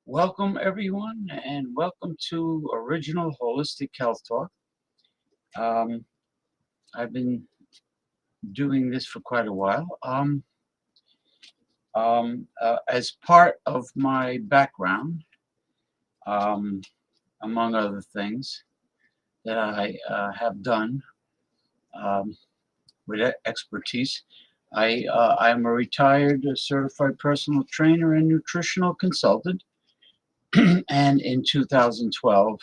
Welcome, everyone, and welcome to Original Holistic Health Talk. I've been doing this for quite a while. As part of my background, among other things that I have done with expertise, I am a retired certified personal trainer and nutritional consultant. And in 2012,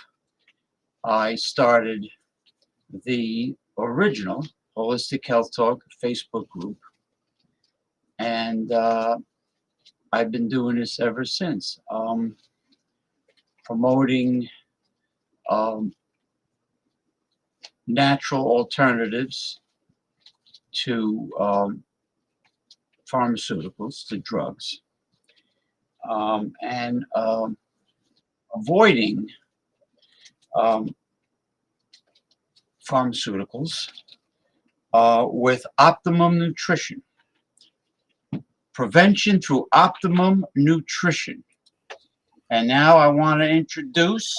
I started the original Holistic Health Talk Facebook group. And I've been doing this ever since, promoting natural alternatives to pharmaceuticals, to drugs, and avoiding pharmaceuticals with optimum nutrition. Prevention through optimum nutrition. And now I want to introduce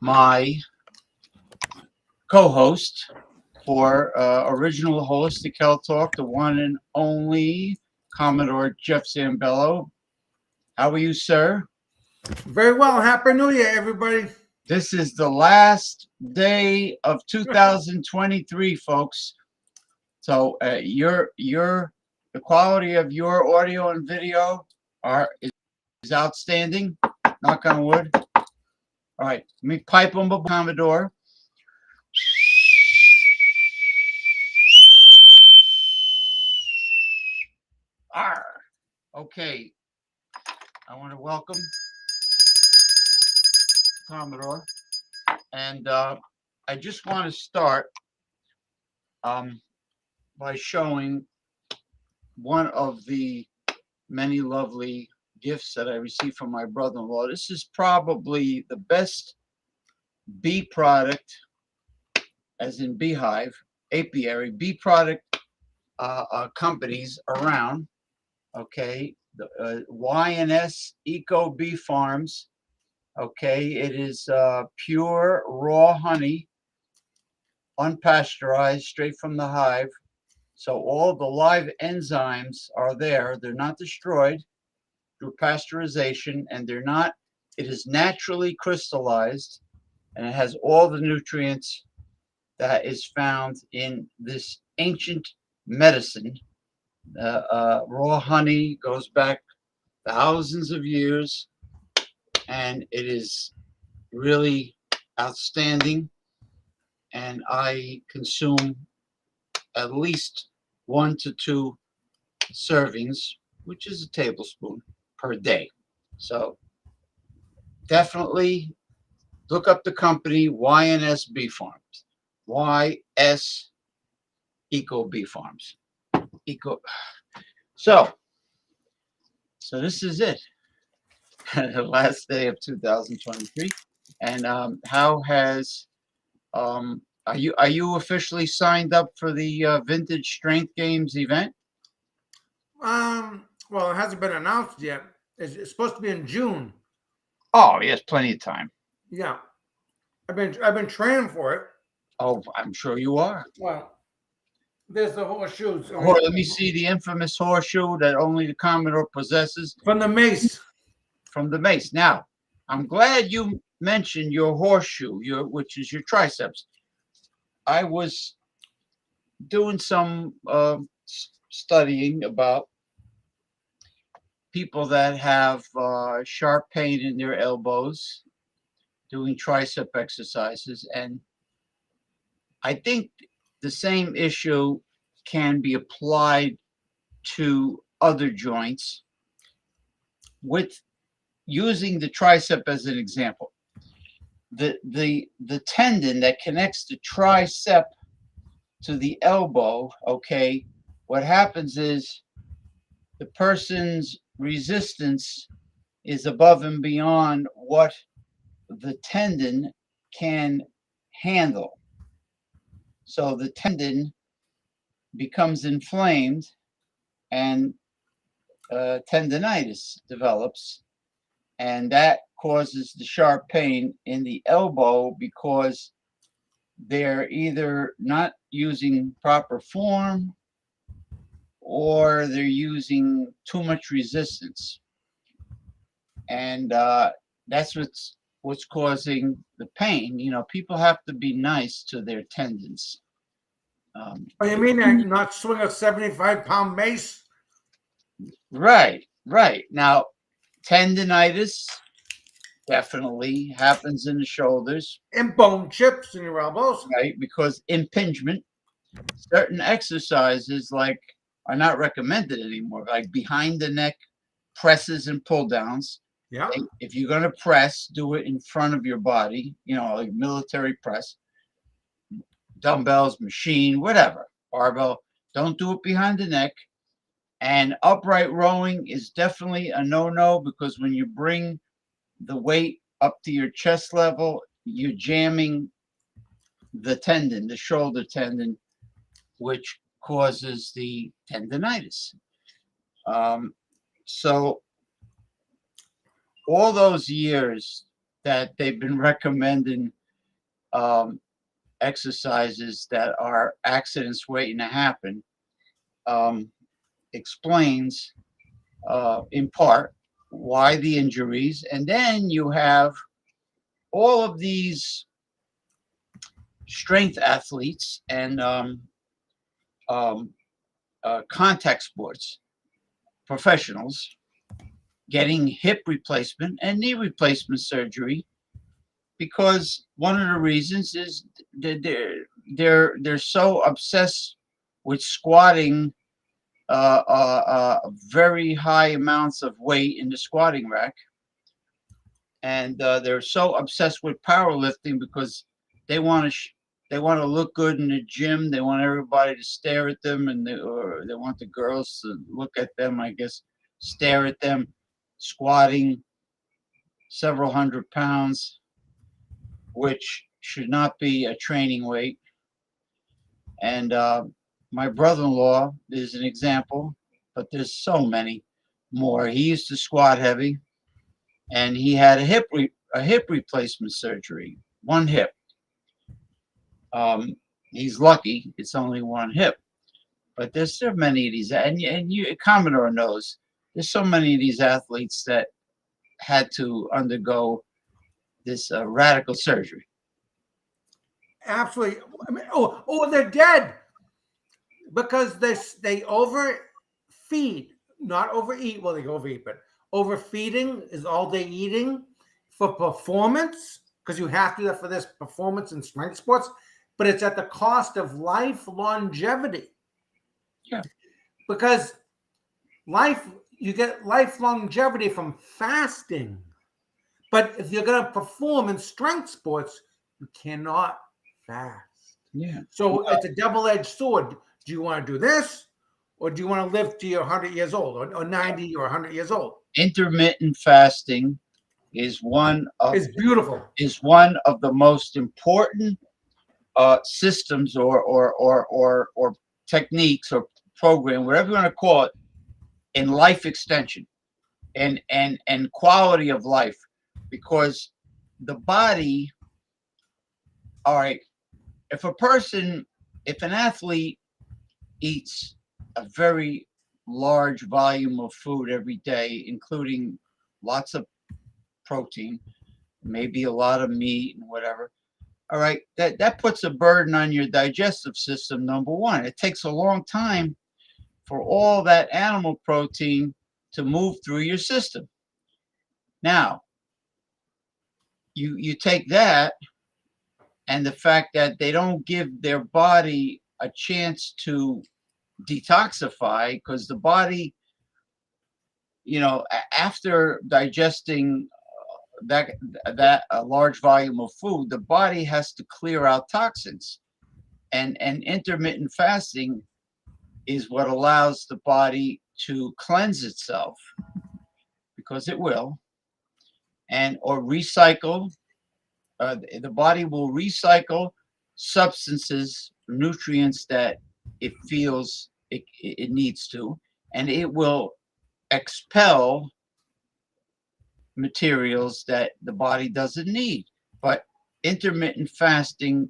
my co-host for Original Holistic Health Talk, the one and only Commodore Jeff Zambello. How are you, sir? Very well. Happy New Year, everybody. This is the last day of 2023, folks. So the quality of your audio and video is outstanding. Knock on wood. All right, let me pipe them up, Commodore. Arr. Okay, I want to welcome Commodore, and I just want to start by showing one of the many lovely gifts that I received from my brother-in-law. This is probably the best bee product, as in beehive, apiary, bee product companies around. Okay, the Y&S Eco Bee Farms. Okay, it is pure raw honey, unpasteurized, straight from the hive. So all the live enzymes are there. They're not destroyed through pasteurization, and they're not, it is naturally crystallized, and it has all the nutrients that is found in this ancient medicine. Raw honey goes back thousands of years, and it is really outstanding. And I consume at least 1 to 2 servings, which is a tablespoon per day. So definitely look up the company Y&S Bee Farms. Y&S Eco Bee Farms. So this is it. The last day of 2023. And how has are you officially signed up for the Vintage Strength Games event? Well, it hasn't been announced yet. It's supposed to be in June. Oh, yes, plenty of time. Yeah, I've been training for it. Oh, I'm sure you are. Well, there's the horseshoes. Let me see the infamous horseshoe that only the Commodore possesses. From the mace. From the mace. Now, I'm glad you mentioned your horseshoe, which is your triceps. I was doing some studying about people that have sharp pain in their elbows, doing tricep exercises, and I think the same issue can be applied to other joints with using the tricep as an example, the tendon that connects the tricep to the elbow, okay, what happens is the person's resistance is above and beyond what the tendon can handle. So the tendon becomes inflamed and tendonitis develops, and that causes the sharp pain in the elbow because they're either not using proper form or they're using too much resistance, and that's what's causing the pain. You know, people have to be nice to their tendons. Oh, you mean that not swing a 75-pound mace? Right, right. Now, tendonitis definitely happens in the shoulders, And bone chips in your elbows? right? Because impingement, certain exercises like are not recommended anymore, like behind the neck presses and pull downs. Yeah. If you're going to press, do it in front of your body, you know, like military press, dumbbells, machine, whatever, barbell. Don't do it behind the neck. And upright rowing is definitely a no-no because when you bring the weight up to your chest level, you're jamming the tendon, the shoulder tendon, which causes the tendonitis. So all those years that they've been recommending exercises that are accidents waiting to happen explains in part why the injuries. And then you have all of these strength athletes and um, contact sports professionals getting hip replacement and knee replacement surgery because one of the reasons is they're so obsessed with squatting very high amounts of weight in the squatting rack, and they're so obsessed with powerlifting because they want to they want to look good in the gym. They want everybody to stare at them, and they want the girls to look at them. I guess stare at them squatting several hundred pounds, which should not be a training weight. And my brother-in-law is an example, but there's so many more. He used to squat heavy, and he had a hip replacement surgery, one hip. He's lucky; it's only one hip. But there's so many of these, and you, Commodore knows, there's so many of these athletes that had to undergo this radical surgery. Absolutely. I mean, oh, they're dead because they overfeed, not overeat. Well, they overeat, but overfeeding is all day eating for performance because you have to do that for this performance in strength sports, but it's at the cost of life longevity. Yeah. Because you get life longevity from fasting. But if you're going to perform in strength sports, you cannot fast. Yeah. So it's a double-edged sword. Do you want to do this, or do you want to live to your 100 years old, or 90 or 100 years old? Intermittent fasting is It's beautiful. Is one of the most important systems or techniques or program, whatever you want to call it, in life extension and quality of life, because the body. All right, if an athlete eats a very large volume of food every day, including lots of protein, maybe a lot of meat and whatever. All right, that puts a burden on your digestive system, number one. It takes a long time for all that animal protein to move through your system. Now, you take that and the fact that they don't give their body a chance to detoxify because the body after digesting that a large volume of food, the body has to clear out toxins, and intermittent fasting is what allows the body to cleanse itself, because it will, and or recycle. The body will recycle substances, nutrients that it feels it needs to, and it will expel materials that the body doesn't need. But intermittent fasting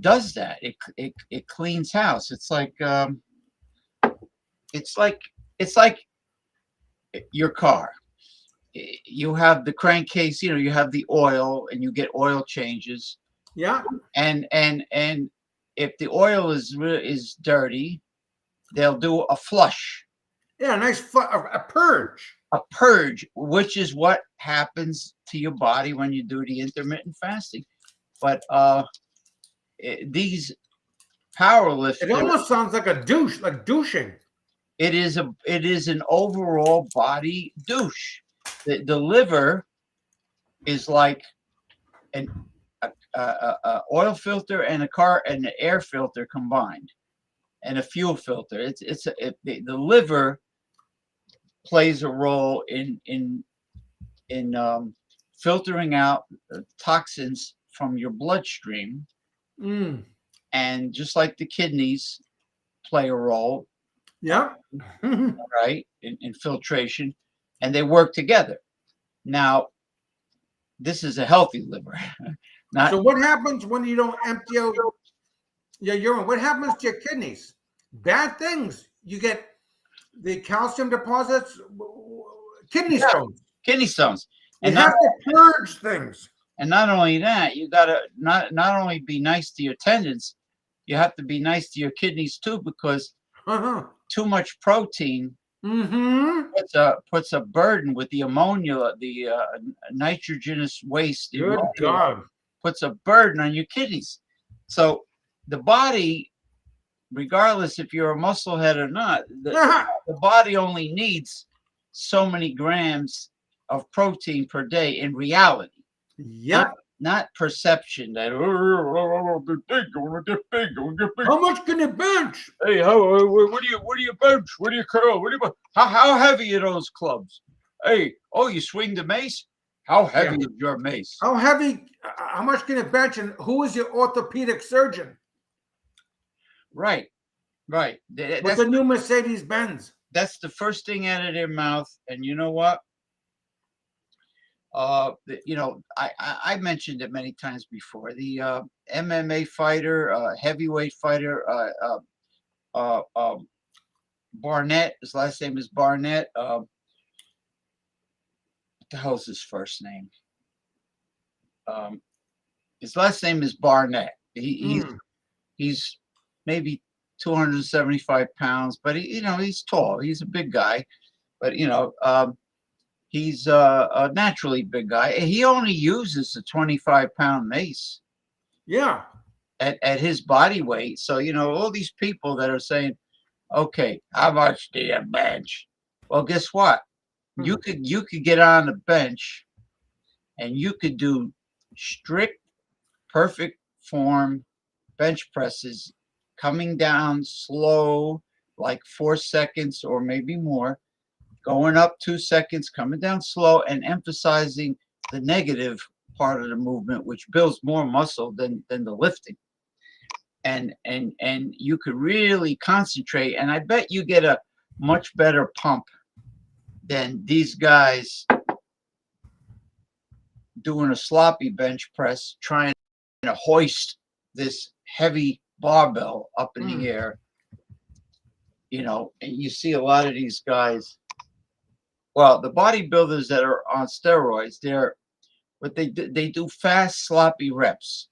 does that. It cleans house. It's like it's like your car. You have the crankcase, you have the oil, and you get oil changes. Yeah. And if the oil is dirty, they'll do a flush. Yeah, a purge. A purge, which is what happens to your body when you do the intermittent fasting. But these powerlifters, It almost sounds like a douche, like douching. It is an overall body douche. The liver is like an oil filter and an air filter combined, and a fuel filter. The liver plays a role in filtering out toxins from your bloodstream, and just like the kidneys play a role, yeah, right, in filtration, and they work together. Now, this is a healthy liver. So what happens when you don't empty out your urine? What happens to your kidneys? Bad things. You get the calcium deposits, kidney stones. Kidney stones. You have to purge things. And not only that, you got to not only be nice to your tendons, you have to be nice to your kidneys too, because too much protein puts a burden with the ammonia, the nitrogenous waste. Good God. Puts a burden on your kidneys. So the body, regardless if you're a musclehead or not, the body only needs so many grams of protein per day in reality. Yep. Not perception that I want to get big. How much can you bench? Hey, what do you bench? What do you curl? How heavy are those clubs? Hey, you swing the mace? How heavy is your mace? How heavy? How much can you bench? And who is your orthopedic surgeon? Right. With the new Mercedes Benz. That's the first thing out of their mouth. And you know what? I mentioned it many times before. The MMA fighter, heavyweight fighter, Barnett. His last name is Barnett. What the hell's his first name? His last name is Barnett. He's maybe 275 pounds, but he's tall. He's a big guy, but he's a naturally big guy. He only uses a 25-pound mace. Yeah. At his body weight. So, all these people that are saying, okay, how much do you bench? Well, guess what? You could get on the bench and you could do strict, perfect form bench presses, coming down slow, like 4 seconds or maybe more, going up 2 seconds, coming down slow, and emphasizing the negative part of the movement, which builds more muscle than the lifting. And you could really concentrate, and I bet you get a much better pump than these guys doing a sloppy bench press, trying to hoist this heavy barbell up in the air. And you see a lot of these guys. Well, the bodybuilders that are on steroids, they do fast, sloppy reps.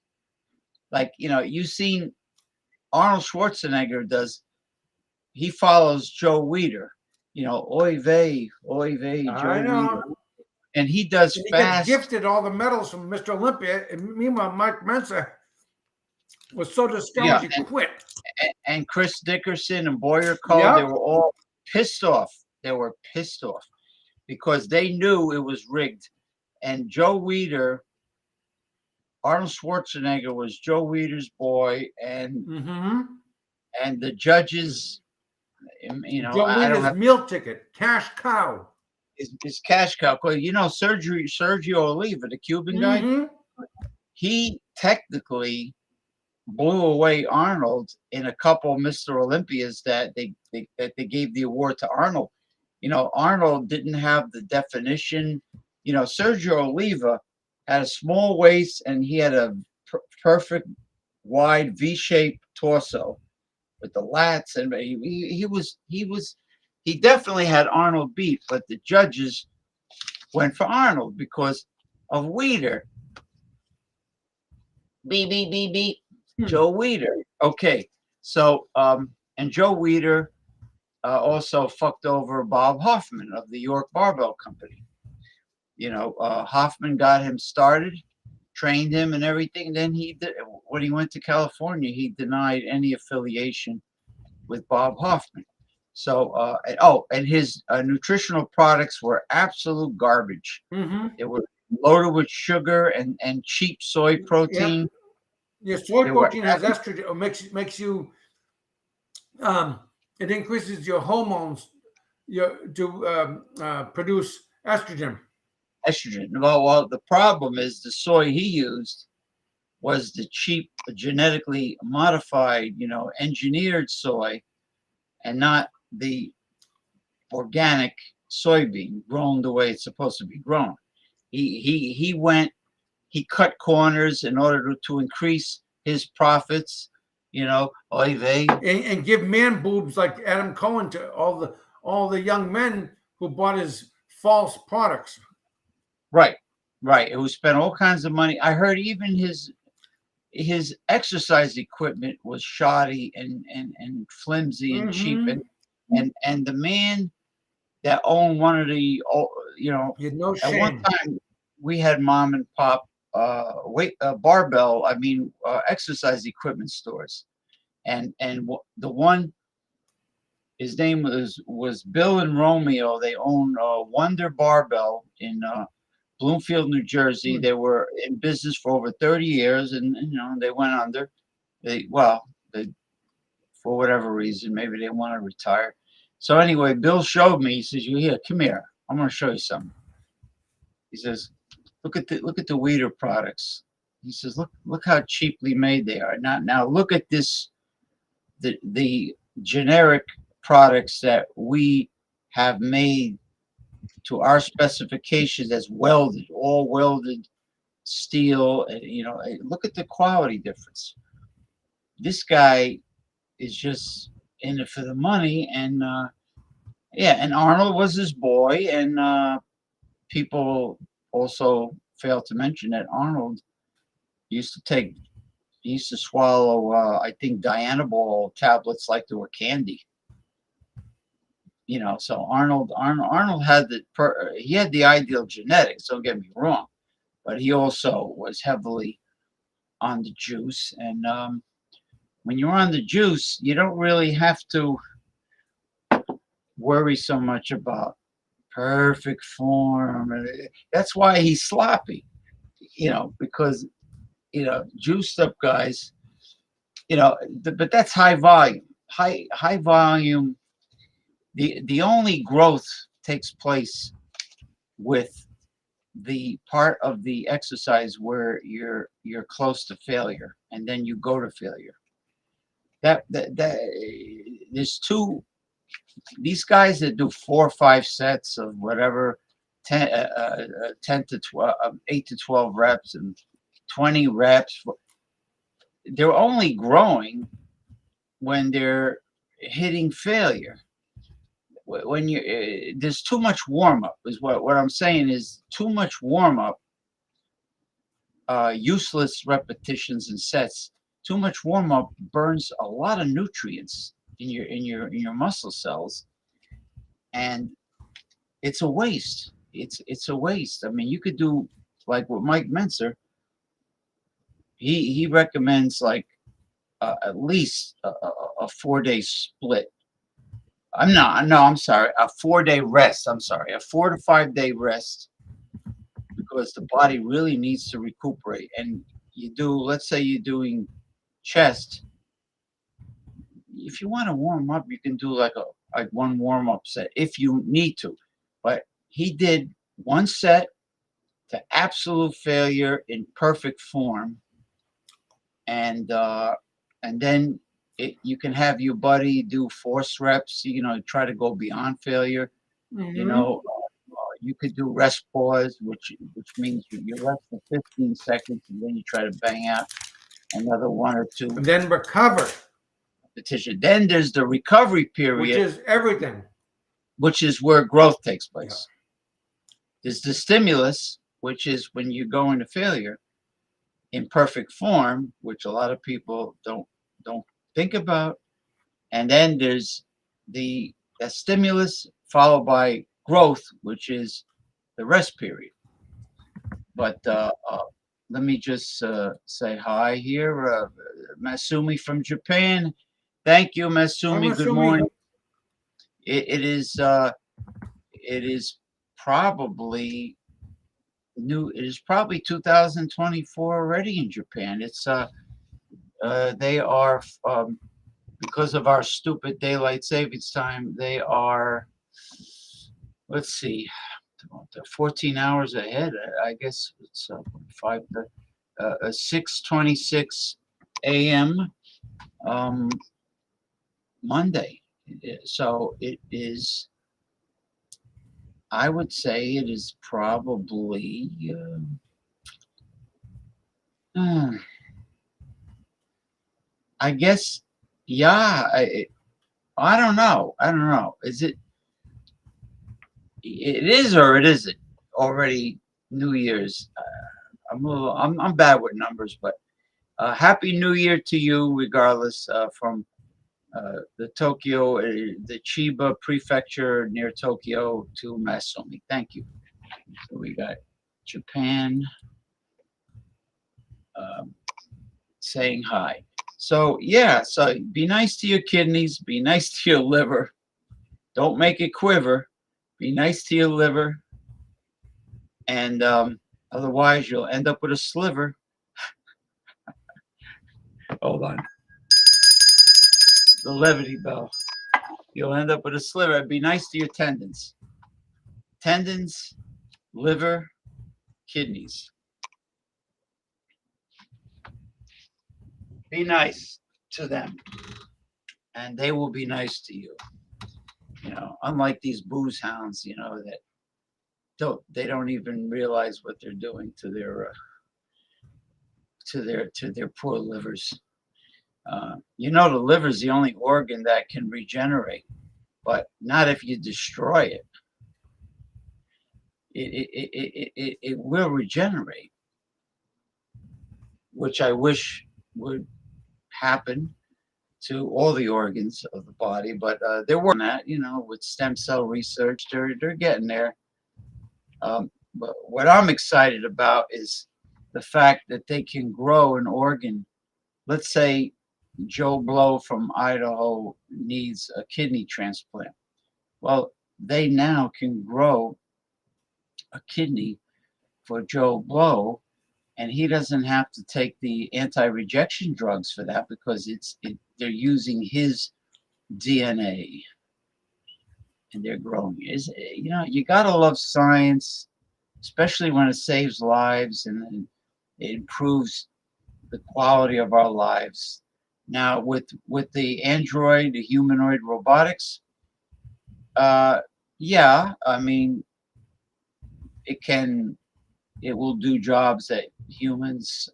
Like, you've seen Arnold Schwarzenegger he follows Joe Weider, oy vey, Joe Weider. And he does fast. He gifted all the medals from Mr. Olympia. And meanwhile, Mike Mensa was so discouraged he quit. And Chris Dickerson and Boyer Cole, they were all pissed off. They were pissed off. because they knew it was rigged. And Joe Weider, Arnold Schwarzenegger was Joe Weider's boy, Mm-hmm. and the judges, Joe I don't Weider's have meal ticket, cash cow. his cash cow. 'Cause, Sergio Oliva, the Cuban guy, Mm-hmm. he technically blew away Arnold in a couple Mr. Olympias that they gave the award to Arnold. Arnold didn't have the definition. Sergio Oliva had a small waist and he had a perfect wide V-shaped torso with the lats, and he definitely had Arnold beat, but the judges went for Arnold because of Weider. Beep beep beep beep. Joe Weider. Okay, so and Joe Weider also fucked over Bob Hoffman of the York Barbell Company. Hoffman got him started, trained him and everything. Then when he went to California, he denied any affiliation with Bob Hoffman. So, and his nutritional products were absolute garbage. Mm-hmm. They were loaded with sugar and cheap soy Yep. protein. Your soy They were protein has estrogen, or makes you it increases your hormones to produce estrogen. estrogen. Well, the problem is the soy he used was the cheap, genetically modified, engineered soy, and not the organic soybean grown the way it's supposed to be grown. He cut corners in order to increase his profits. Oy vey. And give man boobs like Adam Cohen to all the young men who bought his false products. Right, right. Who spent all kinds of money. I heard even his exercise equipment was shoddy and flimsy and cheap, Mm-hmm. and the man that owned one of the You had no at one shame. time we had mom and pop barbell, exercise equipment stores, and the one, his name was Bill and Romeo. They owned Wonder Barbell in Bloomfield, New Jersey. Hmm. They were in business for over 30 years, and they went under. They for whatever reason, maybe they want to retire. So anyway, Bill showed me. He says, "You here? Come here. I'm going to show you something." He says, "Look at the Weider products." He says, "Look how cheaply made they are. Now look at this, the generic products that we have made to our specifications as welded, all welded steel. And, look at the quality difference. This guy is just in it for the money." And yeah, and Arnold was his boy, and people also fail to mention that Arnold used to take he used to swallow I think Dianabol tablets like they were candy. So Arnold had he had the ideal genetics, don't get me wrong, but he also was heavily on the juice. And when you're on the juice, you don't really have to worry so much about perfect form. That's why he's sloppy, because juiced up guys, but that's high volume. High volume. The only growth takes place with the part of the exercise where you're close to failure, and then you go to failure. That there's two these guys that do 4 or 5 sets of whatever 10 to 12 8 to 12 reps and 20 reps, they're only growing when they're hitting failure. When there's too much warm up is what I'm saying is too much warm up, useless repetitions and sets. Too much warm up burns a lot of nutrients in your muscle cells, and it's a waste. It's a waste. I mean, you could do like what Mike Menzer. He recommends like at least a 4-day split I'm not. No, I'm sorry. A 4-day rest. I'm sorry. A 4 to 5 day rest because the body really needs to recuperate. And you do. Let's say you're doing chest. If you want to warm up, you can do like one warm up set if you need to. But he did one set to absolute failure in perfect form, and then you can have your buddy do force reps. Try to go beyond failure. You Hmm. know, you could do rest pause, which means you rest for 15 seconds and then you try to bang out another one or two And then recover, repetition. Then there's the recovery which period, is everything. which is where growth takes Yeah. place. There's the stimulus, which is when you go into failure in perfect form, which a lot of people don't think about. And then there's the stimulus followed by growth, which is the rest period. But let me just say hi here, Masumi from Japan. Thank you, I'm Masumi. Good assuming morning. It is probably new. It is probably 2024 already in Japan. They are because of our stupid daylight savings time. They are, let's see, they're 14 hours ahead. I guess it's 6:26 a.m. Um, Monday. So it is. I would say it is probably. Uh, I guess. Yeah. I don't know. I don't know. Is it? It is or it isn't already New Year's. I'm bad with numbers, but Happy New Year to you, regardless. From the Tokyo, the Chiba Prefecture near Tokyo to Masumi. Thank you. So we got Japan um, saying hi. So yeah, so be nice to your kidneys, be nice to your liver. Don't make it quiver. Be nice to your liver, and otherwise you'll end up with a sliver. Hold on, the levity bell. You'll end up with a sliver. Be nice to your tendons, liver, kidneys. Be nice to them, and they will be nice to you. Unlike these booze hounds, that they don't even realize what they're doing to their poor livers. The liver is the only organ that can regenerate, but not if you destroy it. It will regenerate, which I wish would happen to all the organs of the body, but they're working on that, with stem cell research. They're getting there. But what I'm excited about is the fact that they can grow an organ. Let's say Joe Blow from Idaho needs a kidney transplant. Well, they now can grow a kidney for Joe Blow, and he doesn't have to take the anti-rejection drugs for that because they're using his DNA and they're growing. You gotta love science, especially when it saves lives and it improves the quality of our lives. Now, with the android, the humanoid robotics, yeah, I mean, it will do jobs that humans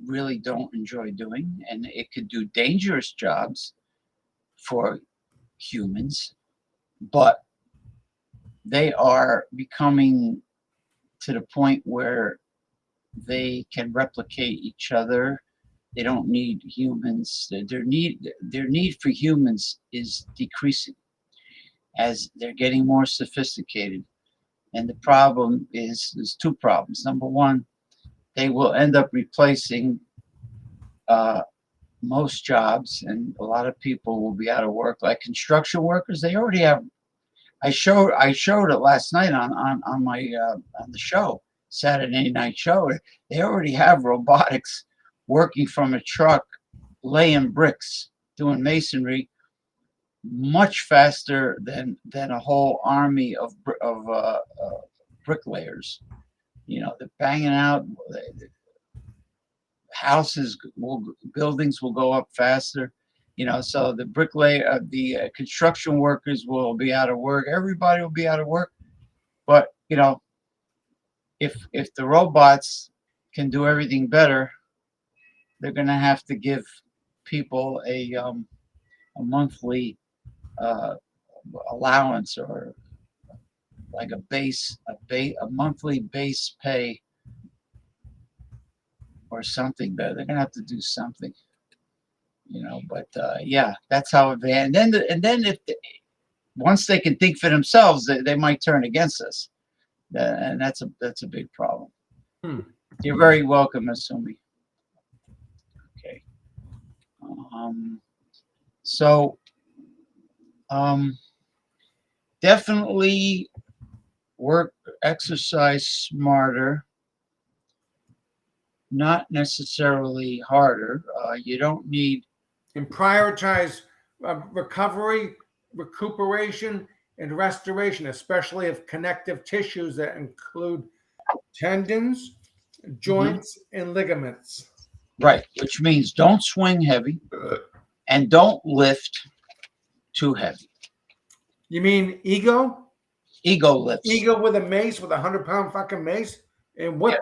really don't enjoy doing, and it could do dangerous jobs for humans, but they are becoming to the point where they can replicate each other. They don't need humans. Their need for humans is decreasing as they're getting more sophisticated. And the problem is there's two problems. Number one, they will end up replacing most jobs, and a lot of people will be out of work. Like construction workers, they already have. I showed it last night on my on the show, Saturday night show. They already have robotics working from a truck, laying bricks, doing masonry, much faster than a whole army of bricklayers. You know, they're banging out houses. Buildings will go up faster. You know, so the bricklayer, the construction workers will be out of work. Everybody will be out of work. But you know, if the robots can do everything better, they're going to have to give people a monthly uh, allowance, or like a monthly base pay or something. They're gonna have to do something, you know. But yeah, that's how it. And then if once they can think for themselves, they might turn against us, and that's a big problem. Hmm. You're very welcome, Asumi. Okay. Um, so um, definitely exercise smarter, not necessarily harder. You don't need. And prioritize recovery, recuperation, and restoration, especially of connective tissues that include tendons, Mhm. joints, and ligaments. Right, which means don't swing heavy and don't lift too heavy. You mean ego? Ego lifts. Ego with a mace, with a 100-pound fucking mace? And Yeah. what?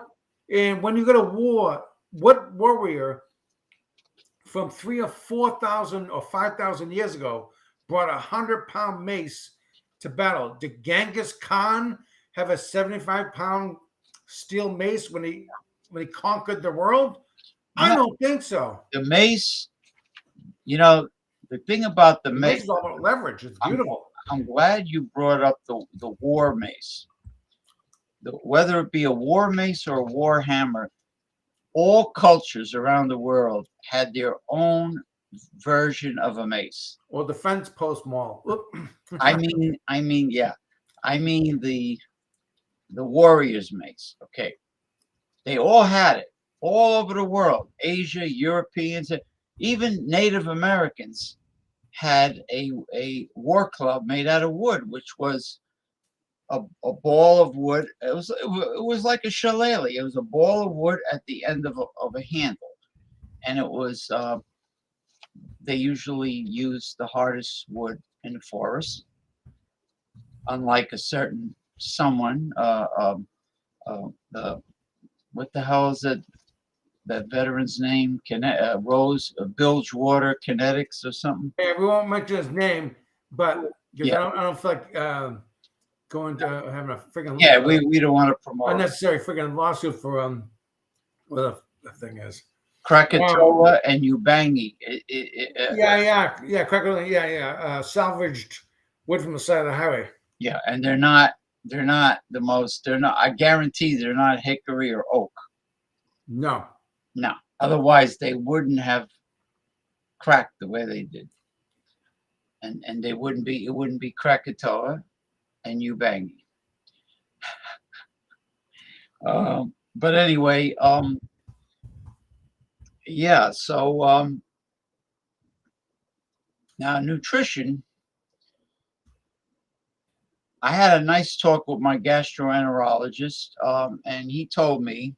And when you go to war, what warrior from 3 or 4 thousand or 5,000 years ago brought a 100-pound mace to battle? Did Genghis Khan have a 75-pound steel mace when he conquered the world? I No, don't think so. the mace. You know, the thing about the The mace mace. is all about leverage. It's I'm beautiful. I'm glad you brought up the war mace. Whether it be a war mace or a war hammer, all cultures around the world had their own version of a mace. Or defense post mall. Yeah, I mean the warrior's mace. Okay, they all had it all over the world. Asia, Europeans, even Native Americans had a war club made out of wood, which was a ball of wood. It was like a shillelagh. It was a ball of wood at the end of a handle, and it was they usually use the hardest wood in the forest, unlike a certain someone. The what the hell is it? That veteran's name? Rose Bilgewater Kinetics or something. Yeah, we won't mention his name, but because Yeah, I don't feel like going to having a freaking yeah. We don't want to promote unnecessary freaking lawsuit for what the thing is. Krakatoa and Ubangi. Yeah, cracker, salvaged wood from the side of the highway. Yeah, and they're not the most. They're not. I guarantee they're not hickory or oak. No, No, otherwise they wouldn't have cracked the way they did, and they wouldn't be. It wouldn't be Krakatoa and Ubangi. But anyway, yeah. So now nutrition. I had a nice talk with my gastroenterologist, and he told me.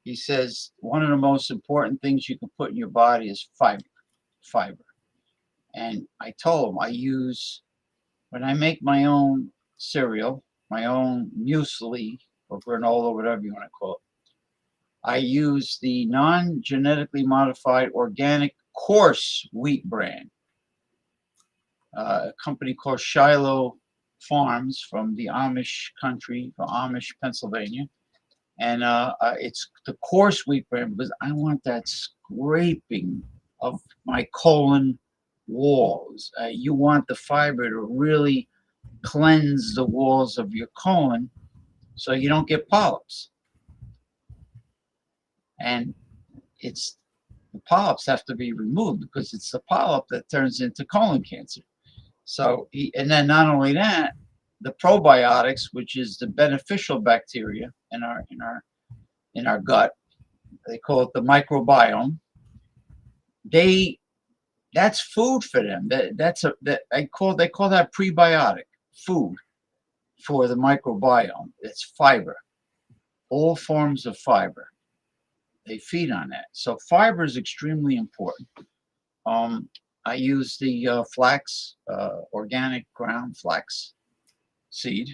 He says one of the most important things you can put in your body is fiber. And I told him when I make my own cereal, my own muesli or granola, whatever you want to call it, I use the non-genetically modified organic coarse wheat brand, a company called Shiloh Farms from the Amish country, from Amish, Pennsylvania. And it's the coarse wheat brand because I want that scraping of my colon walls. You want the fiber to really cleanse the walls of your colon so you don't get polyps. And it's the polyps have to be removed because it's the polyp that turns into colon cancer. So and then not only that, the probiotics, which is the beneficial bacteria in our gut, they call it the microbiome. That's food for them. They call that prebiotic food for the microbiome. It's fiber, all forms of fiber. They feed on that. So fiber is extremely important. I use the flax, organic ground flax seed,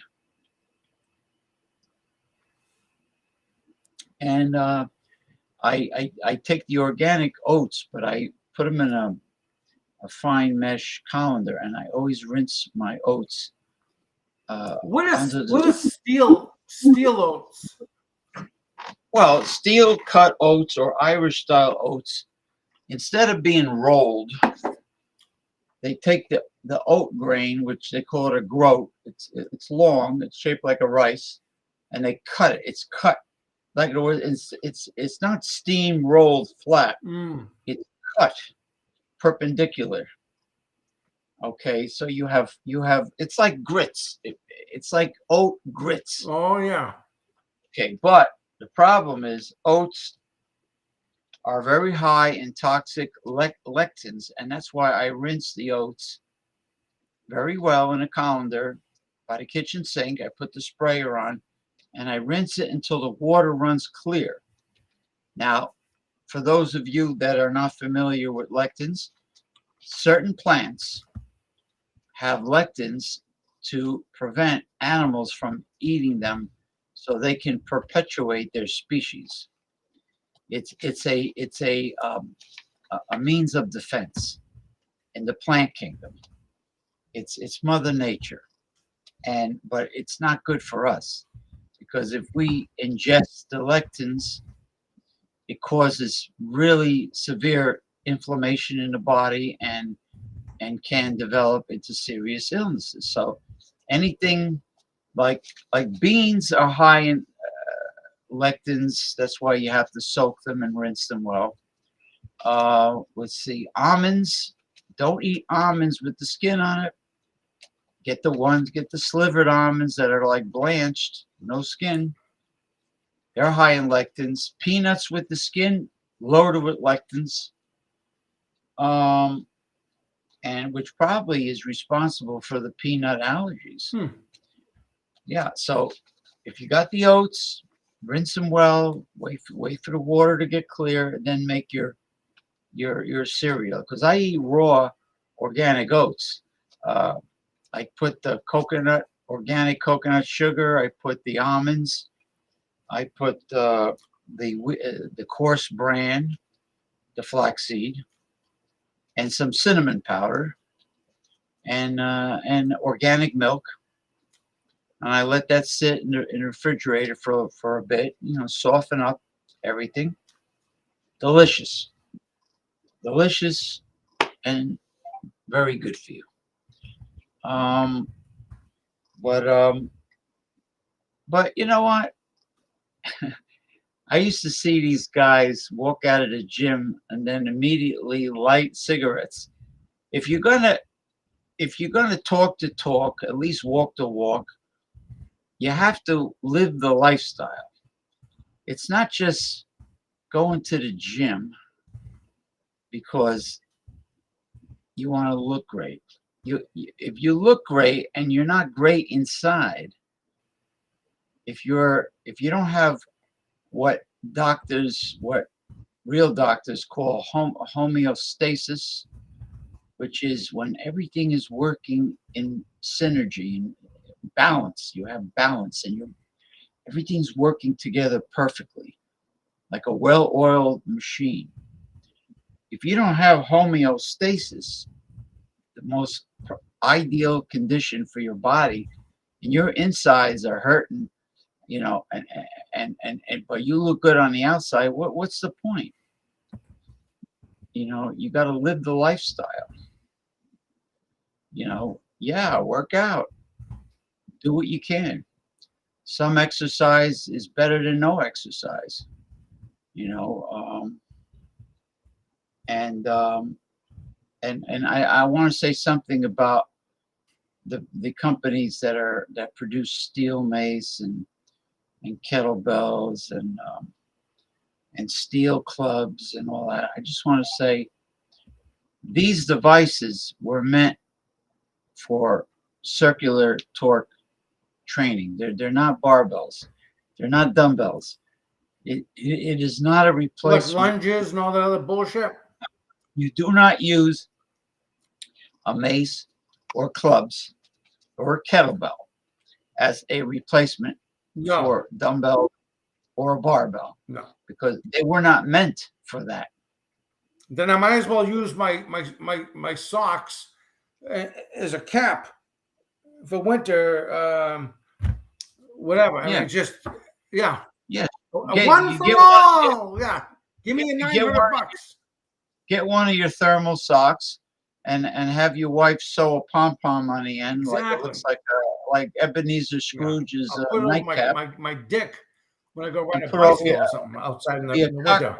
and I take the organic oats, but I put them in a fine mesh colander, and I always rinse my oats under What the is steel oats? well, steel cut oats or Irish style oats. Instead of being rolled, they take the oat grain, which they call it a groat. It's long. It's shaped like a rice, and they cut it. It's cut like it's not steam rolled flat. Mm. It's cut perpendicular. Okay, so you have it's like grits. It's like oat grits. Oh yeah. Okay, but the problem is oats are very high in toxic lectins, and that's why I rinse the oats very well in a colander by the kitchen sink. I put the sprayer on, and I rinse it until the water runs clear. Now, for those of you that are not familiar with lectins, certain plants have lectins to prevent animals from eating them so they can perpetuate their species. It's a means of defense in the plant kingdom. It's Mother Nature, but it's not good for us because if we ingest the lectins, it causes really severe inflammation in the body and can develop into serious illnesses. So anything like beans are high in lectins. That's why you have to soak them and rinse them well. Let's see, almonds. Don't eat almonds with the skin on it. Get the slivered almonds that are like blanched, no skin. They're high in lectins. Peanuts with the skin, loaded with lectins. And which probably is responsible for the peanut allergies. Yeah, so if you got the oats, rinse them well, wait for the water to get clear, and then make your cereal. Because I eat raw organic oats. I put the organic coconut sugar. I put the almonds. I put the coarse bran, the flaxseed, and some cinnamon powder, and organic milk. And I let that sit in the refrigerator for a bit, soften up everything. Delicious, and very good for you. Um, but you know what? I used to see these guys walk out of the gym and then immediately light cigarettes. If you're gonna talk the talk, at least walk the walk, you have to live the lifestyle. It's not just going to the gym because you want to look great. If you look great and you're not great inside, if you don't have what real doctors call homeostasis, which is when everything is working in synergy and balance. You have balance, and everything's working together perfectly, like a well-oiled machine. If you don't have homeostasis, the most ideal condition for your body, and your insides are hurting, and but you look good on the outside, what's the point? You got to live the lifestyle. Yeah, work out, do what you can. Some exercise is better than no exercise. you know um, And I want to say something about the companies that produce steel mace and kettlebells and steel clubs and all that. I just want to say these devices were meant for circular torque training. They're not barbells. They're not dumbbells. It is not a Like replacement. lunges and all that other bullshit. You do not use a mace or clubs or a kettlebell as a replacement No, for dumbbell or a barbell no. because they were not meant for that. Then I might as well use my socks as a cap for winter. Whatever. I Yeah, mean, just yeah. yeah. A Get one you for get all. Yeah. Give me a get one $900. get one of your thermal socks and have your wife sew a pom pom on the end like it Exactly. looks like Ebenezer Yeah. Scrooge's I'll put it over nightcap my dick when I go ride and a put over bicycle or something outside be a in the cock. winter.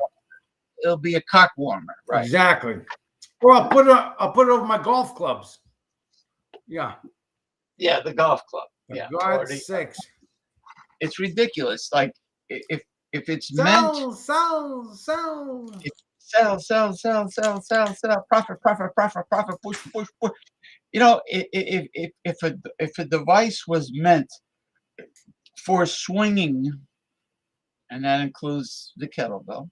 It'll be a cock warmer, right? Exactly. Or I'll put it over my golf clubs. Yeah. Yeah, the golf club. For Yeah, God's sakes. it's ridiculous. Like if it's meant, Sell. if sell, profit, push. You know, if a device was meant for swinging, and that includes the kettlebell,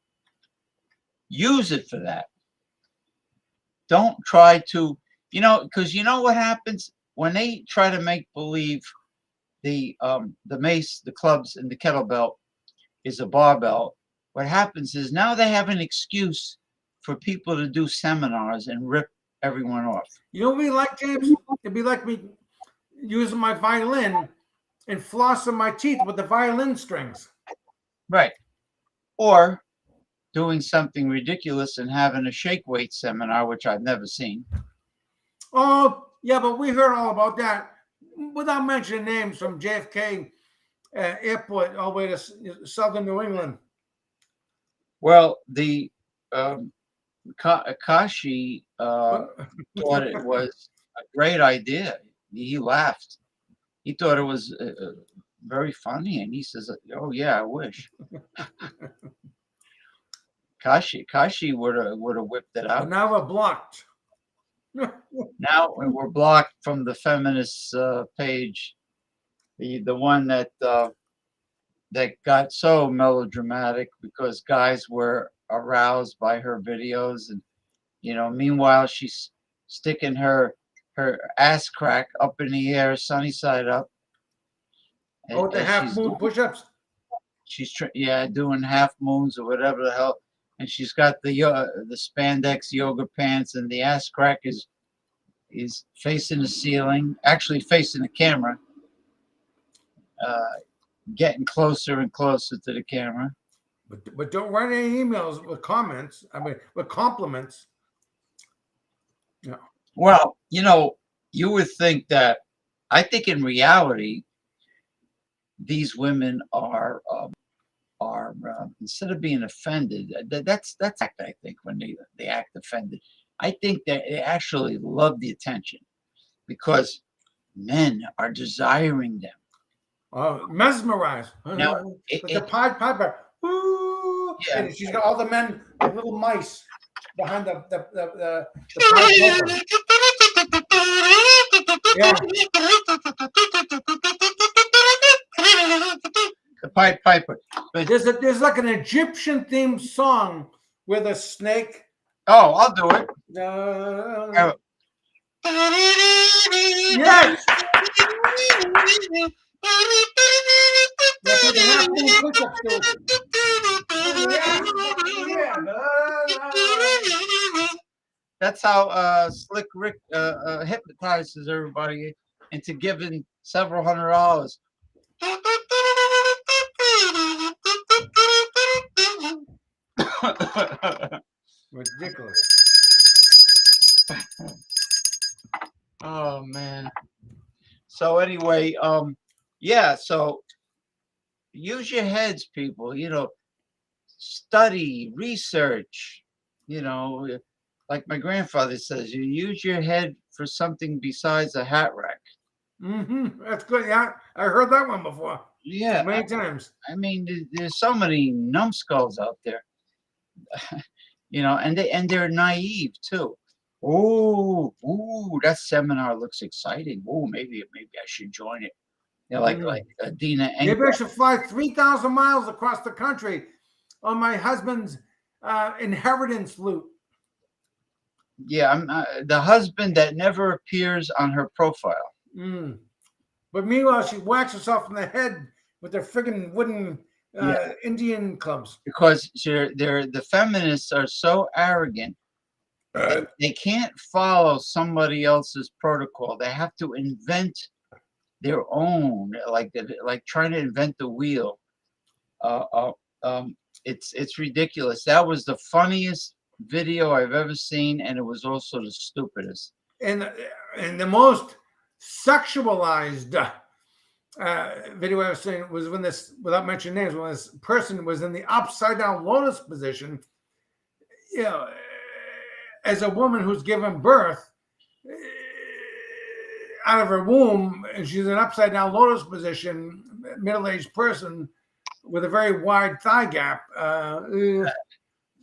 use it for that. Don't try to, because you know what happens when they try to make believe the mace, the clubs, and the kettlebell is a barbell. What happens is now they have an excuse for people to do seminars and rip everyone off. You know what it'd be like, James? It'd be like me using my violin and flossing my teeth with the violin strings. Right. Or doing something ridiculous and having a shake weight seminar, which I've never seen. Oh, yeah, but we heard all about that without mentioning names from JFK Airport all the way to southern New England. Well, the Akashi thought it was a great idea. He laughed. He thought it was very funny, and he says, "Oh yeah, I wish." Kashi would have whipped it But out. now we're blocked. Now we're blocked from the feminist page, the one that got so melodramatic because guys were aroused by her videos, and meanwhile she's sticking her ass crack up in the air, sunny side up. Oh, the half moon push-ups. She's doing half moons or whatever the hell, and she's got the spandex yoga pants, and the ass crack is facing the ceiling, actually facing the camera, getting closer and closer to the camera. But don't write any emails with comments. I mean, with compliments. No. Well, you would think that. I think in reality, these women are instead of being offended, that's act. I think when they act offended, I think that they actually love the attention because men are desiring them. Mesmerized. Now, Like the Pied Piper. Ooh, yeah. and she's got all the men, like little mice, behind the Pied Piper. Yeah. The Pied Piper. But There's like an Egyptian themed song with a snake. oh, I'll do it. Yes. That's what the half moon push-ups do. That's how Slick Rick hypnotizes everybody into giving several $100. Ridiculous. Oh man. So anyway, yeah, so use your heads, people, study, research, You know, like my grandfather says, you use your head for something besides a hat rack. That's good. Yeah, I heard that one before Yeah, many times. I mean, there's so many numbskulls out there, and they're naive too. Oh, ooh, that seminar looks exciting. Oh, maybe I should join it. Like Mm. Dina Maybe I Enkel. should fly 3,000 miles across the country on my husband's inheritance loot. Yeah, I'm the husband that never appears on her profile Mm. But meanwhile, she whacks herself in the head with their friggin' wooden Yeah, Indian clubs. because the feminists are so arrogant that they can't follow somebody else's protocol. They have to invent their own, like trying to invent the wheel. Uh, uh, it's ridiculous. That was the funniest video I've ever seen, and it was also the stupidest. and and the most sexualized video I was saying was when this, without mentioning names, when this person was in the upside down lotus position, you know, as a woman who's given birth out of her womb, and she's in upside down lotus position, middle aged person with a very wide thigh gap. I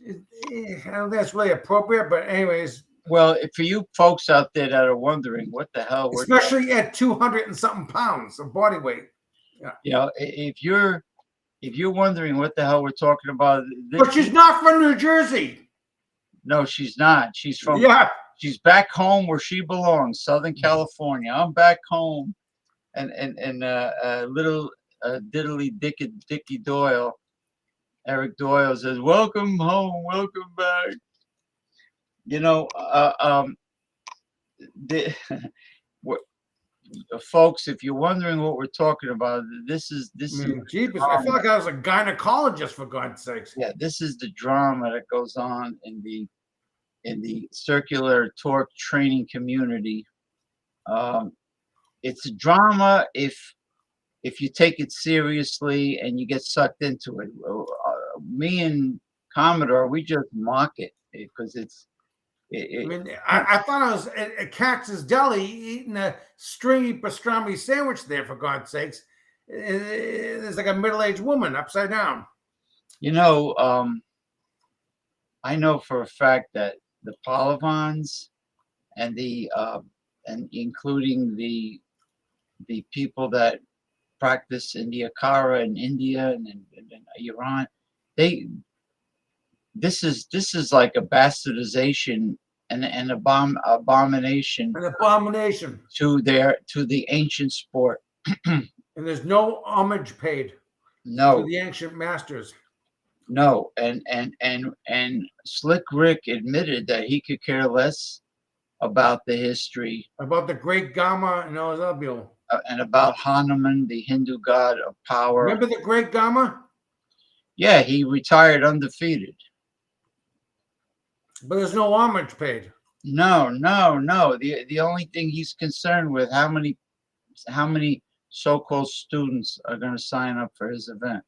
don't think that's really appropriate, but anyways, Well, for you folks out there that are wondering what the hell we're, especially at 200 and something pounds of body weight. if you're wondering what the hell we're talking about, But she's not from New Jersey. no, she's not. Yeah. She's back home where she belongs, Southern California. I'm back home, and little diddly Dicky Doyle, Eric Doyle says, "Welcome home, welcome back." You know, the, what, folks, if you're wondering what we're talking about, this is Jeepers, I feel like I was a gynecologist, for God's sakes. yeah, this is the drama that goes on in the circular torque training community. It's a drama if you take it seriously and you get sucked into it. Me and Commodore, we just mock it because I mean, I thought I was at Katz's Deli eating a stringy pastrami sandwich there, for God's sakes. It's like a middle-aged woman upside down. you know, I know for a fact that the Polavons and and including the people that practice in the Akara in India and Iran, they this is like a bastardization and an abomination An abomination. to the ancient sport. And there's no homage paid to No, the ancient masters. no, and Slick Rick admitted that he could care less about the history About the great Gama and Ozabio. and about Hanuman, the Hindu god of power. Remember the great Gama? Yeah, he retired undefeated. But there's no homage paid. No, no, no. The only thing he's concerned with how many so-called students are going to sign up for his event.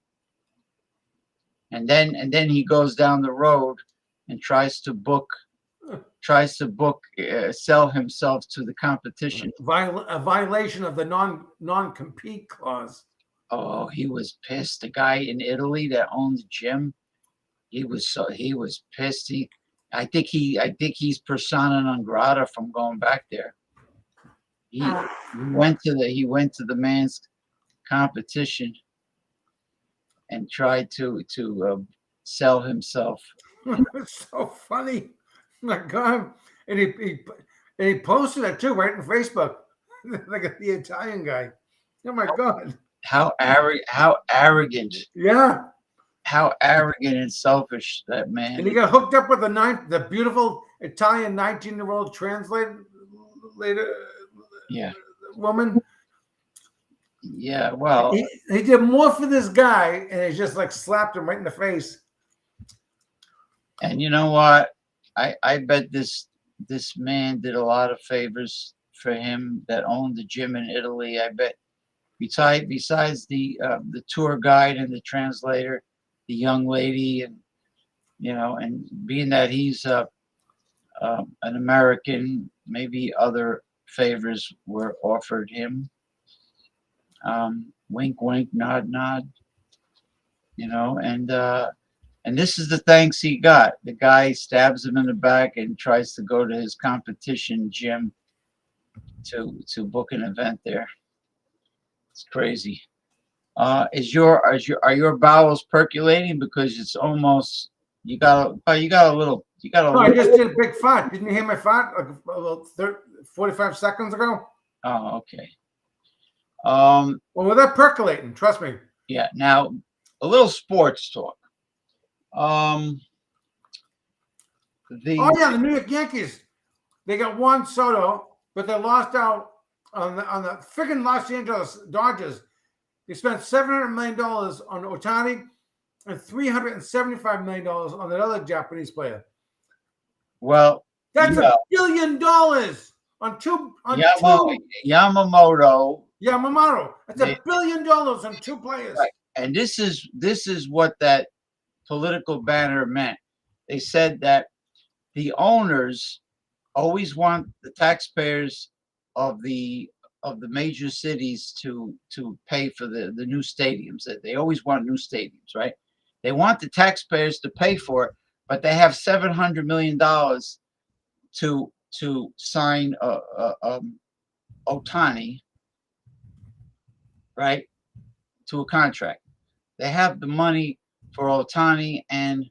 And then he goes down the road and tries to sell himself to the competition. A violation of the non-compete clause. Oh, he was pissed. The guy in Italy that owned the gym, he was pissed. I think he's persona non grata from going back there. He went to the man's competition and tried to sell himself. It's so funny. My God. And he posted it too, right on Facebook. Like the Italian guy. Oh my God. How arrogant. Yeah. How arrogant and selfish that man. And he got hooked up with the beautiful Italian 19-year-old translator woman. Yeah, well, he did more for this guy, and he just like slapped him right in the face. And you know what? I bet this man did a lot of favors for him that owned the gym in Italy. I bet besides the tour guide and the translator, the young lady, and And being that he's an American, maybe other favors were offered him. Wink, wink, nod, nod. And this is the thanks he got. The guy stabs him in the back and tries to go to his competition gym to book an event there. It's crazy. Are your bowels percolating because it's almost you got a little No, I just did a big fart. Didn't you hear my fart like about 45 seconds ago? Oh, okay. Well, with that percolating, trust me. Yeah. Now a little sports talk. Oh yeah, the New York Yankees. They got Juan Soto, but they lost out on the freaking Los Angeles Dodgers. They spent $700 million on Otani and $375 million on that other Japanese player. Well, that's $1 billion on two. Yamamoto. That's $1 billion on two players. Right. And this is what that political banner meant. They said that the owners always want the taxpayers of the major cities to pay for the new stadiums. They always want new stadiums, right? They want the taxpayers to pay for it, but they have $700 million to sign Otani, right, to a contract. They have the money for Otani and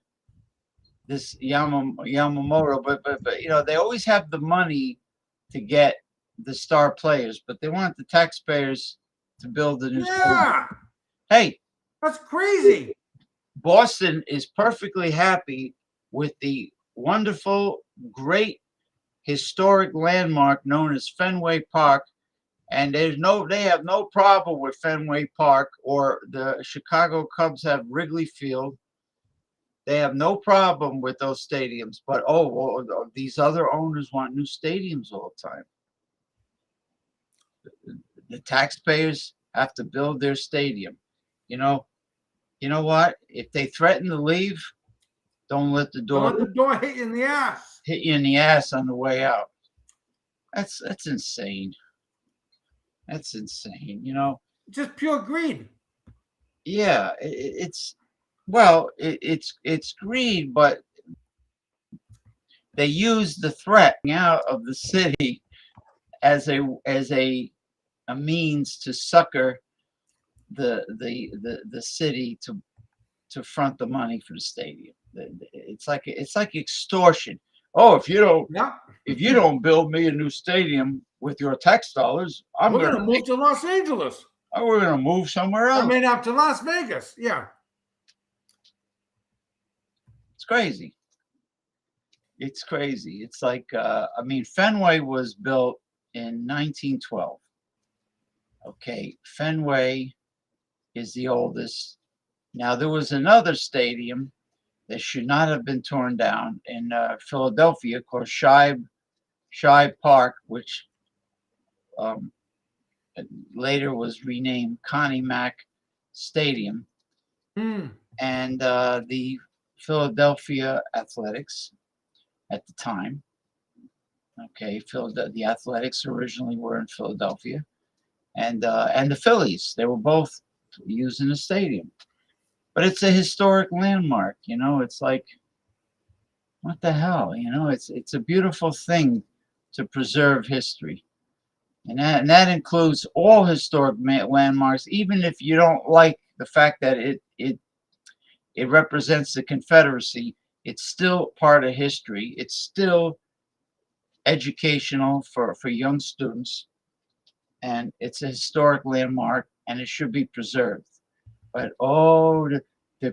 this Yamamoto, but they always have the money to get the star players, but they want the taxpayers to build the new stadium. Hey, that's crazy. Boston is perfectly happy with the wonderful, great, historic landmark known as Fenway Park, and they have no problem with Fenway Park, or the Chicago Cubs have Wrigley Field. They have no problem with those stadiums, but these other owners want new stadiums all the time. The taxpayers have to build their stadium. You know what? If they threaten to leave, don't let the door hit you in the ass. Hit you in the ass on the way out. That's insane. That's insane. Just pure greed. Yeah, it's greed, but they use the threat out of the city as a means to sucker the city to front the money for the stadium. It's like extortion. Oh, if you don't build me a new stadium with your tax dollars, we're going to move to Los Angeles. Oh, we're going to move somewhere else. I mean, up to Las Vegas. Yeah. It's crazy. It's crazy. It's like, Fenway was built in 1912. Okay, Fenway is the oldest. Now, there was another stadium that should not have been torn down in Philadelphia called Shibe Park, which later was renamed Connie Mack Stadium. And the Philadelphia Athletics at the time. Okay, the Athletics originally were in Philadelphia, and the Phillies. They were both using the stadium, but it's a historic landmark. It's like, what the hell? It's a beautiful thing to preserve history, and that includes all historic landmarks, even if you don't like the fact that it represents the Confederacy. It's still part of history. It's still educational for young students, and it's a historic landmark, and it should be preserved. But the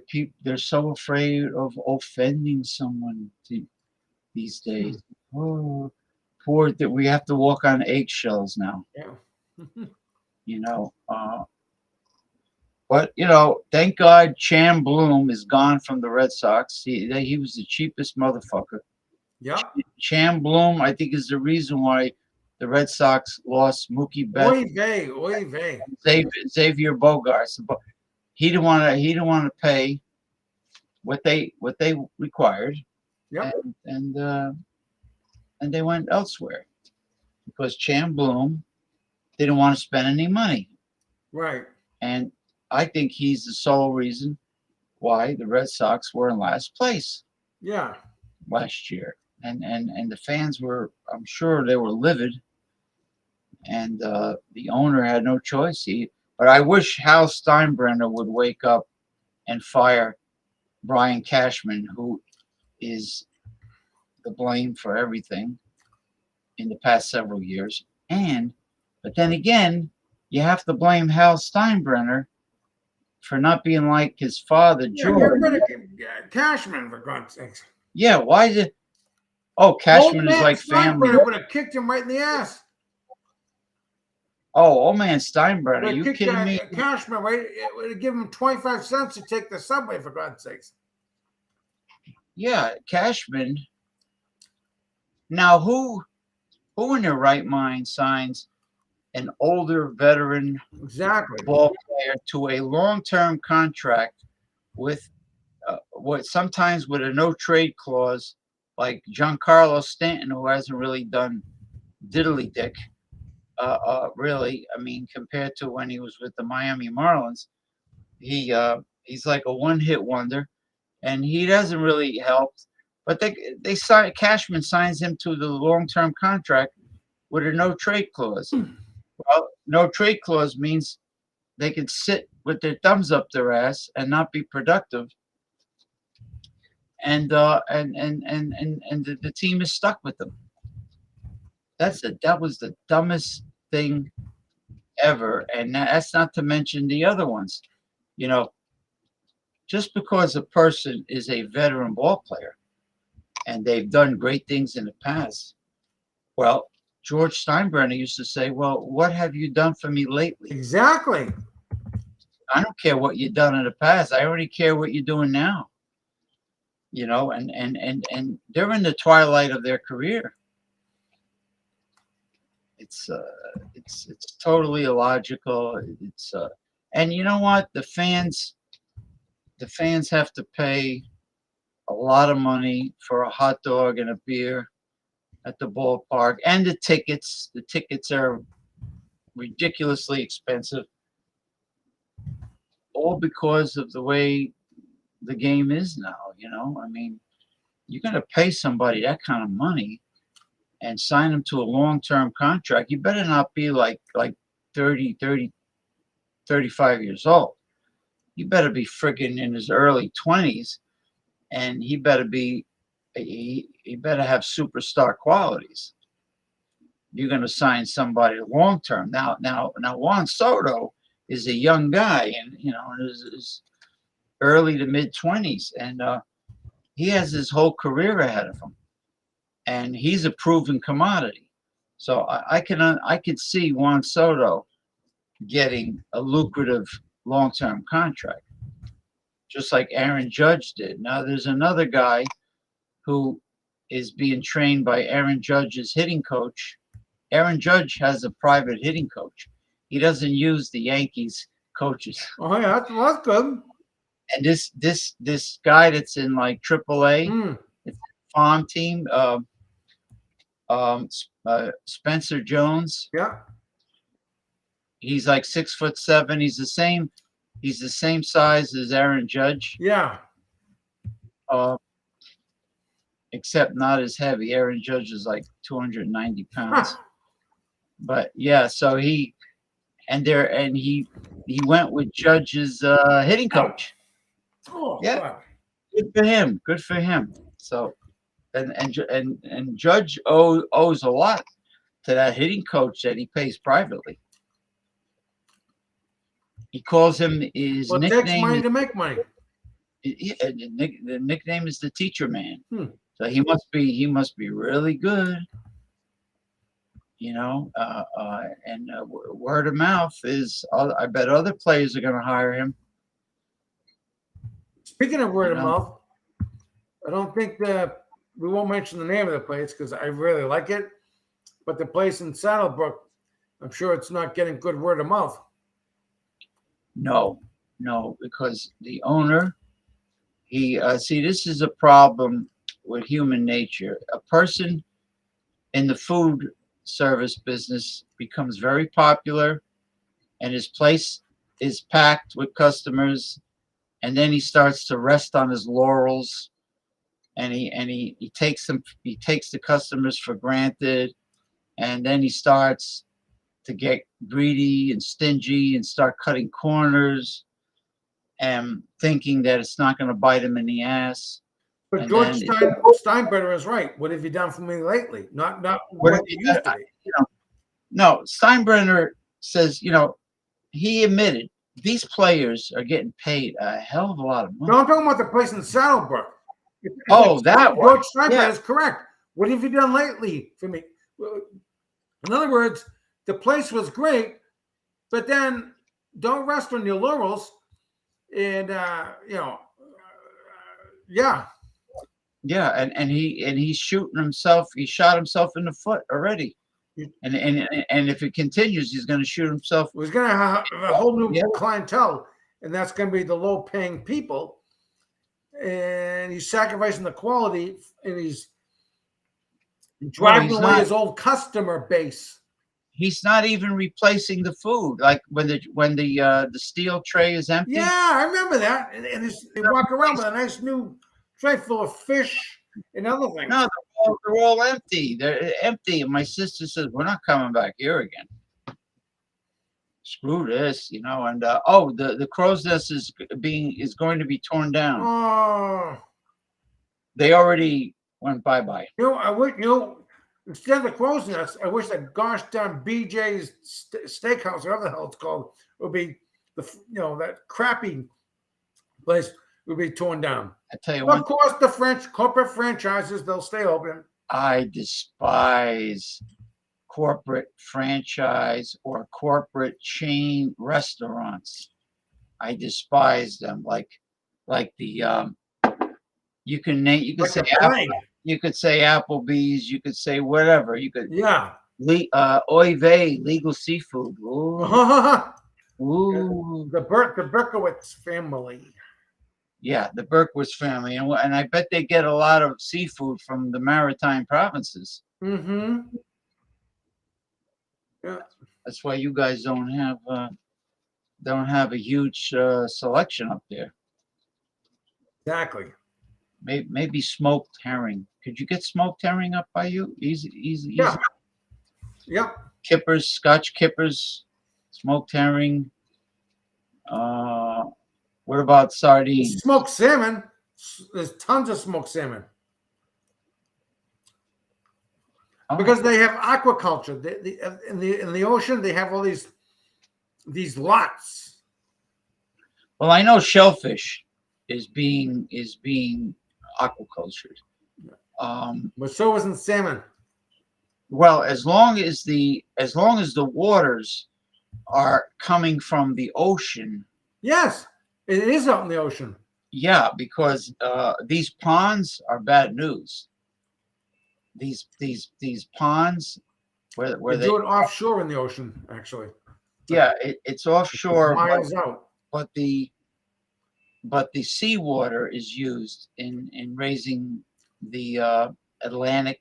people, they're so afraid of offending someone these days. Oh, poor that we have to walk on eggshells now. Yeah. But thank God Chan Bloom is gone from the Red Sox. He was the cheapest motherfucker. Yeah. Chan Bloom, I think, is the reason why the Red Sox lost Mookie Betts. Oy vey. Xavier Bogaerts. He didn't want to pay what they required, Yep. and they went elsewhere because Chan Bloom didn't want to spend any money, Right. and I think he's the sole reason why the Red Sox were in last place Yeah. last year, and the fans were, I'm sure they were livid, and the owner had no choice. But I wish Hal Steinbrenner would wake up and fire Brian Cashman, who is the blame for everything in the past several years. But then again, you have to blame Hal Steinbrenner for not being like his father, Yeah. Get George. rid of Cashman, for God's sakes. Yeah, why is it? Oh, Old Cashman is man like family. Steinbrenner would have kicked him right in the ass. Oh, old man Steinbrenner, Would have you kicked kidding me? Cashman right. It would have given him 25 cents to take the subway, for God's sakes. Yeah, Cashman. Now, who in their right mind signs an older veteran Exactly. ball player to a long-term contract with what sometimes with a no trade clause, like Giancarlo Stanton, who hasn't really done diddly dick, really. I mean, compared to when he was with the Miami Marlins, he's like a one-hit wonder, and he doesn't really help. But they sign Cashman signs him to the long-term contract with a no trade clause. Well, no trade clause means they can sit with their thumbs up their ass and not be productive, and the team is stuck with them. That was the dumbest thing ever, and that's not to mention the other ones. You know, just because a person is a veteran ball player and they've done great things in the past, well, George Steinbrenner used to say, "Well, what have you done for me lately? Exactly. I don't care what you've done in the past. I already care what you're doing now." You know, and they're in the twilight of their career. It's totally illogical. And you know what? The fans have to pay a lot of money for a hot dog and a beer at the ballpark, and the tickets. The tickets are ridiculously expensive, all because of the way the game is now. You know, I mean, you're going to pay somebody that kind of money and sign them to a long-term contract. You better not be like 30, 35 years old. You better be freaking in his early 20s, and he better have superstar qualities. You're going to sign somebody long term. Now, Juan Soto is a young guy, and in his early to mid 20s, and he has his whole career ahead of him, and he's a proven commodity. So I can see Juan Soto getting a lucrative long-term contract, just like Aaron Judge did. Now there's another guy who is being trained by Aaron Judge's hitting coach. Aaron Judge has a private hitting coach. He doesn't use the Yankees coaches. Oh yeah, that's good. And this guy that's in like AAA, it's a farm team, Spencer Jones. Yeah. He's like 6'7". He's the same size as Aaron Judge. Yeah. Except not as heavy. Aaron Judge is like 290 pounds. But yeah, so he went with Judge's hitting coach. Oh, Yeah, God. good for him. Good for him. So and Judge owes a lot to that hitting coach that he pays privately. He calls him his Well, it takes nickname. money to make money. The nickname is the Teacher Man. So he must be really good. And word of mouth is. I bet other players are going to hire him. Speaking of word of mouth, I don't think we won't mention the name of the place because I really like it. But the place in Saddlebrook, I'm sure it's not getting good word of mouth. No, because the owner He see, this is a problem with human nature. A person in the food service business becomes very popular, and his place is packed with customers, and then he starts to rest on his laurels, and he takes them, he takes the customers for granted, and then he starts to get greedy and stingy and start cutting corners and thinking that it's not going to bite him in the ass. But And George then Steinbrenner is right. What have you done for me lately? Not what what have you you used to done? be. No, Steinbrenner says, he admitted these players are getting paid a hell of a lot of money. No, I'm talking about the place in Saddlebrook. Oh, that one. George Steinbrenner Yeah. is correct. What have you done lately for me? In other words, the place was great, but then don't rest on your laurels. And yeah. Yeah, and he's shooting himself. He shot himself in the foot already, and if it continues, he's going to shoot himself. We're going to have a whole new Yeah. clientele, and that's going to be the low-paying people. And he's sacrificing the quality, and he's driving away his old customer base. He's not even replacing the food. Like when the steel tray is empty. Yeah, I remember that. And they walk around with a nice new tray full of fish and other things. No, they're all empty. They're empty. And my sister says, "We're not coming back here again. Screw this," And the crow's nest is going to be torn down. Oh, They already went bye-bye. I would instead of the crow's nest, I wish that gosh darn BJ's Steakhouse, whatever the hell it's called, would be that crappy place would be torn down. I tell you what. Of course, the French corporate franchises, they'll stay open. I despise corporate franchise or corporate chain restaurants. I despise them. Like the you could like say you could say Applebee's, you could say whatever. You could Oy vey, legal seafood. Ooh. Ooh. The Berkowitz family. Yeah, the Berkowitz family, and I bet they get a lot of seafood from the maritime provinces. Mm-hmm. Yeah, that's why you guys don't have a huge selection up there. Exactly. Maybe smoked herring. Could you get smoked herring up by you? Easy. Yeah. Yep. Kippers, Scotch kippers, smoked herring. What about sardines? Smoked salmon. There's tons of smoked salmon. Because they have aquaculture. In the ocean, they have all these lots. Well, I know shellfish is being aquacultured. But so isn't salmon. Well, as long as the waters are coming from the ocean. Yes, it is out in the ocean. Yeah, because these ponds are bad news. These ponds where they do it offshore in the ocean, actually. Yeah, it's offshore, miles out. But the seawater is used in raising the Atlantic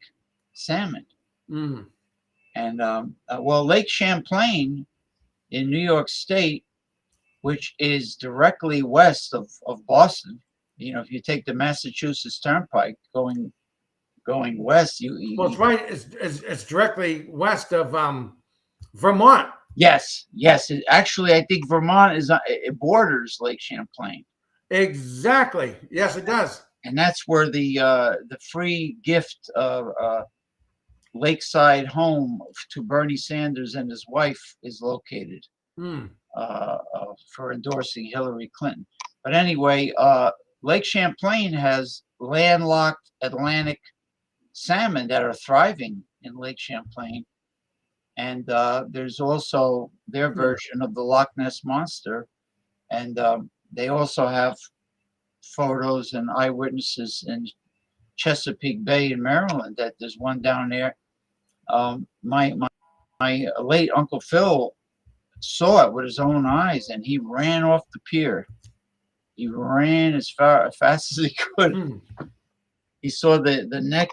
salmon. Mm. And Lake Champlain in New York State, which is directly west of Boston. If you take the Massachusetts Turnpike going west, it's right. It's directly west of Vermont. Yes. Actually, I think Vermont it borders Lake Champlain. Exactly. Yes, it does. And that's where the free gift of lakeside home to Bernie Sanders and his wife is located. For endorsing Hillary Clinton. But anyway, Lake Champlain has landlocked Atlantic salmon that are thriving in Lake Champlain. And there's also their version of the Loch Ness Monster. And they also have photos and eyewitnesses in Chesapeake Bay in Maryland that there's one down there. My late Uncle Phil saw it with his own eyes, and he ran off the pier. He ran as fast as he could. Hmm. He saw the neck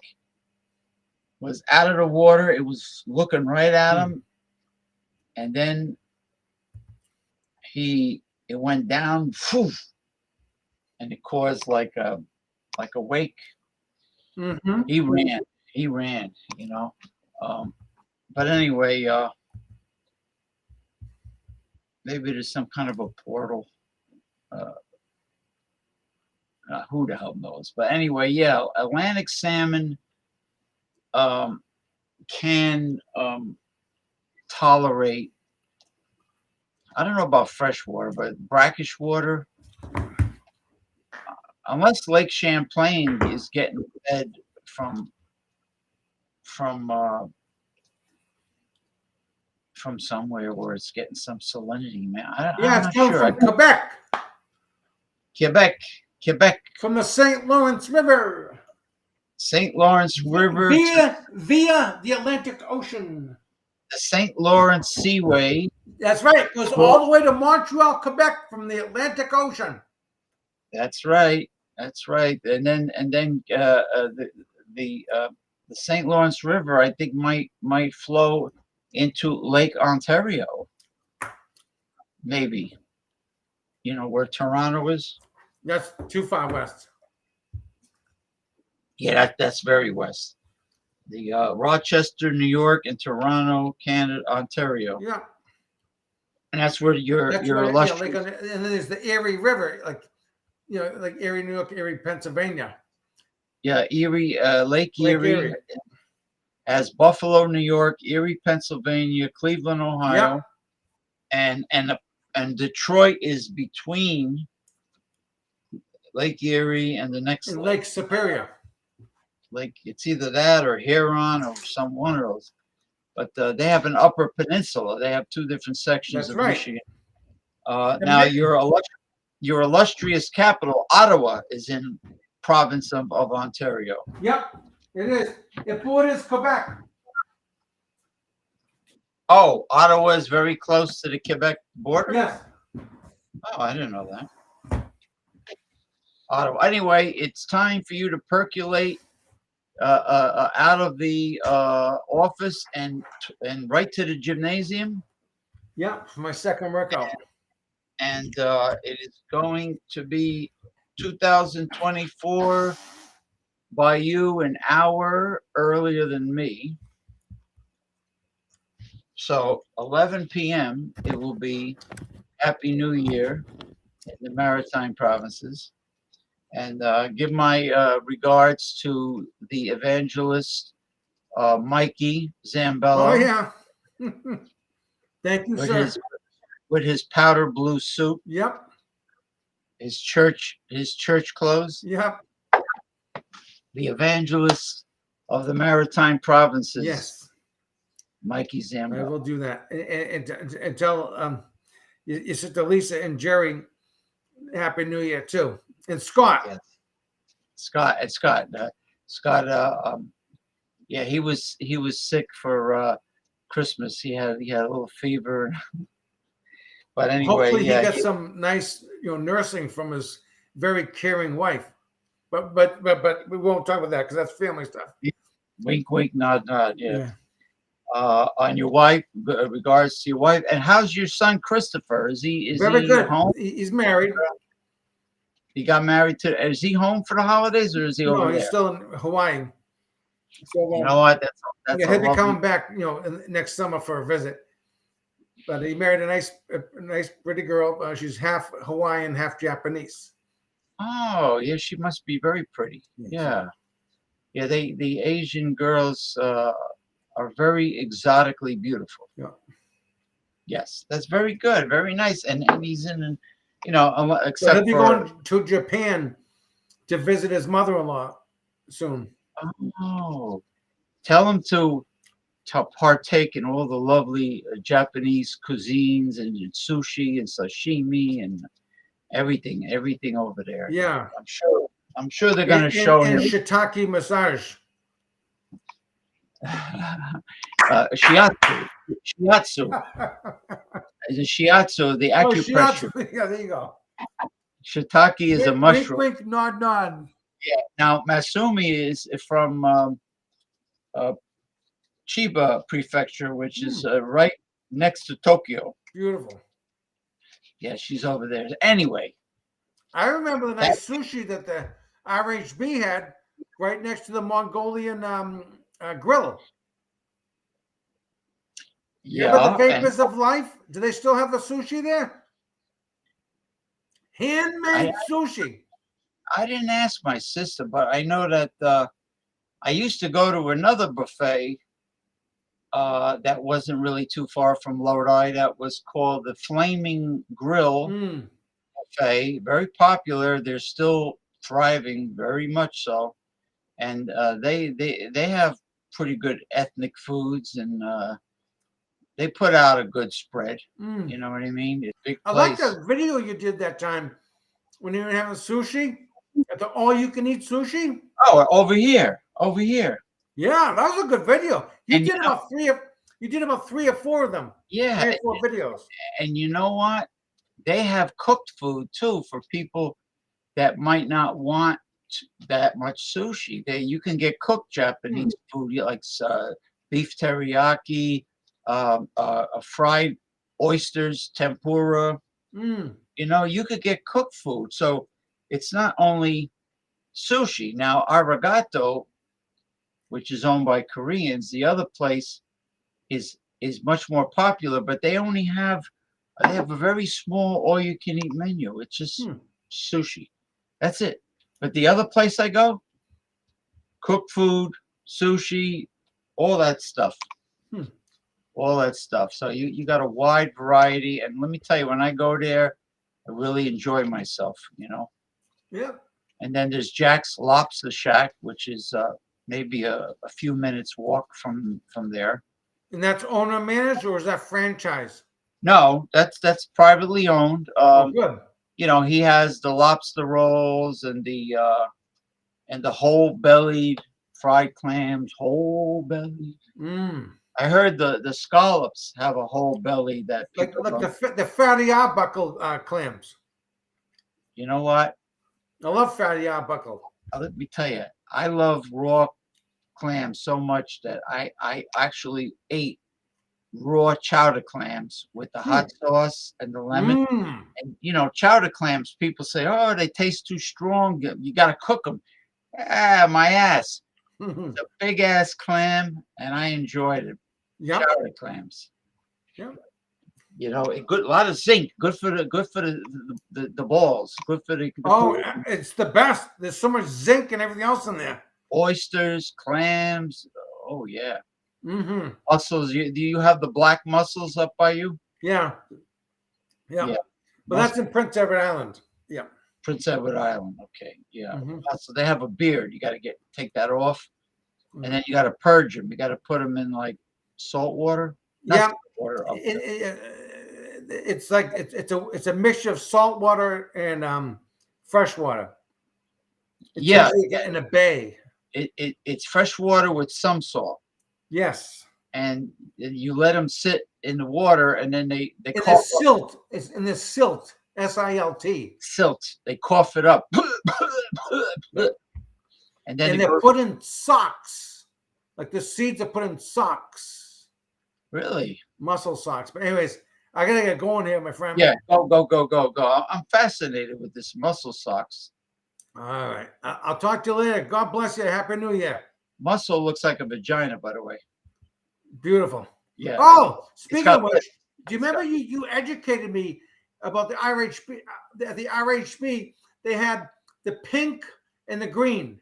was out of the water. It was looking right at him, and then it went down, phew, and it caused like a wake. Mm-hmm. He ran. He ran. But anyway, maybe there's some kind of a portal. Uh, who the hell knows? But anyway, yeah, Atlantic salmon can tolerate. I don't know about freshwater, but brackish water. Unless Lake Champlain is getting fed from from uh, from somewhere where it's getting some salinity, man. Yeah, I'm it's not coming sure. from Quebec, Quebec, from the St. Lawrence River, St. Lawrence River to via the Atlantic Ocean. the St. Lawrence Seaway. That's right. It goes all the way to Montreal, Quebec, from the Atlantic Ocean. That's right. That's right. And then the St. Lawrence River, I think, might flow into Lake Ontario. Maybe. Where Toronto is. That's too far west. Yeah, that's very west. The Rochester, New York, and Toronto, Canada, Ontario. Yeah. And that's where your illustrious. and then there's the Erie River, like Erie, New York, Erie, Pennsylvania. Yeah, Erie, Lake Erie has Buffalo, New York, Erie, Pennsylvania, Cleveland, Ohio, and Detroit is between Lake Erie and the next Lake Superior. It's either that or Huron or one of those. But they have an upper peninsula. They have two different sections of Michigan. Now your illustrious capital, Ottawa, is in province of Ontario. Yep, it is. It borders Quebec. Oh, Ottawa is very close to the Quebec border? Yes. Oh, I didn't know that. Ottawa. Anyway, it's time for you to percolate out of the office and right to the gymnasium. Yeah, for my second workout. And it is going to be 2024 by you an hour earlier than me. So 11 p.m. it will be Happy New Year in the Maritime Provinces. And give my regards to the evangelist, Mikey Zambello. Oh, yeah. Thank you, sir. With his powder blue suit. Yep. His church clothes. Yep. The evangelist of the Maritime Provinces. Yes. Mikey Zambello. I will do that. And tell your sister Lisa and Jerry Happy New Year, too. And Scott. Yes. Scott. Yeah, he was sick for Christmas. He had a little fever. But anyway, hopefully he gets some nice, nursing from his very caring wife. But we won't talk about that because that's family stuff. Wink, wink, nod, nod. Yeah. On your wife, regards to your wife. And how's your son Christopher? Is he very good home? He's married. He got married is he home for the holidays or is he over there? No, he's still in Hawaii. So, you know what? That's he'll be coming back, next summer for a visit. But he married a nice, pretty girl. She's half Hawaiian, half Japanese. Oh, yeah, she must be very pretty. Yeah. The Asian girls are very exotically beautiful. Yeah. Yes, that's very good, very nice. And he's in, except so he'll be going to Japan to visit his mother-in-law soon. Oh, tell him to partake in all the lovely Japanese cuisines and sushi and sashimi and everything over there. Yeah, I'm sure they're going to show him shiitake massage. Shiatsu. The shiatsu, the acupressure. Yeah, there you go. Shiitake is a Wink, mushroom. wink, nod, nod. Yeah. Now, Masumi is from uh, Chiba Prefecture, which is Mm, right next to Tokyo. beautiful. Yeah, she's over there. Anyway, I remember the that nice sushi that the RHB had right next to the Mongolian grill. You remember the yeah, and Vapors of Life? Do they still have the sushi there? I Handmade sushi. I didn't ask my sister, but I know that I used to go to another buffet that wasn't really too far from Lodi. That was called the Flaming Grill Mm, Buffet. Very popular. They're still thriving, very much so. And they have pretty good ethnic foods, and they put out a good spread. mm. You know what I mean? It's a big I like place. the video you did that time when you were having sushi at the all-you-can-eat sushi. Oh, over here, Yeah, that was a good video. You and did about three or four of them, yeah, 3 or 4 videos. and you know what? They have cooked food too for people that might not want that much sushi. You can get cooked Hmm. Japanese food like beef teriyaki, fried oysters, tempura. Mm. You know, you could get cooked food. So it's not only sushi. Now, Arigato, which is owned by Koreans, the other place is much more popular, but they have a very small all you can eat menu. It's just Hmm. sushi. That's it. But the other place I go, cooked food, sushi, all that stuff. Hmm. All that stuff. So you got a wide variety. And let me tell you, when I go there, I really enjoy myself, you know. Yeah. And then there's Jack's Lobster Shack, which is maybe a few minutes walk from there. And that's owner managed or is that franchise? No, that's privately owned. Oh, good. You know, he has the lobster rolls and the whole bellied fried clams, whole belly. Mm. I heard the scallops have a whole belly that Like people don't. the fatty arbuckle clams. You know what? I love fatty arbuckle. Let me tell you, I love raw clams so much that I actually ate raw chowder clams with the Hmm. hot sauce and the lemon. Mm. And you know, chowder clams, people say, oh, they taste too strong. You got to cook them. Ah, my ass. It's a big ass clam, and I enjoyed it. Yep. Chowder clams. Yep. You know, a lot of zinc. Good for the balls. Good for the Oh, it's the best. There's so much zinc and everything else in there. oysters, clams. Oh yeah. Mm-hmm. Mussels. Do you have the black mussels up by you? Yeah. Yeah. Yeah. But that's in Prince Edward Island. Yeah. Prince Edward Island. Okay. Yeah. Mm-hmm. So they have a beard. You got to take that off, Mm. and then you got to purge them. You got to put them in like salt water. Not Yeah. salt water. It's like it's a mixture of salt water and fresh water. It's Yeah. usually in a bay. It's fresh water with some salt, Yes. and you let them sit in the water, and then they In the cough up silt. It's in the silt. SILT. silt. They cough it up, and then And it they're goes. put in socks. Like the seeds are put in socks. Really? Muscle socks. But anyways, I gotta get going here, my friend. Yeah. Go. I'm fascinated with this muscle socks. All right. I'll talk to you later. God bless you. Happy New Year. Muscle looks like a vagina, by the way. Beautiful. Yeah. Oh, speaking got of which, do you remember you educated me about the RHB? The RHB, they had the pink and the green.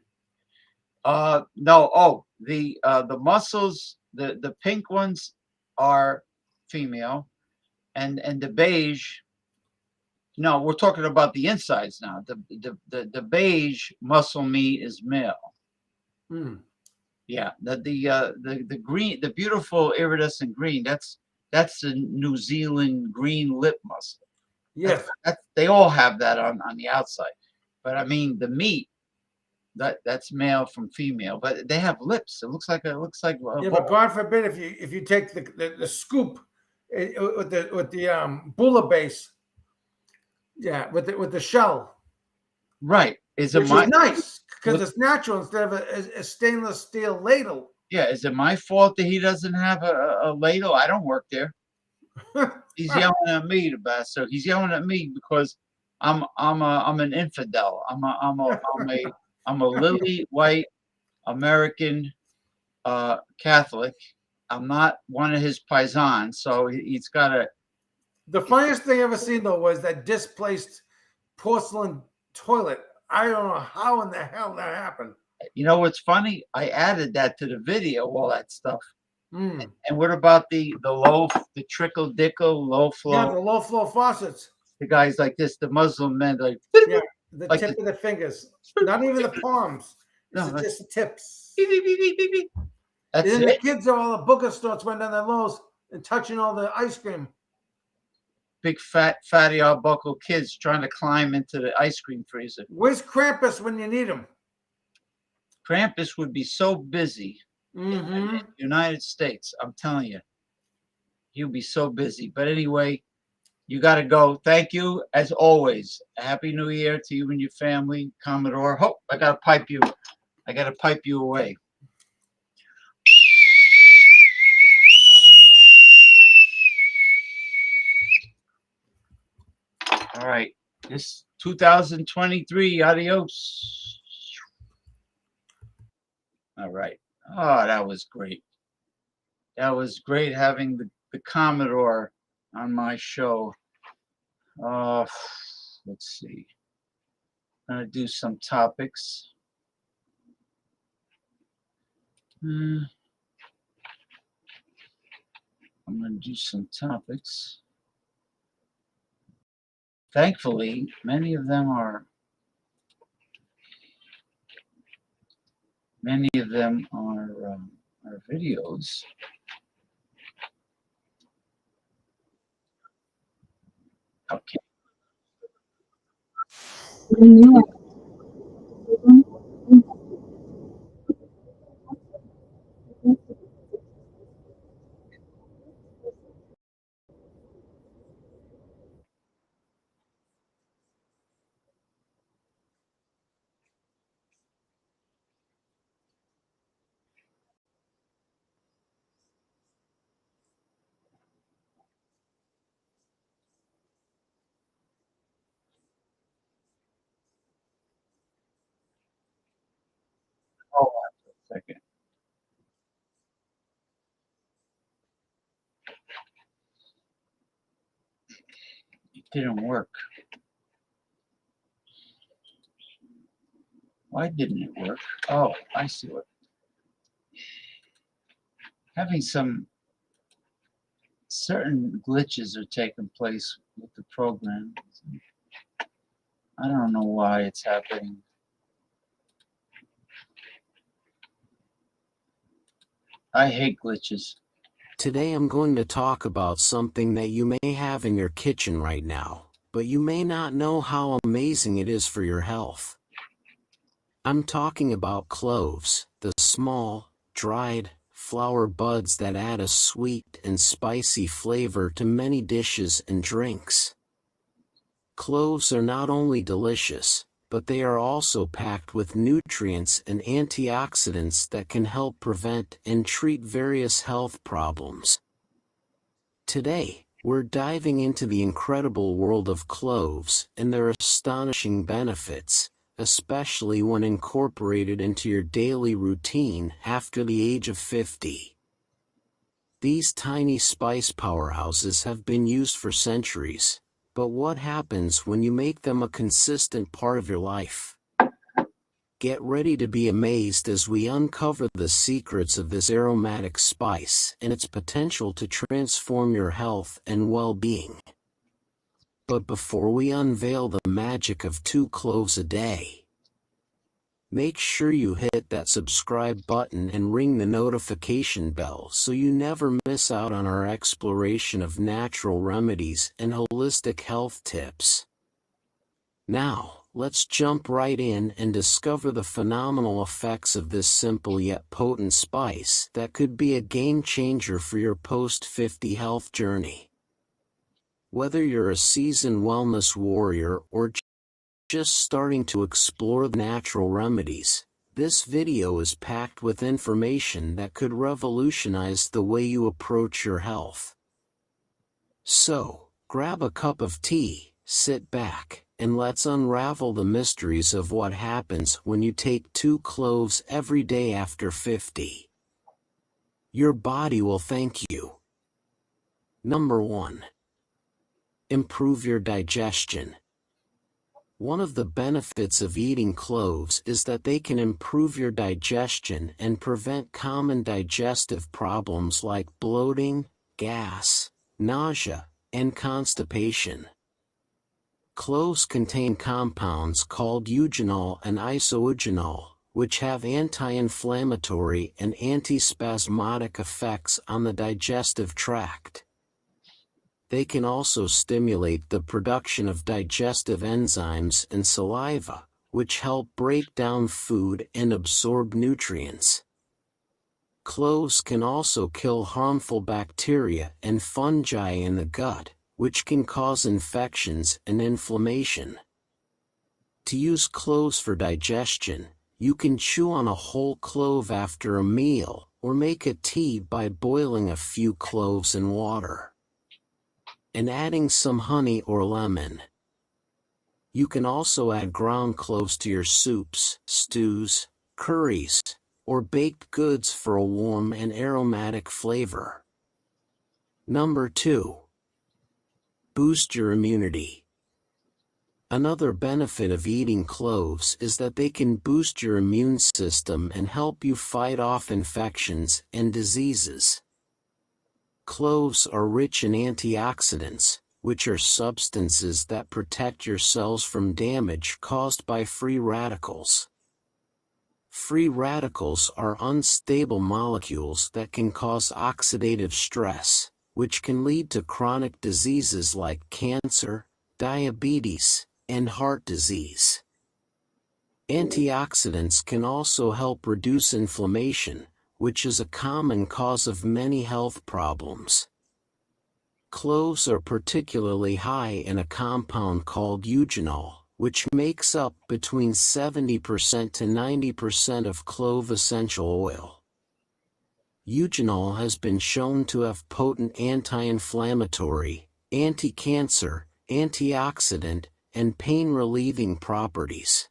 No. Oh, the muscles, the pink ones are female, and the beige. No, we're talking about the insides now. The beige muscle meat is male. Mm. Yeah, the green, the beautiful iridescent green. That's the New Zealand green lip muscle. Yes. They all have that on the outside, but I mean the meat. That's male from female, but they have lips. It looks like Yeah, but God forbid if you take the scoop with the bula base, yeah, with the shell, Right. Is it which my is nice because what- it's natural instead of a stainless steel ladle. yeah? Is it my fault that he doesn't have a ladle? I don't work there. He's yelling at me, the bastard. He's yelling at me because I'm an infidel. I'm a lily white American Catholic. I'm not one of his paisans, so he's got to. The funniest thing I ever seen though was that displaced porcelain toilet. I don't know how in the hell that happened. You know what's funny? I added that to the video, all that stuff. Mm. And what about the trickle dickle, low Yeah, flow? the low flow faucets. The guys like this, the Muslim men, like Yeah, the like tip of the fingers, not even the palms. It's no, like, just the tips. beep, beep, beep, beep, beep, beep. And That's then the it. kids are all the booger snorts went down their nose and touching all the ice cream. Big fat fatty arbuckle kids trying to climb into the ice cream freezer. Where's Krampus when you need him? Krampus would be so busy in the United States. I'm telling you, he'll be so busy. But anyway, you got to go. Thank you, as always. A Happy New Year to you and your family, Commodore. Oh, I got to pipe you. I got to pipe you away. All right. This 2023. Adios. All right. Oh, that was great. That was great having the Commodore on my show. Let's see. I'm going to do some topics. I'm going to do some topics. Thankfully, many of them are videos. Okay. Hold on for a second. It didn't work. Why didn't it work? Oh, I see what. Having some certain glitches are taking place with the program. I don't know why it's happening. I hate glitches. Today I'm going to talk about something that you may have in your kitchen right now, but you may not know how amazing it is for your health. I'm talking about cloves, the small, dried, flower buds that add a sweet and spicy flavor to many dishes and drinks. Cloves are not only delicious, but they are also packed with nutrients and antioxidants that can help prevent and treat various health problems. Today, we're diving into the incredible world of cloves and their astonishing benefits, especially when incorporated into your daily routine after the age of 50. These tiny spice powerhouses have been used for centuries, but what happens when you make them a consistent part of your life? Get ready to be amazed as we uncover the secrets of this aromatic spice and its potential to transform your health and well-being. But before we unveil the magic of 2 cloves a day, make sure you hit that subscribe button and ring the notification bell so you never miss out on our exploration of natural remedies and holistic health tips. Now, let's jump right in and discover the phenomenal effects of this simple yet potent spice that could be a game changer for your post-50 health journey. Whether you're a seasoned wellness warrior or just starting to explore the natural remedies, this video is packed with information that could revolutionize the way you approach your health. So, grab a cup of tea, sit back, and let's unravel the mysteries of what happens when you take 2 cloves every day after 50. Your body will thank you. Number 1. Improve your digestion. One of the benefits of eating cloves is that they can improve your digestion and prevent common digestive problems like bloating, gas, nausea, and constipation. Cloves contain compounds called eugenol and isoeugenol, which have anti-inflammatory and antispasmodic effects on the digestive tract. They can also stimulate the production of digestive enzymes and saliva, which help break down food and absorb nutrients. Cloves can also kill harmful bacteria and fungi in the gut, which can cause infections and inflammation. To use cloves for digestion, you can chew on a whole clove after a meal, or make a tea by boiling a few cloves in water and adding some honey or lemon. You can also add ground cloves to your soups, stews, curries, or baked goods for a warm and aromatic flavor. Number 2. Boost your immunity. Another benefit of eating cloves is that they can boost your immune system and help you fight off infections and diseases. Cloves are rich in antioxidants, which are substances that protect your cells from damage caused by free radicals. Free radicals are unstable molecules that can cause oxidative stress, which can lead to chronic diseases like cancer, diabetes, and heart disease. Antioxidants can also help reduce inflammation, which is a common cause of many health problems. Cloves are particularly high in a compound called eugenol, which makes up between 70% to 90% of clove essential oil. Eugenol has been shown to have potent anti-inflammatory, anti-cancer, antioxidant, and pain-relieving properties.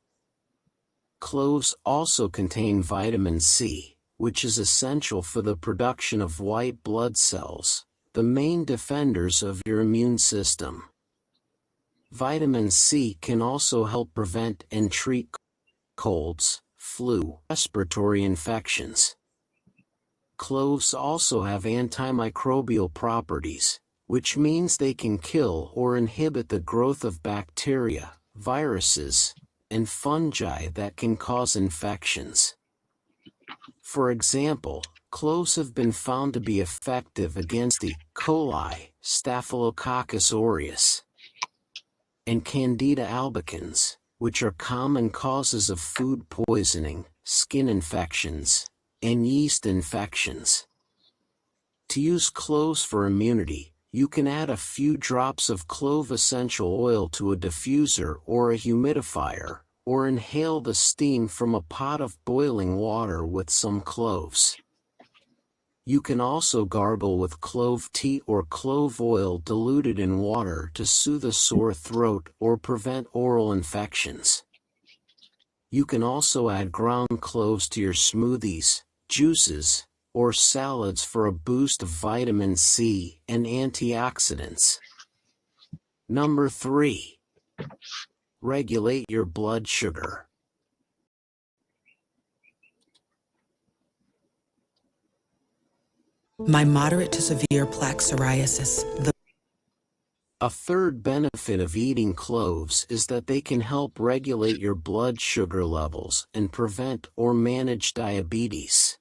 Cloves also contain vitamin C, which is essential for the production of white blood cells, the main defenders of your immune system. Vitamin C can also help prevent and treat colds, flu, respiratory infections. Cloves also have antimicrobial properties, which means they can kill or inhibit the growth of bacteria, viruses, and fungi that can cause infections. For example, cloves have been found to be effective against E. coli, Staphylococcus aureus, and Candida albicans, which are common causes of food poisoning, skin infections, and yeast infections. To use cloves for immunity, you can add a few drops of clove essential oil to a diffuser or a humidifier, or inhale the steam from a pot of boiling water with some cloves. You can also gargle with clove tea or clove oil diluted in water to soothe a sore throat or prevent oral infections. You can also add ground cloves to your smoothies, juices, or salads for a boost of vitamin C and antioxidants. Number 3. Regulate your blood sugar. My moderate to severe plaque psoriasis. A third benefit of eating cloves is that they can help regulate your blood sugar levels and prevent or manage diabetes.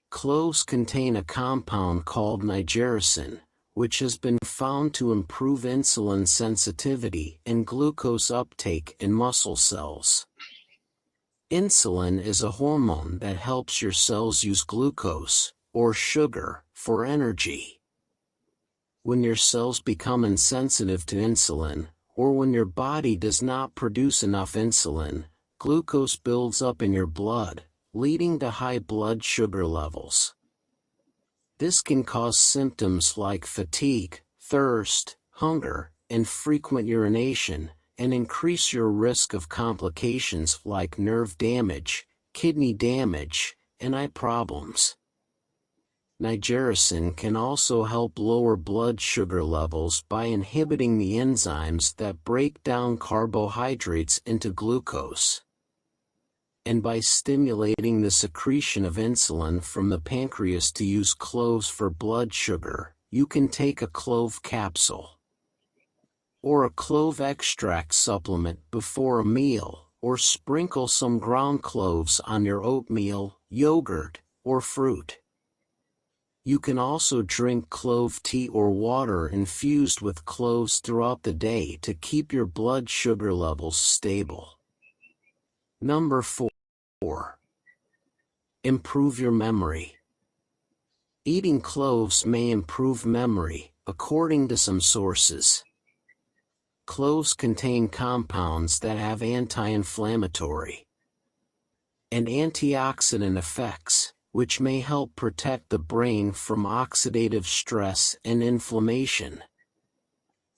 Cloves contain a compound called nigericin, which has been found to improve insulin sensitivity and glucose uptake in muscle cells. Insulin is a hormone that helps your cells use glucose, or sugar, for energy. When your cells become insensitive to insulin, or when your body does not produce enough insulin, glucose builds up in your blood, leading to high blood sugar levels. This can cause symptoms like fatigue, thirst, hunger, and frequent urination, and increase your risk of complications like nerve damage, kidney damage, and eye problems. Nigericin can also help lower blood sugar levels by inhibiting the enzymes that break down carbohydrates into glucose, and by stimulating the secretion of insulin from the pancreas. To use cloves for blood sugar, you can take a clove capsule or a clove extract supplement before a meal, or sprinkle some ground cloves on your oatmeal, yogurt, or fruit. You can also drink clove tea or water infused with cloves throughout the day to keep your blood sugar levels stable. Number 4. Improve your memory. Eating cloves may improve memory, according to some sources. Cloves contain compounds that have anti-inflammatory and antioxidant effects, which may help protect the brain from oxidative stress and inflammation.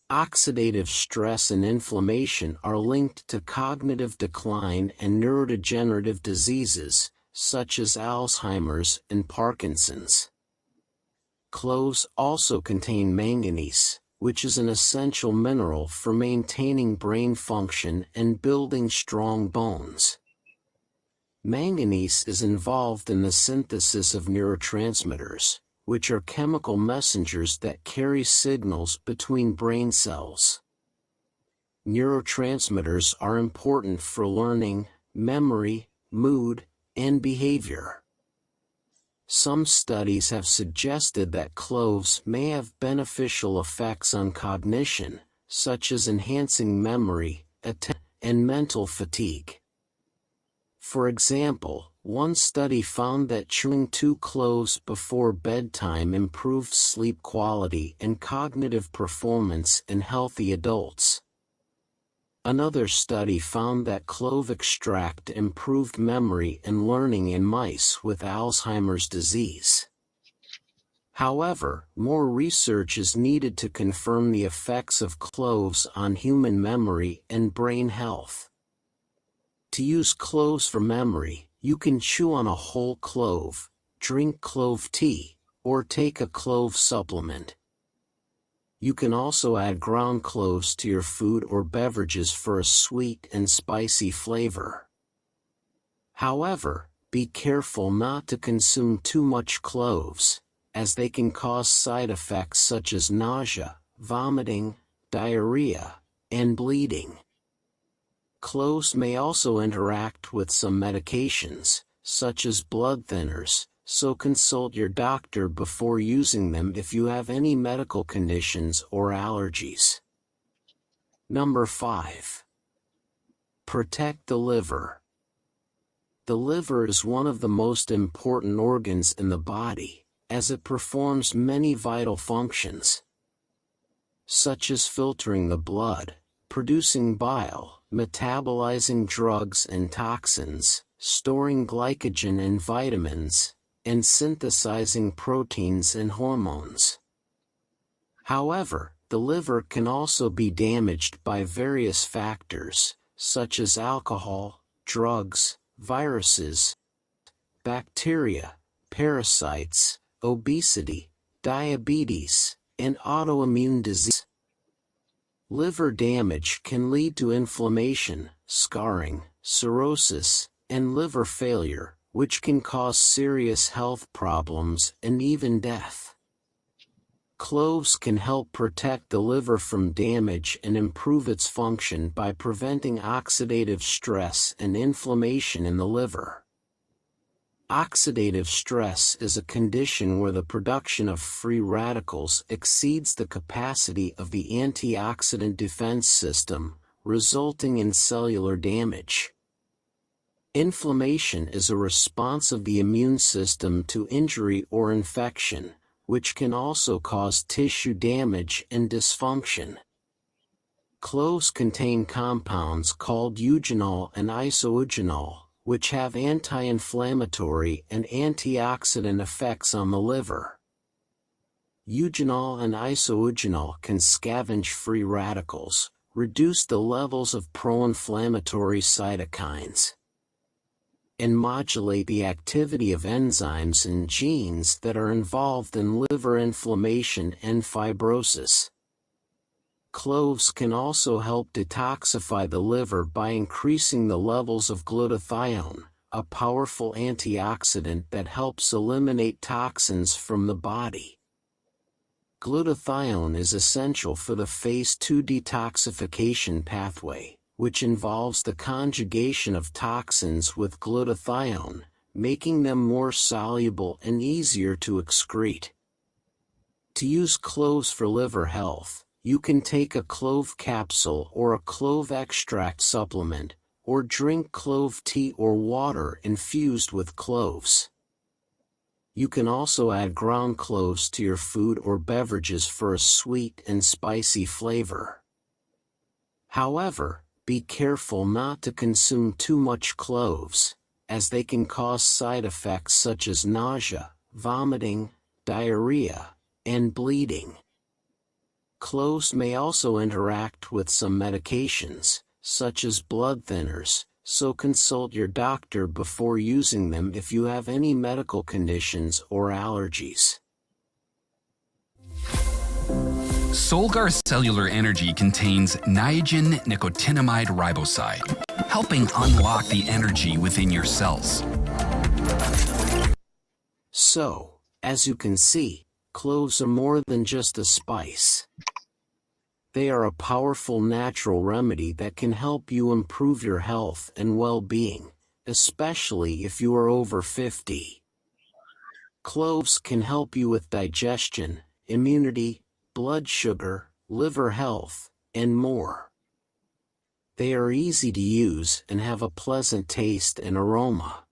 Oxidative stress and inflammation are linked to cognitive decline and neurodegenerative diseases, such as Alzheimer's and Parkinson's. Cloves also contain manganese, which is an essential mineral for maintaining brain function and building strong bones. Manganese is involved in the synthesis of neurotransmitters, which are chemical messengers that carry signals between brain cells. Neurotransmitters are important for learning, memory, mood, and behavior. Some studies have suggested that cloves may have beneficial effects on cognition, such as enhancing memory, attention, and mental fatigue. For example, one study found that chewing 2 cloves before bedtime improved sleep quality and cognitive performance in healthy adults. Another study found that clove extract improved memory and learning in mice with Alzheimer's disease. However, more research is needed to confirm the effects of cloves on human memory and brain health. To use cloves for memory, you can chew on a whole clove, drink clove tea, or take a clove supplement. You can also add ground cloves to your food or beverages for a sweet and spicy flavor. However, be careful not to consume too much cloves, as they can cause side effects such as nausea, vomiting, diarrhea, and bleeding. Cloves may also interact with some medications, such as blood thinners, so consult your doctor before using them if you have any medical conditions or allergies. Number 5. Protect the liver. The liver is one of the most important organs in the body, as it performs many vital functions, such as filtering the blood, producing bile, metabolizing drugs and toxins, storing glycogen and vitamins, and synthesizing proteins and hormones. However, the liver can also be damaged by various factors, such as alcohol, drugs, viruses, bacteria, parasites, obesity, diabetes, and autoimmune disease. Liver damage can lead to inflammation, scarring, cirrhosis, and liver failure, which can cause serious health problems and even death. Cloves can help protect the liver from damage and improve its function by preventing oxidative stress and inflammation in the liver. Oxidative stress is a condition where the production of free radicals exceeds the capacity of the antioxidant defense system, resulting in cellular damage. Inflammation is a response of the immune system to injury or infection, which can also cause tissue damage and dysfunction. Cloves contain compounds called eugenol and isoeugenol, which have anti-inflammatory and antioxidant effects on the liver. Eugenol and isoeugenol can scavenge free radicals, reduce the levels of pro-inflammatory cytokines, and modulate the activity of enzymes and genes that are involved in liver inflammation and fibrosis. Cloves can also help detoxify the liver by increasing the levels of glutathione, a powerful antioxidant that helps eliminate toxins from the body. Glutathione is essential for the phase 2 detoxification pathway, which involves the conjugation of toxins with glutathione, making them more soluble and easier to excrete. To use cloves for liver health, you can take a clove capsule or a clove extract supplement, or drink clove tea or water infused with cloves. You can also add ground cloves to your food or beverages for a sweet and spicy flavor. However, be careful not to consume too much cloves, as they can cause side effects such as nausea, vomiting, diarrhea, and bleeding. Cloves may also interact with some medications, such as blood thinners, so consult your doctor before using them if you have any medical conditions or allergies. Solgar Cellular Energy contains Niagen nicotinamide riboside, helping unlock the energy within your cells. So, as you can see, cloves are more than just a spice. They are a powerful natural remedy that can help you improve your health and well-being, especially if you are over 50. Cloves can help you with digestion, immunity, blood sugar, liver health, and more. They are easy to use and have a pleasant taste and aroma.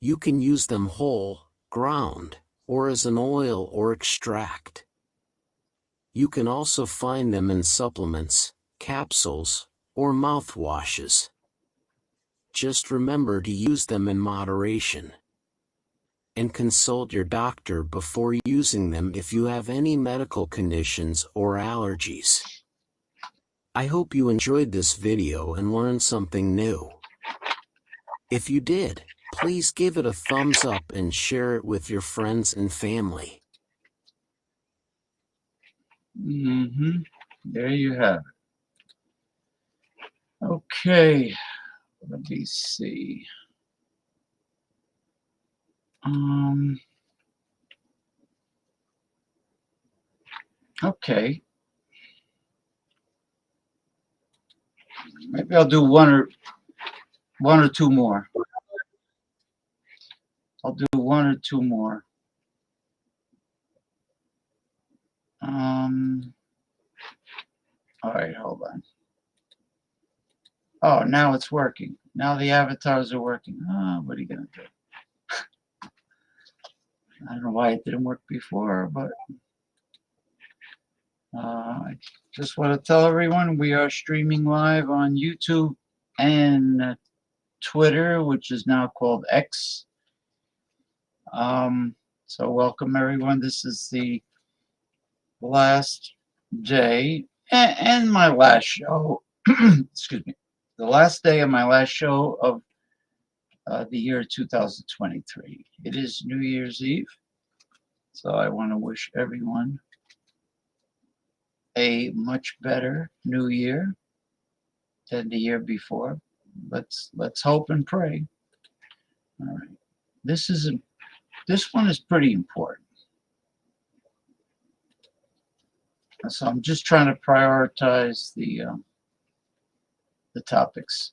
You can use them whole, ground, or as an oil or extract. You can also find them in supplements, capsules, or mouthwashes. Just remember to use them in moderation. And consult your doctor before using them if you have any medical conditions or allergies. I hope you enjoyed this video and learned something new. If you did, please give it a thumbs up and share it with your friends and family. There you have it. Okay, let me see. Okay. Maybe I'll do one or two more. I'll do one or two more. All right, hold on. Oh, now it's working. Now the avatars are working. Oh, what are you gonna do? I don't know why it didn't work before, but I just want to tell everyone we are streaming live on YouTube and Twitter, which is now called X. So welcome everyone. This is the last day and my last show. Excuse me. The last day of my last show of the year 2023. It is New Year's Eve, so I want to wish everyone a much better New Year than the year before. Let's hope and pray. All right, this one is pretty important. So I'm just trying to prioritize the topics.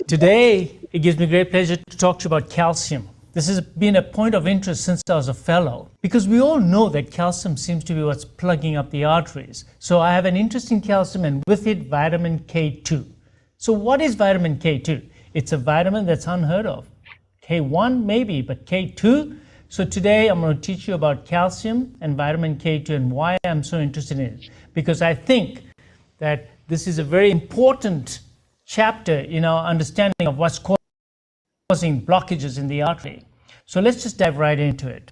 Today, it gives me great pleasure to talk to you about calcium. This has been a point of interest since I was a fellow, because we all know that calcium seems to be what's plugging up the arteries. So I have an interest in calcium and with it, vitamin K2. So what is vitamin K2? It's a vitamin that's unheard of. K1 maybe, but K2? So today I'm going to teach you about calcium and vitamin K2 and why I'm so interested in it. Because I think that this is a very important chapter in our understanding of what's causing blockages in the artery. So let's just dive right into it.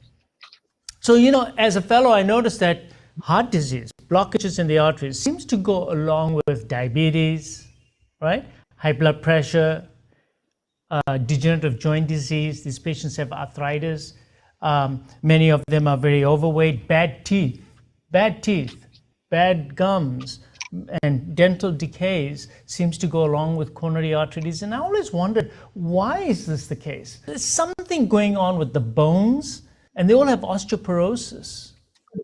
So, as a fellow, I noticed that heart disease, blockages in the arteries, seems to go along with diabetes, right? High blood pressure, degenerative joint disease. These patients have arthritis. Many of them are very overweight, bad teeth, bad gums, and dental decays seems to go along with coronary artery disease. And I always wondered, why is this the case? There's something going on with the bones, and they all have osteoporosis.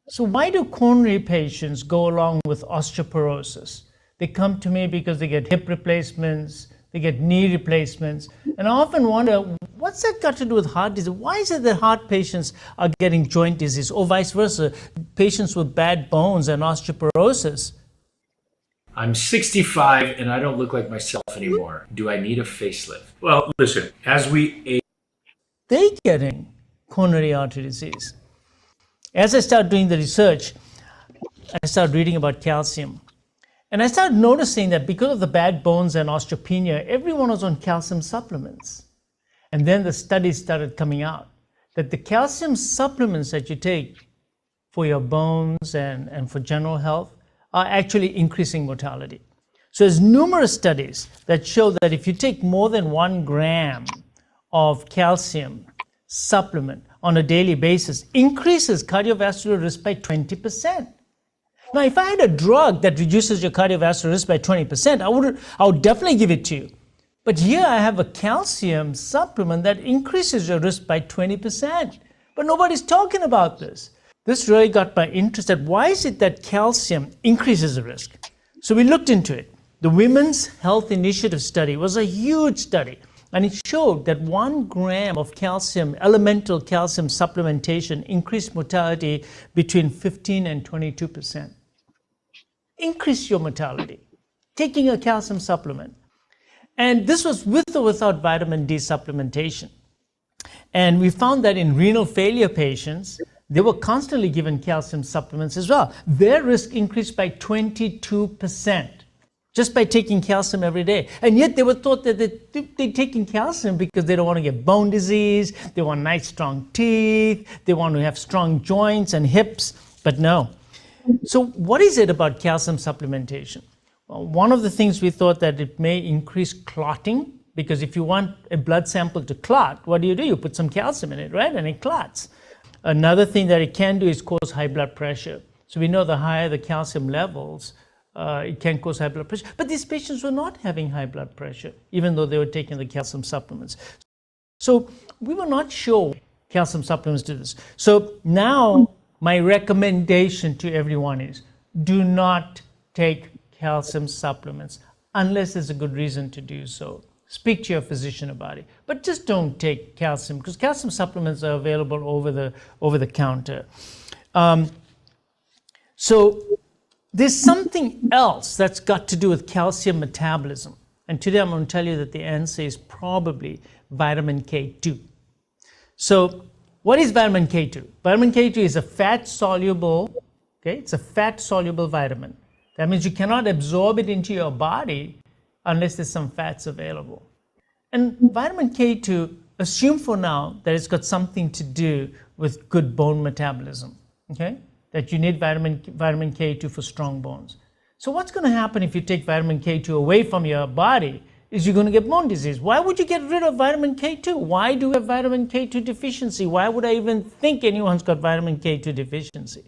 So why do coronary patients go along with osteoporosis? They come to me because they get hip replacements, they get knee replacements, and I often wonder, what's that got to do with heart disease? Why is it that heart patients are getting joint disease, or vice versa, patients with bad bones and osteoporosis? I'm 65 and I don't look like myself anymore. Do I need a facelift? Well, listen, as we age, They're getting coronary artery disease. As I started doing the research, I started reading about calcium. And I started noticing that because of the bad bones and osteopenia, everyone was on calcium supplements. And then the studies started coming out that the calcium supplements that you take for your bones and for general health are actually increasing mortality. So there's numerous studies that show that if you take more than 1 gram of calcium supplement on a daily basis, increases cardiovascular risk by 20%. Now, if I had a drug that reduces your cardiovascular risk by 20%, I would definitely give it to you. But here I have a calcium supplement that increases your risk by 20%. But nobody's talking about this. This really got my interest at why is it that calcium increases the risk? So we looked into it. The Women's Health Initiative study was a huge study, and it showed that 1 gram of calcium, elemental calcium supplementation, increased mortality between 15 and 22%. Increase your mortality, taking a calcium supplement. And this was with or without vitamin D supplementation. And we found that in renal failure patients, they were constantly given calcium supplements as well. Their risk increased by 22% just by taking calcium every day. And yet they were thought that they're taking calcium because they don't want to get bone disease, they want nice strong teeth, they want to have strong joints and hips, but no. So what is it about calcium supplementation? Well, one of the things we thought that it may increase clotting, because if you want a blood sample to clot, what do? You put some calcium in it, right? And it clots. Another thing that it can do is cause high blood pressure. So we know the higher the calcium levels, it can cause high blood pressure. But these patients were not having high blood pressure, even though they were taking the calcium supplements. So we were not sure calcium supplements do this. So now my recommendation to everyone is do not take calcium supplements unless there's a good reason to do so. Speak to your physician about it, but just don't take calcium because calcium supplements are available over the counter. So there's something else that's got to do with calcium metabolism, and today I'm going to tell you that the answer is probably vitamin K2. So what is vitamin K2? Vitamin K2 is a fat-soluble, it's a fat-soluble vitamin. That means you cannot absorb it into your body unless there's some fats available. And vitamin K2, assume for now that it's got something to do with good bone metabolism, that you need vitamin K2 for strong bones. So what's going to happen if you take vitamin K2 away from your body is you're going to get bone disease. Why would you get rid of vitamin K2? Why do we have vitamin K2 deficiency? Why would I even think anyone's got vitamin K2 deficiency?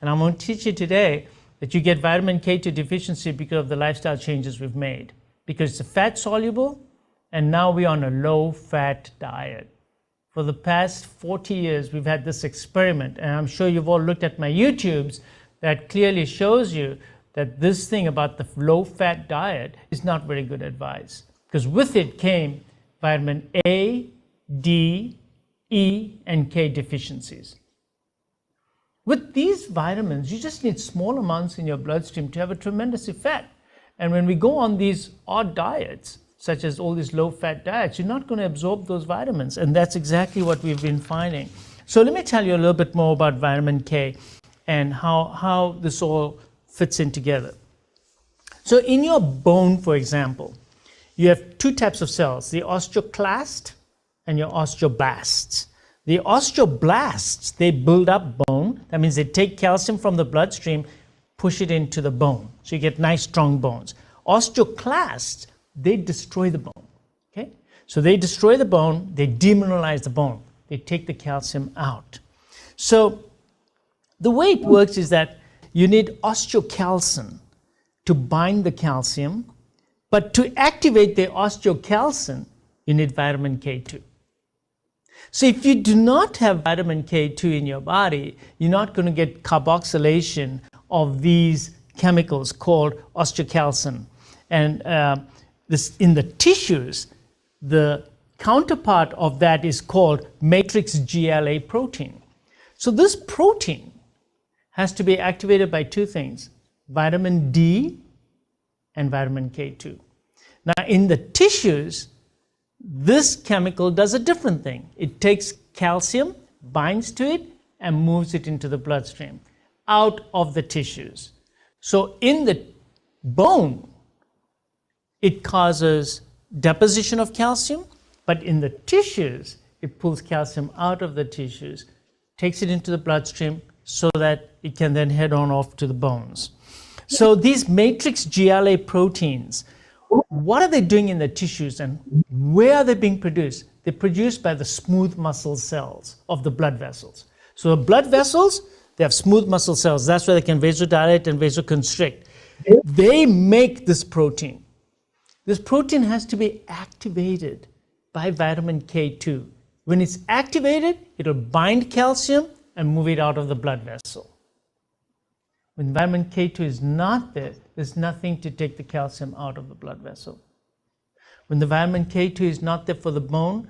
And I'm going to teach you today that you get vitamin K2 deficiency because of the lifestyle changes we've made. Because it's a fat soluble, and now we're on a low-fat diet. For the past 40 years, we've had this experiment, and I'm sure you've all looked at my YouTubes that clearly shows you that this thing about the low-fat diet is not very good advice. Because with it came vitamin A, D, E, and K deficiencies. With these vitamins, you just need small amounts in your bloodstream to have a tremendous effect. And when we go on these odd diets, such as all these low-fat diets, you're not going to absorb those vitamins. And that's exactly what we've been finding. So let me tell you a little bit more about vitamin K and how this all fits in together. So in your bone, for example, you have two types of cells, the osteoclast and your osteoblasts. The osteoblasts, they build up bone. That means they take calcium from the bloodstream, push it into the bone. So you get nice, strong bones. Osteoclasts, they destroy the bone. Okay? So they destroy the bone, they demineralize the bone. They take the calcium out. So the way it works is that you need osteocalcin to bind the calcium, but to activate the osteocalcin, you need vitamin K2. So if you do not have vitamin K2 in your body, you're not going to get carboxylation of these chemicals called osteocalcin. And this in the tissues, the counterpart of that is called matrix GLA protein. So this protein has to be activated by two things, vitamin D and vitamin K2. Now in the tissues, this chemical does a different thing. It takes calcium, binds to it, and moves it into the bloodstream, out of the tissues. So in the bone, it causes deposition of calcium, but in the tissues, it pulls calcium out of the tissues, takes it into the bloodstream so that it can then head on off to the bones. So these matrix GLA proteins, what are they doing in the tissues and where are they being produced? They're produced by the smooth muscle cells of the blood vessels. So the blood vessels, they have smooth muscle cells. That's where they can vasodilate and vasoconstrict. They make this protein. This protein has to be activated by vitamin K2. When it's activated, it'll bind calcium and move it out of the blood vessel. When vitamin K2 is not there, there's nothing to take the calcium out of the blood vessel. When the vitamin K2 is not there for the bone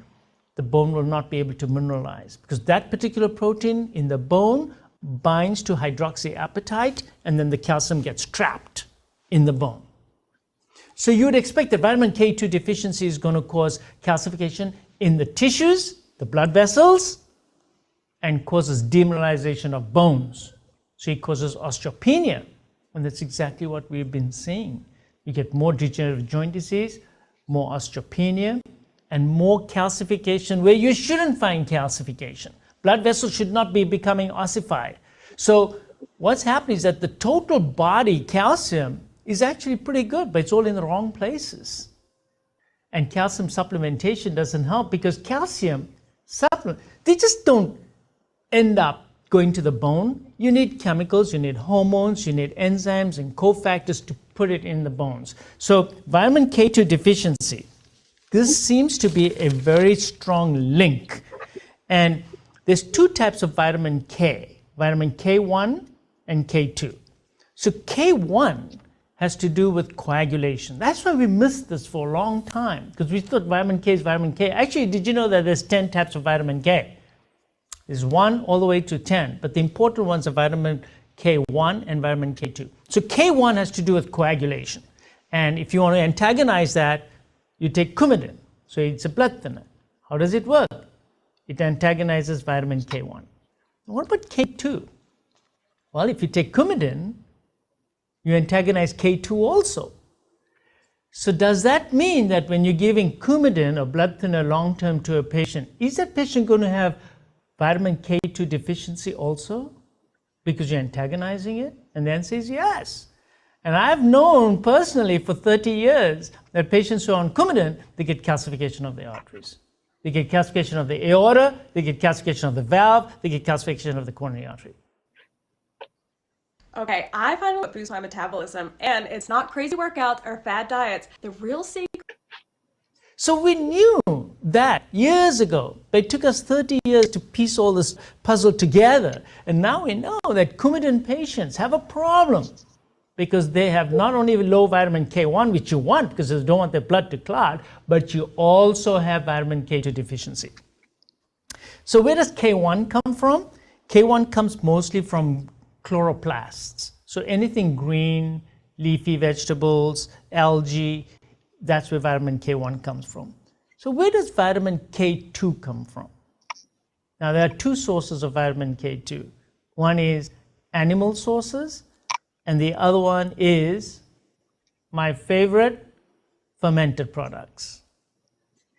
will not be able to mineralize because that particular protein in the bone binds to hydroxyapatite and then the calcium gets trapped in the bone. So you would expect that vitamin K2 deficiency is going to cause calcification in the tissues, the blood vessels, and causes demineralization of bones. So it causes osteopenia, and that's exactly what we've been seeing. You get more degenerative joint disease, more osteopenia, and more calcification where you shouldn't find calcification. Blood vessels should not be becoming ossified. So what's happening is that the total body calcium is actually pretty good, but it's all in the wrong places. And calcium supplementation doesn't help because calcium supplements, they just don't end up going to the bone. You need chemicals, you need hormones, you need enzymes and cofactors to put it in the bones. So vitamin K2 deficiency, this seems to be a very strong link. And there's two types of vitamin K, vitamin K1 and K2. So K1 has to do with coagulation. That's why we missed this for a long time, because we thought vitamin K is vitamin K. Actually, did you know that there's 10 types of vitamin K? There's 1 all the way to 10, but the important ones are vitamin K1 and vitamin K2. So K1 has to do with coagulation. And if you want to antagonize that, you take Coumadin. So it's a blood thinner. How does it work? It antagonizes vitamin K1. What about K2? Well, if you take Coumadin, you antagonize K2 also. So does that mean that when you're giving Coumadin or blood thinner long-term to a patient, is that patient going to have vitamin K2 deficiency also? Because you're antagonizing it? And the answer is yes. And I've known personally for 30 years that patients who are on Coumadin, they get calcification of the arteries. They get calcification of the aorta, they get calcification of the valve, they get calcification of the coronary artery. Okay, I find what boosts my metabolism, and it's not crazy workouts or fad diets. The real secret. So we knew that years ago, but it took us 30 years to piece all this puzzle together. And now we know that Coumadin patients have a problem because they have not only low vitamin K1, which you want because you don't want their blood to clot, but you also have vitamin K2 deficiency. So where does K1 come from? K1 comes mostly from chloroplasts. So anything green, leafy vegetables, algae, that's where vitamin K1 comes from. So where does vitamin K2 come from? Now, there are two sources of vitamin K2. One is animal sources, and the other one is my favorite, fermented products.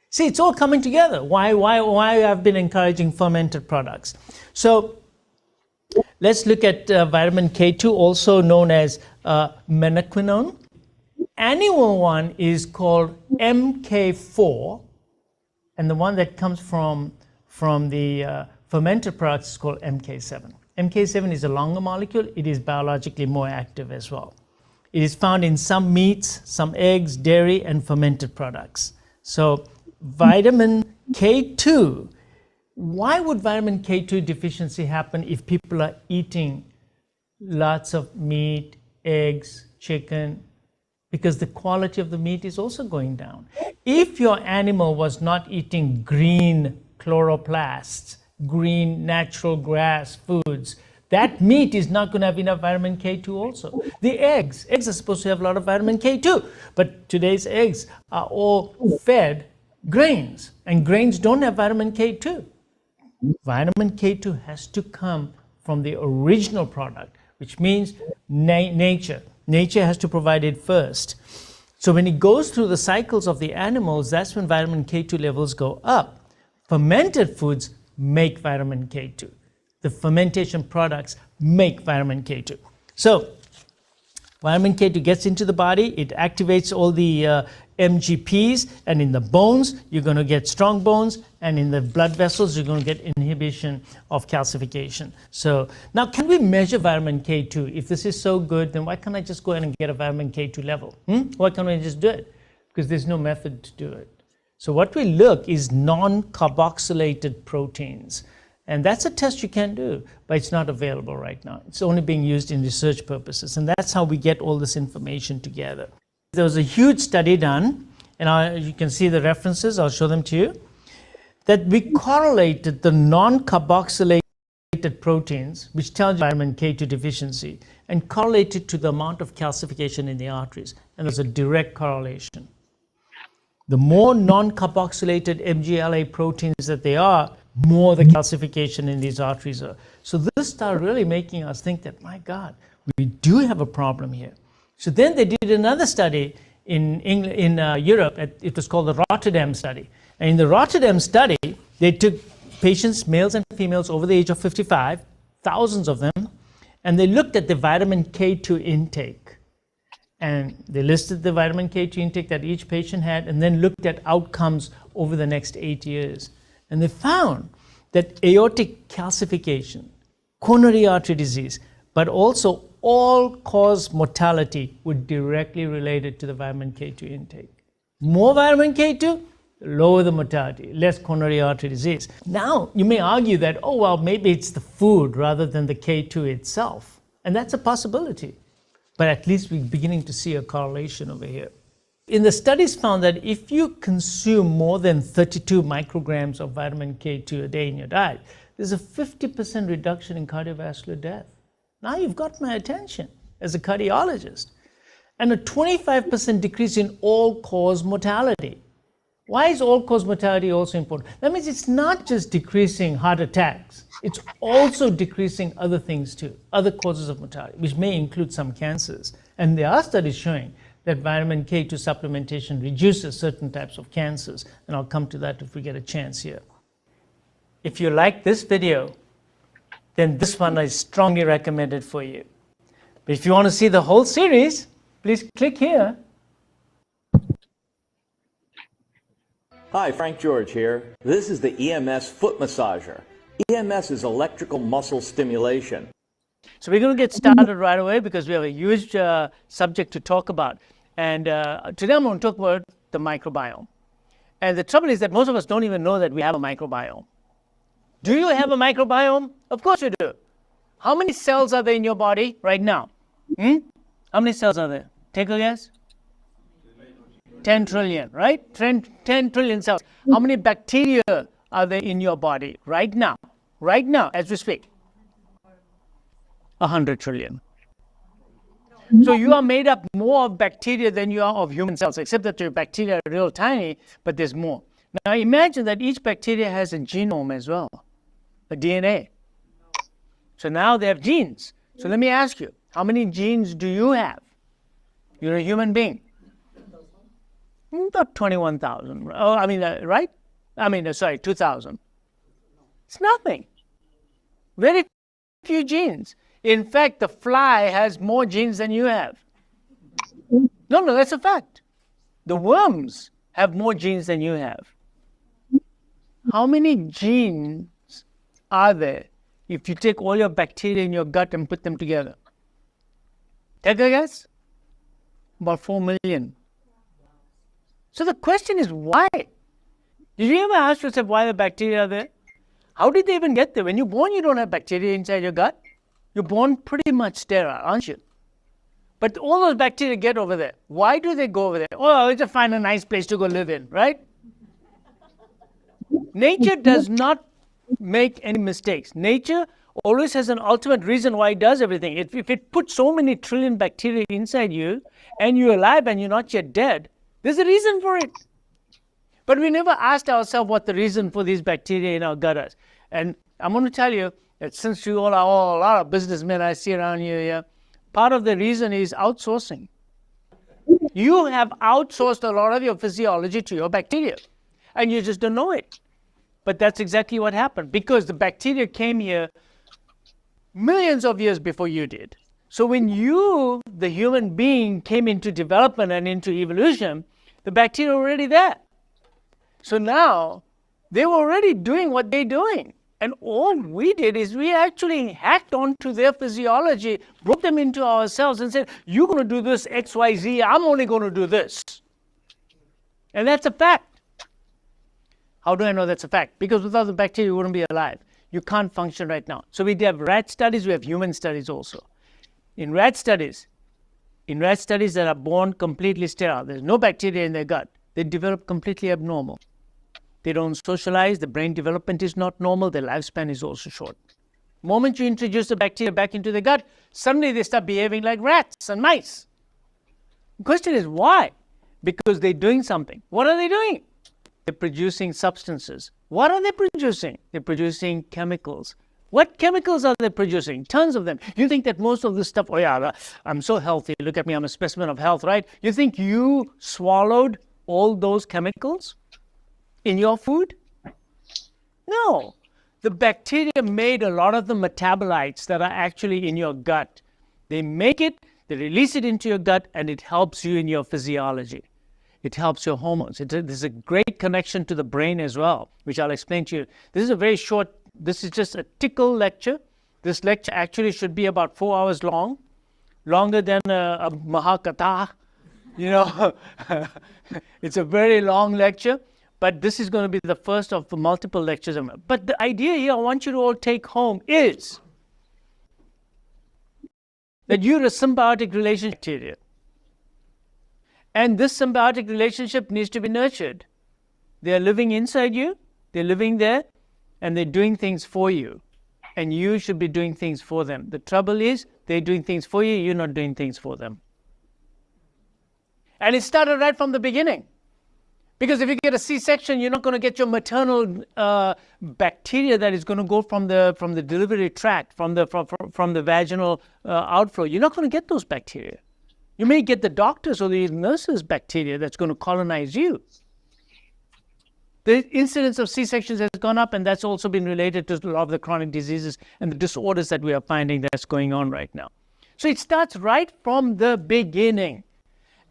See, it's all coming together. Why I've been encouraging fermented products. So let's look at vitamin K2, also known as menaquinone. Animal one is called MK4, and the one that comes from the fermented products is called MK7. MK7 is a longer molecule. It is biologically more active as well. It is found in some meats, some eggs, dairy, and fermented products. So vitamin K2, why would vitamin K2 deficiency happen if people are eating lots of meat, eggs, chicken? Because the quality of the meat is also going down. If your animal was not eating green chloroplasts, green natural grass foods, that meat is not going to have enough vitamin K2 also. The eggs are supposed to have a lot of vitamin K2, but today's eggs are all fed grains, and grains don't have vitamin K2. Vitamin K2 has to come from the original product, which means nature. Nature has to provide it first. So when it goes through the cycles of the animals, that's when vitamin K2 levels go up. Fermented foods make vitamin K2. The fermentation products make vitamin K2. So vitamin K2 gets into the body, it activates all the MGPs, and in the bones, you're going to get strong bones, and in the blood vessels, you're going to get inhibition of calcification. So now, can we measure vitamin K2? If this is so good, then why can't I just go ahead and get a vitamin K2 level? Why can't I just do it? Because there's no method to do it. So what we look is non-carboxylated proteins. And that's a test you can do, but it's not available right now. It's only being used in research purposes, and that's how we get all this information together. There was a huge study done, and you can see the references, I'll show them to you, that we correlated the non-carboxylated proteins, which tell you vitamin K2 deficiency, and correlated to the amount of calcification in the arteries, and there's a direct correlation. The more non-carboxylated MGLA proteins that they are, more the calcification in these arteries are. So this started really making us think that, my God, we do have a problem here. So then they did another study in Europe. It was called the Rotterdam study. And in the Rotterdam study, they took patients, males and females over the age of 55, thousands of them, and they looked at the vitamin K2 intake. And they listed the vitamin K2 intake that each patient had, and then looked at outcomes over the next 8 years. And they found that aortic calcification, coronary artery disease, but also all-cause mortality were directly related to the vitamin K2 intake. More vitamin K2, lower the mortality, less coronary artery disease. Now, you may argue that, oh, well, maybe it's the food rather than the K2 itself. And that's a possibility. But at least we're beginning to see a correlation over here. In the studies found that if you consume more than 32 micrograms of vitamin K2 a day in your diet, there's a 50% reduction in cardiovascular death. Now you've got my attention as a cardiologist. And a 25% decrease in all-cause mortality. Why is all-cause mortality also important? That means it's not just decreasing heart attacks, it's also decreasing other things too, other causes of mortality, which may include some cancers. And there are studies showing that vitamin K2 supplementation reduces certain types of cancers, and I'll come to that if we get a chance here. If you like this video, then this one is strongly recommended for you. But if you want to see the whole series, please click here. Hi, Frank George here. This is the EMS foot massager. EMS is electrical muscle stimulation. So we're going to get started right away because we have a huge subject to talk about. And today I'm going to talk about the microbiome. And the trouble is that most of us don't even know that we have a microbiome. Do you have a microbiome? Of course you do. How many cells are there in your body right now? How many cells are there? Take a guess. 10 trillion, right? 10 trillion cells. How many bacteria are there in your body right now? Right now, as we speak. 100 trillion. So you are made up more of bacteria than you are of human cells, except that your bacteria are real tiny, but there's more. Now imagine that each bacteria has a genome as well. a DNA. So now they have genes. So let me ask you, how many genes do you have? You're a human being. About 21,000. Oh, I mean, right? I mean, sorry, 2,000. It's nothing. Very few genes. In fact, the fly has more genes than you have. No, that's a fact. The worms have more genes than you have. How many genes are there if you take all your bacteria in your gut and put them together? Take a guess? About 4 million. So the question is why? Did you ever ask yourself why the bacteria are there? How did they even get there? When you're born, you don't have bacteria inside your gut. You're born pretty much sterile, aren't you? But all those bacteria get over there. Why do they go over there? Oh, let's just find a nice place to go live in, right? Nature does not make any mistakes. Nature always has an ultimate reason why it does everything. If it puts so many trillion bacteria inside you and you're alive and you're not yet dead, there's a reason for it. But we never asked ourselves what the reason for these bacteria in our gut is. And I'm going to tell you that since you all are a lot of businessmen I see around here, part of the reason is outsourcing. You have outsourced a lot of your physiology to your bacteria, and you just don't know it. But that's exactly what happened, because the bacteria came here millions of years before you did. So when you, the human being, came into development and into evolution, the bacteria were already there. So now they were already doing what they're doing. And all we did is we actually hacked onto their physiology, brought them into ourselves and said, you're going to do this X, Y, Z, I'm only going to do this. And that's a fact. How do I know that's a fact? Because without the bacteria, you wouldn't be alive. You can't function right now. So we have rat studies, we have human studies also. In rat studies that are born completely sterile, there's no bacteria in their gut, they develop completely abnormal. They don't socialize, the brain development is not normal, their lifespan is also short. The moment you introduce the bacteria back into the gut, suddenly they start behaving like rats and mice. The question is why? Because they're doing something. What are they doing? They're producing substances. What are they producing? They're producing chemicals. What chemicals are they producing? Tons of them. You think that most of this stuff, oh yeah, I'm so healthy, look at me, I'm a specimen of health, right? You think you swallowed all those chemicals in your food? No. The bacteria made a lot of the metabolites that are actually in your gut. They make it, they release it into your gut, and it helps you in your physiology. It helps your hormones. There's a great connection to the brain as well, which I'll explain to you. This is a very short, this is just a tickle lecture. This lecture actually should be about 4 hours long, longer than a Mahakatha. You know, it's a very long lecture, but this is going to be the first of the multiple lectures. But the idea here I want you to all take home is that you're a symbiotic relationship with bacteria. And this symbiotic relationship needs to be nurtured. They're living inside you, they're living there, and they're doing things for you. And you should be doing things for them. The trouble is, they're doing things for you, you're not doing things for them. And it started right from the beginning. Because if you get a C-section, you're not going to get your maternal bacteria that is going to go from the delivery tract, from the vaginal outflow. You're not going to get those bacteria. You may get the doctors or the nurses' bacteria that's going to colonize you. The incidence of C-sections has gone up, and that's also been related to a lot of the chronic diseases and the disorders that we are finding that's going on right now. So it starts right from the beginning.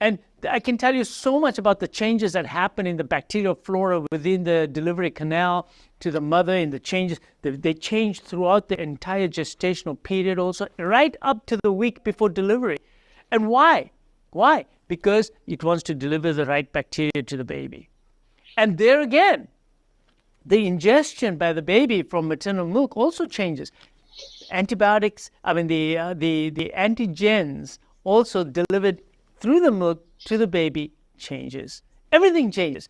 And I can tell you so much about the changes that happen in the bacterial flora within the delivery canal to the mother, and the changes. They change throughout the entire gestational period also, right up to the week before delivery. And why? Why? Because it wants to deliver the right bacteria to the baby. And there again, the ingestion by the baby from maternal milk also changes. Antibiotics, the antigens also delivered through the milk to the baby changes. Everything changes.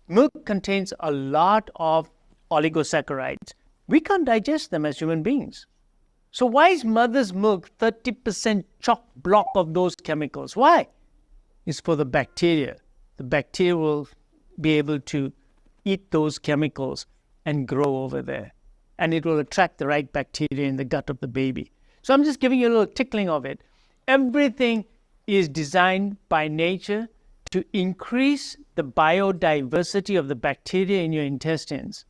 Milk contains a lot of oligosaccharides. We can't digest them as human beings. So why is mother's milk 30% chock block of those chemicals? Why? It's for the bacteria. The bacteria will be able to eat those chemicals and grow over there. and it will attract the right bacteria in the gut of the baby. So I'm just giving you a little tickling of it. Everything is designed by nature to increase the biodiversity of the bacteria in your intestines.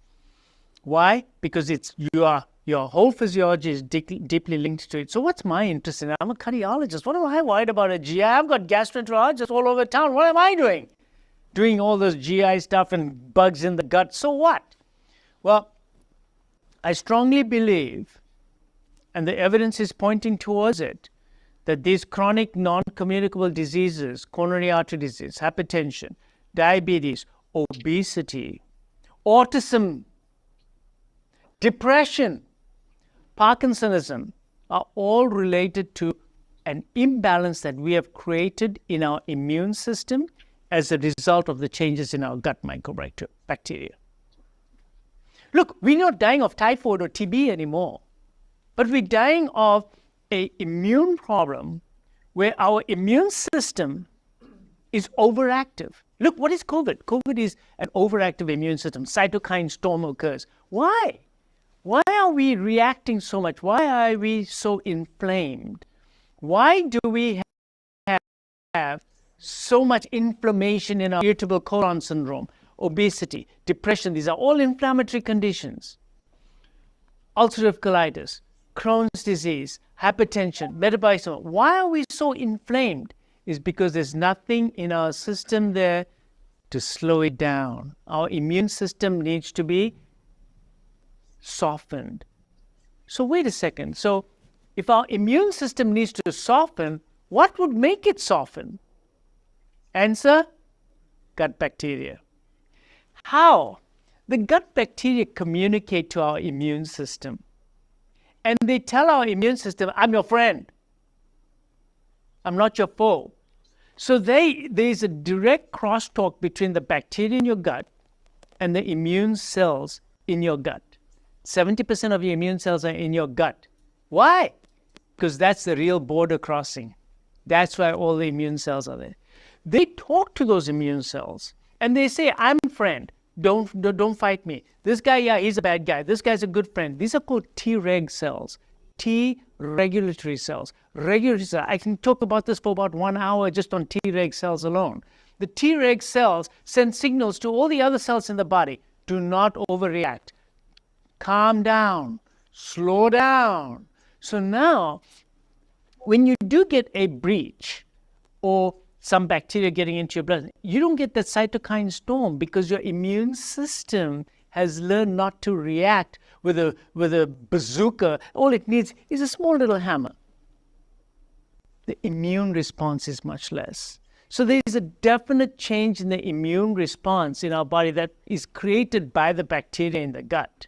Why? Because it's your whole physiology is deeply linked to it. So what's my interest in it? I'm a cardiologist. What am I worried about a GI? I've got gastroenterologists all over town. What am I doing? Doing all this GI stuff and bugs in the gut. So what? Well, I strongly believe, and the evidence is pointing towards it, that these chronic non-communicable diseases, coronary artery disease, hypertension, diabetes, obesity, autism, depression, Parkinsonism are all related to an imbalance that we have created in our immune system as a result of the changes in our gut microbacteria. Look, we're not dying of typhoid or TB anymore, but we're dying of an immune problem where our immune system is overactive. Look, what is COVID? COVID is an overactive immune system. Cytokine storm occurs. Why? Why are we reacting so much? Why are we so inflamed? Why do we have so much inflammation in our irritable colon syndrome, obesity, depression? These are all inflammatory conditions. Ulcerative colitis, Crohn's disease, hypertension, metabolic syndrome. Why are we so inflamed? Is because there's nothing in our system there to slow it down. Our immune system needs to be softened. So wait a second. So if our immune system needs to soften, what would make it soften? Answer: gut bacteria. How? The gut bacteria communicate to our immune system. And they tell our immune system, I'm your friend. I'm not your foe. So there's a direct crosstalk between the bacteria in your gut and the immune cells in your gut. 70% of your immune cells are in your gut. Why? Because that's the real border crossing. That's why all the immune cells are there. They talk to those immune cells and they say, I'm a friend. Don't fight me. This guy, yeah, he's a bad guy. This guy's a good friend. These are called T-reg cells. T regulatory cells. Regulatory cells. I can talk about this for about 1 hour just on T-reg cells alone. The T-reg cells send signals to all the other cells in the body. Do not overreact. Calm down. Slow down. So now, when you do get a breach or some bacteria getting into your blood, you don't get that cytokine storm because your immune system has learned not to react with a bazooka. All it needs is a small little hammer. The immune response is much less. So there is a definite change in the immune response in our body that is created by the bacteria in the gut.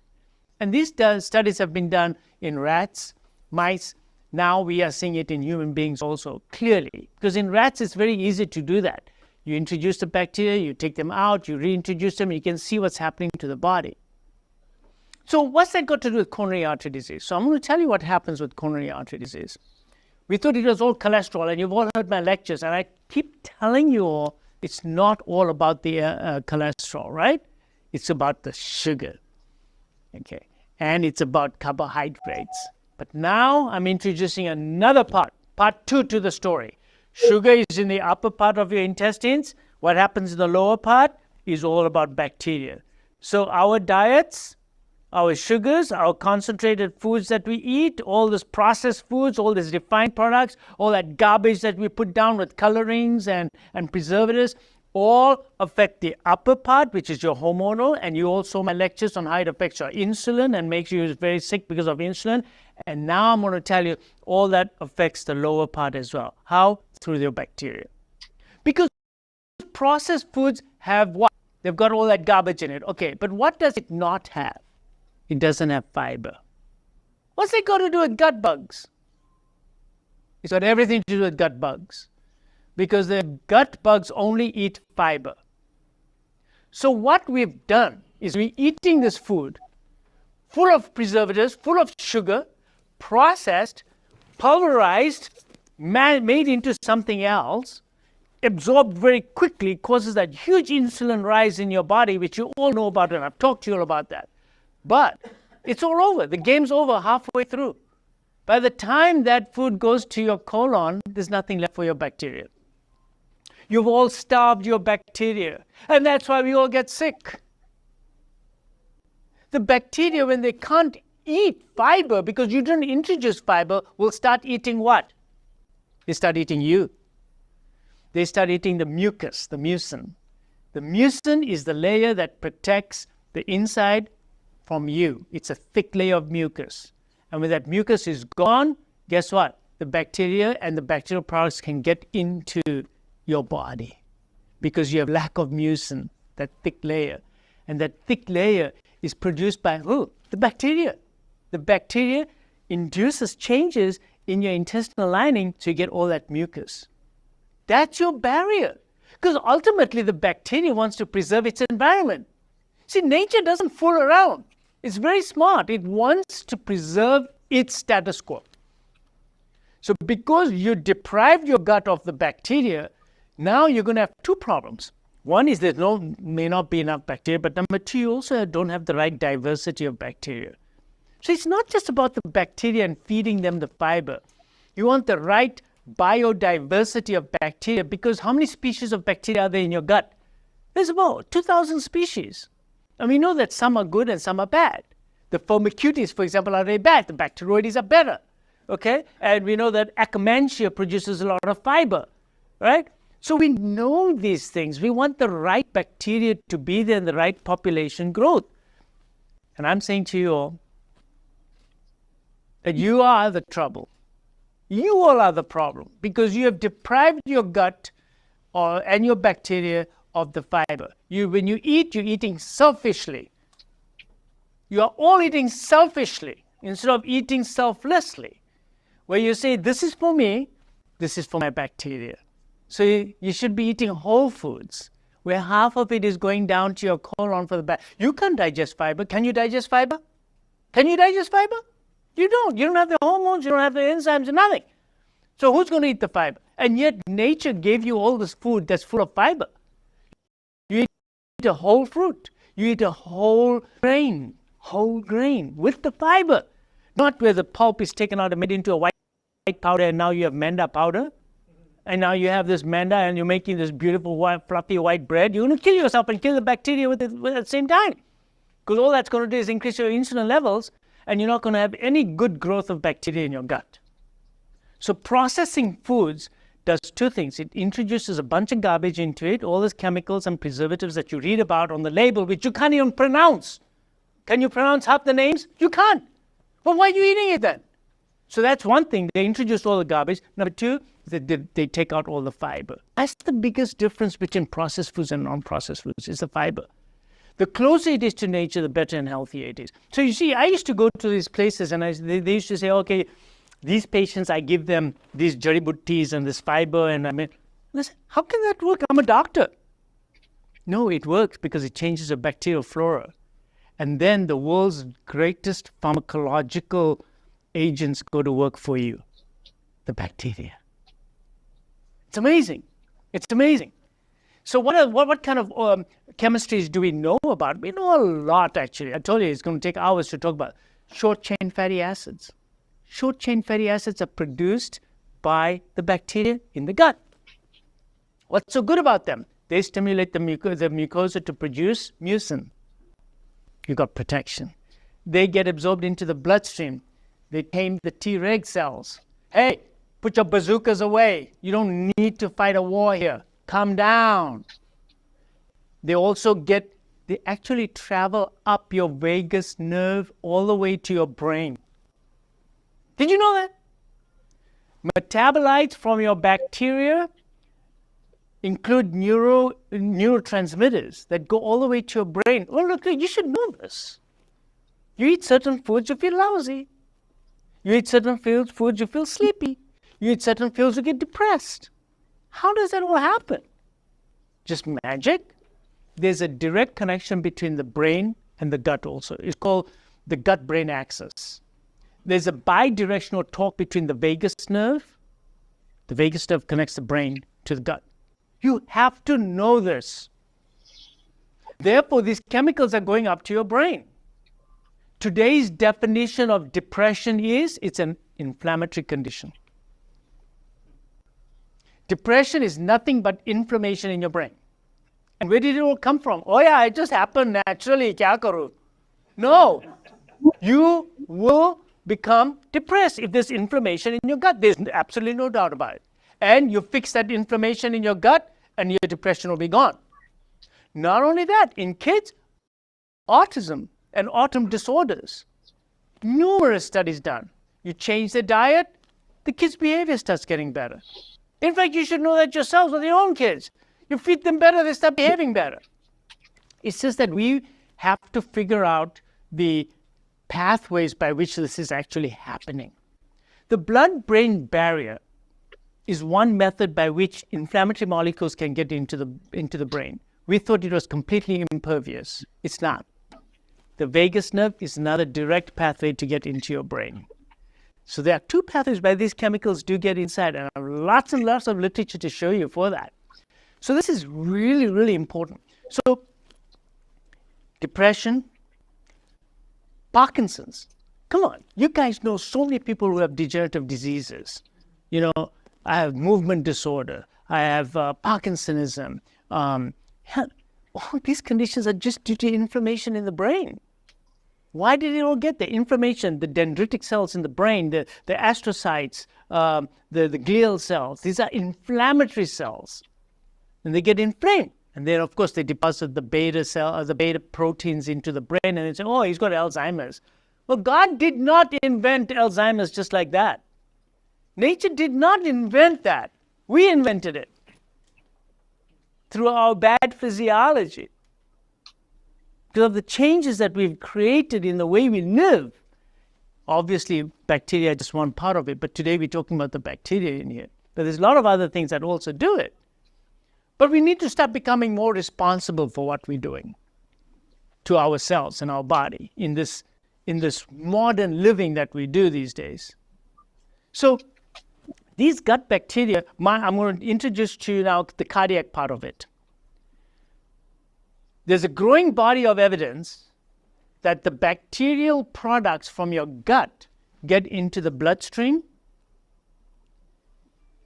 And these studies have been done in rats, mice. Now we are seeing it in human beings also, clearly. Because in rats, it's very easy to do that. You introduce the bacteria, you take them out, you reintroduce them, you can see what's happening to the body. So what's that got to do with coronary artery disease? So I'm going to tell you what happens with coronary artery disease. We thought it was all cholesterol, and you've all heard my lectures, and I keep telling you all it's not all about the cholesterol, right? It's about the sugar, okay? And it's about carbohydrates. But now I'm introducing another part 2 to the story. Sugar is in the upper part of your intestines. What happens in the lower part is all about bacteria. So our diets, our sugars, our concentrated foods that we eat, all this processed foods, all these refined products, all that garbage that we put down with colorings and preservatives, all affect the upper part, which is your hormonal, and you also my lectures on how it affects your insulin and makes you very sick because of insulin. And now I'm going to tell you all that affects the lower part as well. How? Through your bacteria. Because processed foods have what? They've got all that garbage in it. Okay, but what does it not have? It doesn't have fiber. What's it got to do with gut bugs? It's got everything to do with gut bugs. Because the gut bugs only eat fiber. So what we've done is we're eating this food full of preservatives, full of sugar, processed, pulverized, made into something else, absorbed very quickly, causes that huge insulin rise in your body, which you all know about, and I've talked to you all about that. But It's all over. The game's over halfway through. By the time that food goes to your colon, there's nothing left for your bacteria. You've all starved your bacteria, and that's why we all get sick. The bacteria, when they can't eat fiber, because you didn't introduce fiber, will start eating what? They start eating you. They start eating the mucus, the mucin. The mucin is the layer that protects the inside from you. It's a thick layer of mucus. And when that mucus is gone, guess what? The bacteria and the bacterial products can get into your body because you have lack of mucin, that thick layer. And that thick layer is produced by who? The bacteria. The bacteria induces changes in your intestinal lining so you get all that mucus. That's your barrier. Because ultimately the bacteria wants to preserve its environment. See, nature doesn't fool around. It's very smart. It wants to preserve its status quo. So because you deprived your gut of the bacteria, now you're going to have two problems. One is there may not be enough bacteria, but number two, you also don't have the right diversity of bacteria. So it's not just about the bacteria and feeding them the fiber. You want the right biodiversity of bacteria, because how many species of bacteria are there in your gut? There's about 2,000 species. And we know that some are good and some are bad. The Firmicutes, for example, are very bad. The Bacteroides are better. Okay? And we know that Akkermansia produces a lot of fiber. Right? So we know these things. We want the right bacteria to be there in the right population growth. And I'm saying to you all that you are the trouble. You all are the problem because you have deprived your gut and your bacteria of the fiber. When you eat, you're eating selfishly. You are all eating selfishly instead of eating selflessly, where you say, this is for me, this is for my bacteria. So you should be eating whole foods, where half of it is going down to your colon for the back. You can't digest fiber. Can you digest fiber? Can you digest fiber? You don't. You don't have the hormones, you don't have the enzymes, nothing. So who's going to eat the fiber? And yet nature gave you all this food that's full of fiber. You eat a whole fruit. You eat a whole grain with the fiber. Not where the pulp is taken out and made into a white powder and now you have manda powder. And now you have this manda and you're making this beautiful white, fluffy white bread. You're going to kill yourself and kill the bacteria at the same time. Because all that's going to do is increase your insulin levels and you're not going to have any good growth of bacteria in your gut. So processing foods does two things. It introduces a bunch of garbage into it, all these chemicals and preservatives that you read about on the label, which you can't even pronounce. Can you pronounce half the names? You can't. Well, why are you eating it then? So that's one thing. They introduce all the garbage. Number two, they take out all the fiber. That's the biggest difference between processed foods and non-processed foods, is the fiber. The closer it is to nature, the better and healthier it is. So you see, I used to go to these places and they used to say, okay, these patients, I give them these jari buttis and this fiber. And I said, how can that work? I'm a doctor. No, it works because it changes the bacterial flora. And then the world's greatest pharmacological agents go to work for you, the bacteria. It's amazing. It's amazing. So what kind of chemistries do we know about? We know a lot, actually. I told you it's going to take hours to talk about short-chain fatty acids. Short-chain fatty acids are produced by the bacteria in the gut. What's so good about them? They stimulate the mucosa to produce mucin. You got protection. They get absorbed into the bloodstream. They tame the Treg cells. Hey, put your bazookas away. You don't need to fight a war here. Calm down. They actually travel up your vagus nerve all the way to your brain. Did you know that? Metabolites from your bacteria include neurotransmitters that go all the way to your brain. Well, look, you should know this. You eat certain foods, you feel lousy. You eat certain foods, you feel sleepy. You eat certain foods, you get depressed. How does that all happen? Just magic? There's a direct connection between the brain and the gut also. It's called the gut-brain axis. There's a bidirectional talk between the vagus nerve. The vagus nerve connects the brain to the gut. You have to know this. Therefore, these chemicals are going up to your brain Today's definition of depression is it's an inflammatory condition. Depression is nothing but inflammation in your brain. And where did it all come from? Oh yeah, it just happened naturally. Kya karu? No. You will become depressed if there's inflammation in your gut. There's absolutely no doubt about it. And you fix that inflammation in your gut and your depression will be gone. Not only that, in kids, autism and autism disorders, numerous studies done. You change the diet, the kids' behavior starts getting better. In fact, you should know that yourselves with your own kids. You feed them better, they start behaving better. It's just that we have to figure out the pathways by which this is actually happening. The blood-brain barrier is one method by which inflammatory molecules can get into the brain. We thought it was completely impervious. It's not. The vagus nerve is another direct pathway to get into your brain. So there are two pathways by these chemicals do get inside, and lots and lots of literature to show you for that. So this is really, really important. So depression, Parkinson's. Come on, you guys know so many people who have degenerative diseases. You know, I have movement disorder. I have Parkinsonism. All these conditions are just due to inflammation in the brain. Why did it all get there? Inflammation, the dendritic cells in the brain, the astrocytes, the glial cells. These are inflammatory cells. And they get inflamed. And then, of course, they deposit the beta proteins into the brain, and they say, oh, he's got Alzheimer's. Well, God did not invent Alzheimer's just like that. Nature did not invent that. We invented it through our bad physiology. Because of the changes that we've created in the way we live. Obviously, bacteria is just one part of it, but today we're talking about the bacteria in here. But there's a lot of other things that also do it. But we need to start becoming more responsible for what we're doing to ourselves and our body in this modern living that we do these days. So these gut bacteria, I'm going to introduce to you now the cardiac part of it. There's a growing body of evidence that the bacterial products from your gut get into the bloodstream,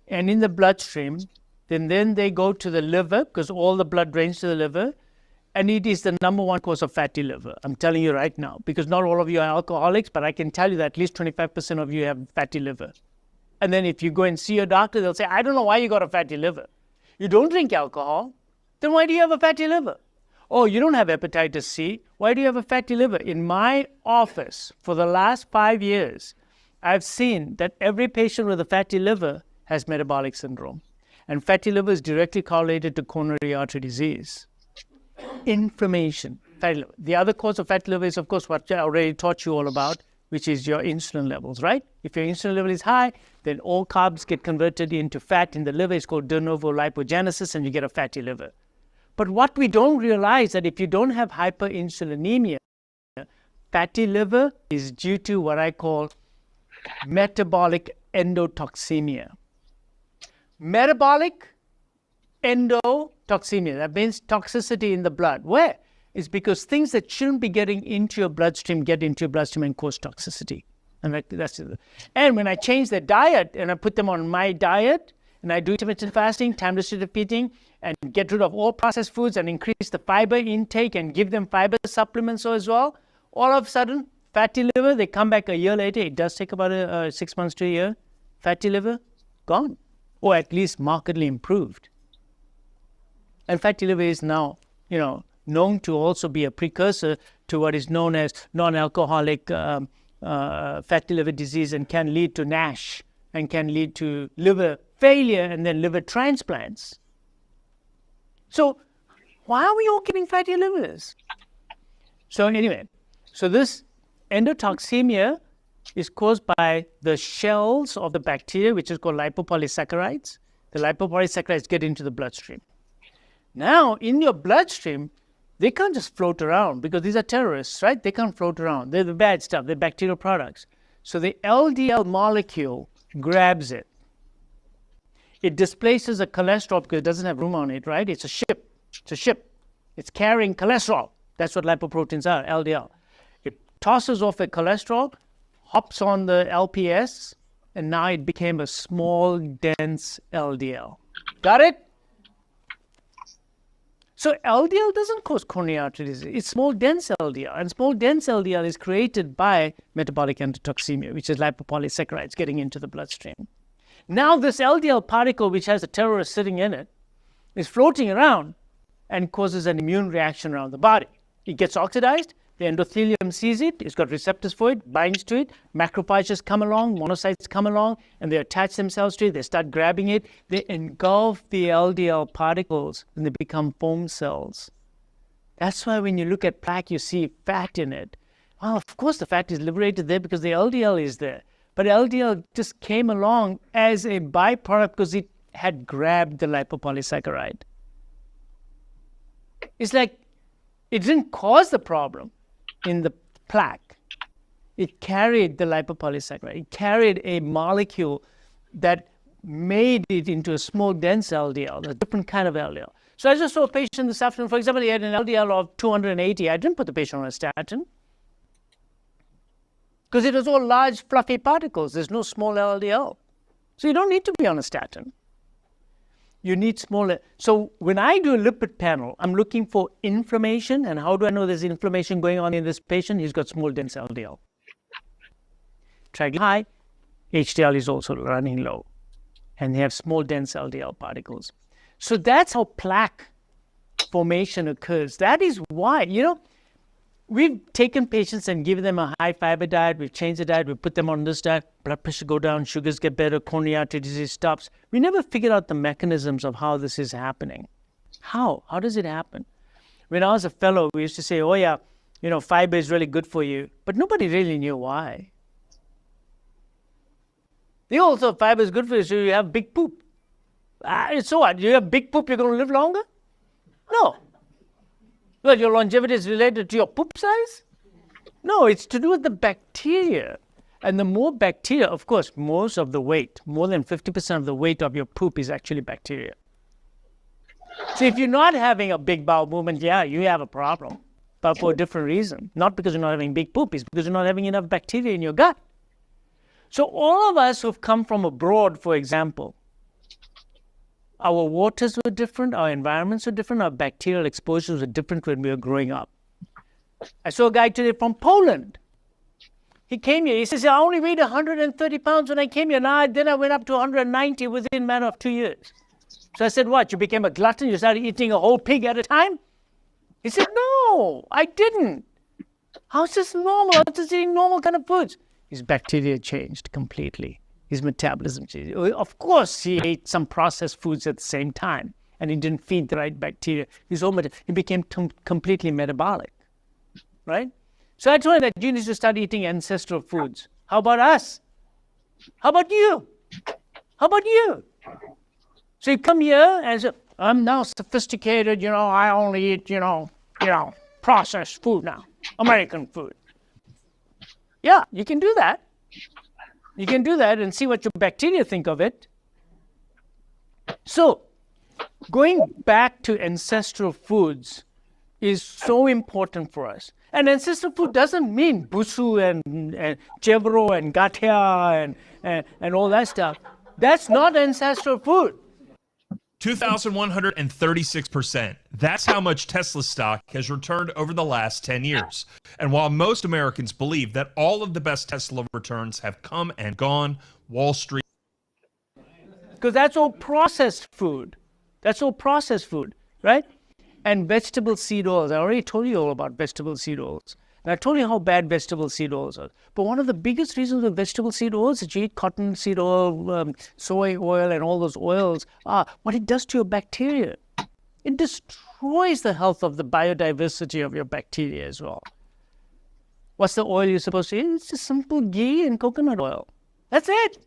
and in the bloodstream, then they go to the liver, because all the blood drains to the liver, and it is the number one cause of fatty liver. I'm telling you right now, because not all of you are alcoholics, but I can tell you that at least 25% of you have fatty liver. And then if you go and see your doctor, they'll say, I don't know why you got a fatty liver. You don't drink alcohol, then why do you have a fatty liver? Oh, you don't have hepatitis C, why do you have a fatty liver? In my office, for the last 5 years, I've seen that every patient with a fatty liver has metabolic syndrome. And fatty liver is directly correlated to coronary artery disease. Inflammation, fatty liver. The other cause of fatty liver is, of course, what I already taught you all about, which is your insulin levels, right? If your insulin level is high, then all carbs get converted into fat in the liver. It's called de novo lipogenesis, and you get a fatty liver. But what we don't realize that if you don't have hyperinsulinemia, fatty liver is due to what I call metabolic endotoxemia. Metabolic endotoxemia, that means toxicity in the blood. Where? It's because things that shouldn't be getting into your bloodstream get into your bloodstream and cause toxicity. And that's it. And when I change their diet and I put them on my diet, and I do intermittent fasting, time-restricted feeding, and get rid of all processed foods and increase the fiber intake and give them fiber supplements as well, all of a sudden, fatty liver, they come back a year later. It does take about 6 months to a year. Fatty liver, gone. Or at least markedly improved. And fatty liver is now, known to also be a precursor to what is known as non-alcoholic fatty liver disease, and can lead to NASH and can lead to liver failure and then liver transplants. So why are we all getting fatty livers? So anyway, this endotoxemia is caused by the shells of the bacteria, which is called lipopolysaccharides. The lipopolysaccharides get into the bloodstream. Now, in your bloodstream, they can't just float around because these are terrorists, right? They can't float around. They're the bad stuff. They're bacterial products. So the LDL molecule grabs it. It displaces a cholesterol because it doesn't have room on it, right? It's a ship. It's carrying cholesterol. That's what lipoproteins are, LDL. It tosses off a cholesterol, hops on the LPS, and now it became a small, dense LDL. Got it? So LDL doesn't cause coronary artery disease. It's small, dense LDL. And small, dense LDL is created by metabolic endotoxemia, which is lipopolysaccharides getting into the bloodstream. Now this LDL particle, which has a terrorist sitting in it, is floating around and causes an immune reaction around the body. It gets oxidized. The endothelium sees it, it's got receptors for it, binds to it, macrophages come along, monocytes come along, and they attach themselves to it, they start grabbing it, they engulf the LDL particles, and they become foam cells. That's why when you look at plaque, you see fat in it. Well, of course the fat is liberated there because the LDL is there. But LDL just came along as a byproduct because it had grabbed the lipopolysaccharide. It's like it didn't cause the problem in the plaque. It carried the lipopolysaccharide. It carried a molecule that made it into a small, dense LDL, a different kind of LDL. So I just saw a patient this afternoon, for example, he had an LDL of 280. I didn't put the patient on a statin because it was all large, fluffy particles. There's no small LDL. So you don't need to be on a statin. You need smaller. So when I do a lipid panel, I'm looking for inflammation. And how do I know there's inflammation going on in this patient? He's got small, dense LDL. Triglyceride high, HDL is also running low. And they have small, dense LDL particles. So that's how plaque formation occurs. That is why, we've taken patients and given them a high fiber diet. We've changed the diet. We put them on this diet. Blood pressure go down. Sugars get better. Coronary artery disease stops. We never figured out the mechanisms of how this is happening. How? How does it happen? When I was a fellow, we used to say, oh yeah, fiber is really good for you. But nobody really knew why. They all thought fiber is good for you, so you have big poop. So what? You have big poop, you're going to live longer? No. Well, your longevity is related to your poop size? No, it's to do with the bacteria. And the more bacteria, of course, most of the weight, more than 50% of the weight of your poop is actually bacteria. So if you're not having a big bowel movement, yeah, you have a problem, but for a different reason. Not because you're not having big poop, it's because you're not having enough bacteria in your gut. So all of us who've come from abroad, for example, our waters were different, our environments were different, our bacterial exposures were different when we were growing up. I saw a guy today from Poland. He came here, he says, I only weighed 130 pounds when I came here. Then I went up to 190 within a matter of 2 years. So I said, what, you became a glutton? You started eating a whole pig at a time? He said, no, I didn't. How's this normal? I was just eating normal kind of foods. His bacteria changed completely. His metabolism changed. Of course, he ate some processed foods at the same time, and he didn't feed the right bacteria. He became completely metabolic, right? So I told him that you need to start eating ancestral foods. How about us? How about you? How about you? So you come here and say, I'm now sophisticated, I only eat, processed food now, American food. Yeah, you can do that. You can do that and see what your bacteria think of it. So, going back to ancestral foods is so important for us. And ancestral food doesn't mean busu and chevro and gatia and all that stuff. That's not ancestral food. 2,136%. That's how much Tesla stock has returned over the last 10 years. And while most Americans believe that all of the best Tesla returns have come and gone, Wall Street... Because that's all processed food. That's all processed food, right? And vegetable seed oils. I already told you all about vegetable seed oils. And I told you how bad vegetable seed oils are. But one of the biggest reasons with vegetable seed oils is you eat cotton seed oil, soy oil, and all those oils, what it does to your bacteria. It destroys the health of the biodiversity of your bacteria as well. What's the oil you're supposed to eat? It's just simple ghee and coconut oil. That's it.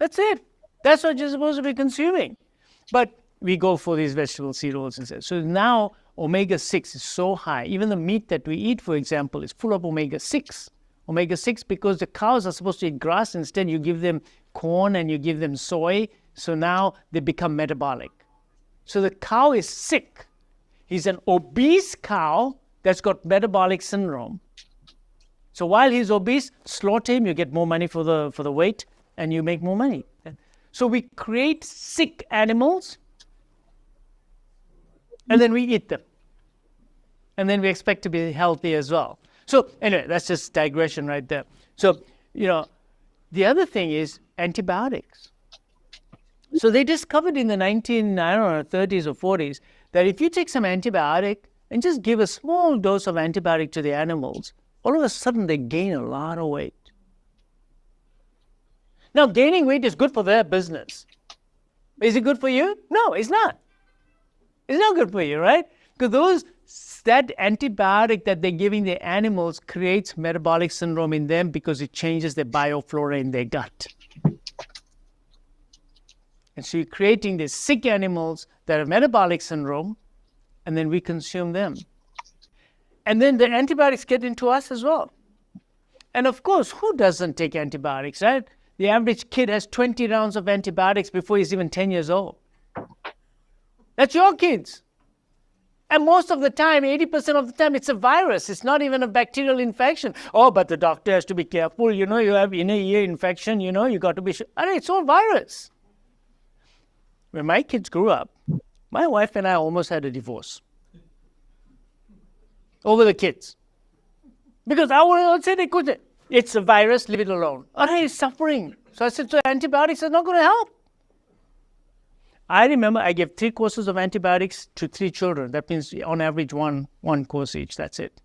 That's it. That's what you're supposed to be consuming. But we go for these vegetable seed oils instead. So now omega-6 is so high. Even the meat that we eat, for example, is full of omega-6. Omega-6 because the cows are supposed to eat grass. Instead, you give them corn and you give them soy. So now they become metabolic. So the cow is sick. He's an obese cow that's got metabolic syndrome. So while he's obese, slaughter him, you get more money for the weight, and you make more money. So we create sick animals, and then we eat them. And then we expect to be healthy as well. So anyway, that's just digression right there. So, the other thing is antibiotics. So they discovered in the 30s or 40s, that if you take some antibiotic and just give a small dose of antibiotic to the animals, all of a sudden they gain a lot of weight. Now, gaining weight is good for their business. Is it good for you? No, it's not. It's not good for you, right? Because that antibiotic that they're giving the animals creates metabolic syndrome in them because it changes their bioflora in their gut. And so you're creating these sick animals that have metabolic syndrome, and then we consume them. And then the antibiotics get into us as well. And of course, who doesn't take antibiotics, right? The average kid has 20 rounds of antibiotics before he's even 10 years old. That's your kids. And most of the time, 80% of the time, it's a virus. It's not even a bacterial infection. Oh, but the doctor has to be careful. You have inner ear infection. You got to be sure. It's all virus. When my kids grew up, my wife and I almost had a divorce over the kids. Because I would say they couldn't. It's a virus, leave it alone. It's suffering. So I said, so antibiotics are not going to help. I remember I gave 3 courses of antibiotics to 3 children. That means on average one course each, that's it.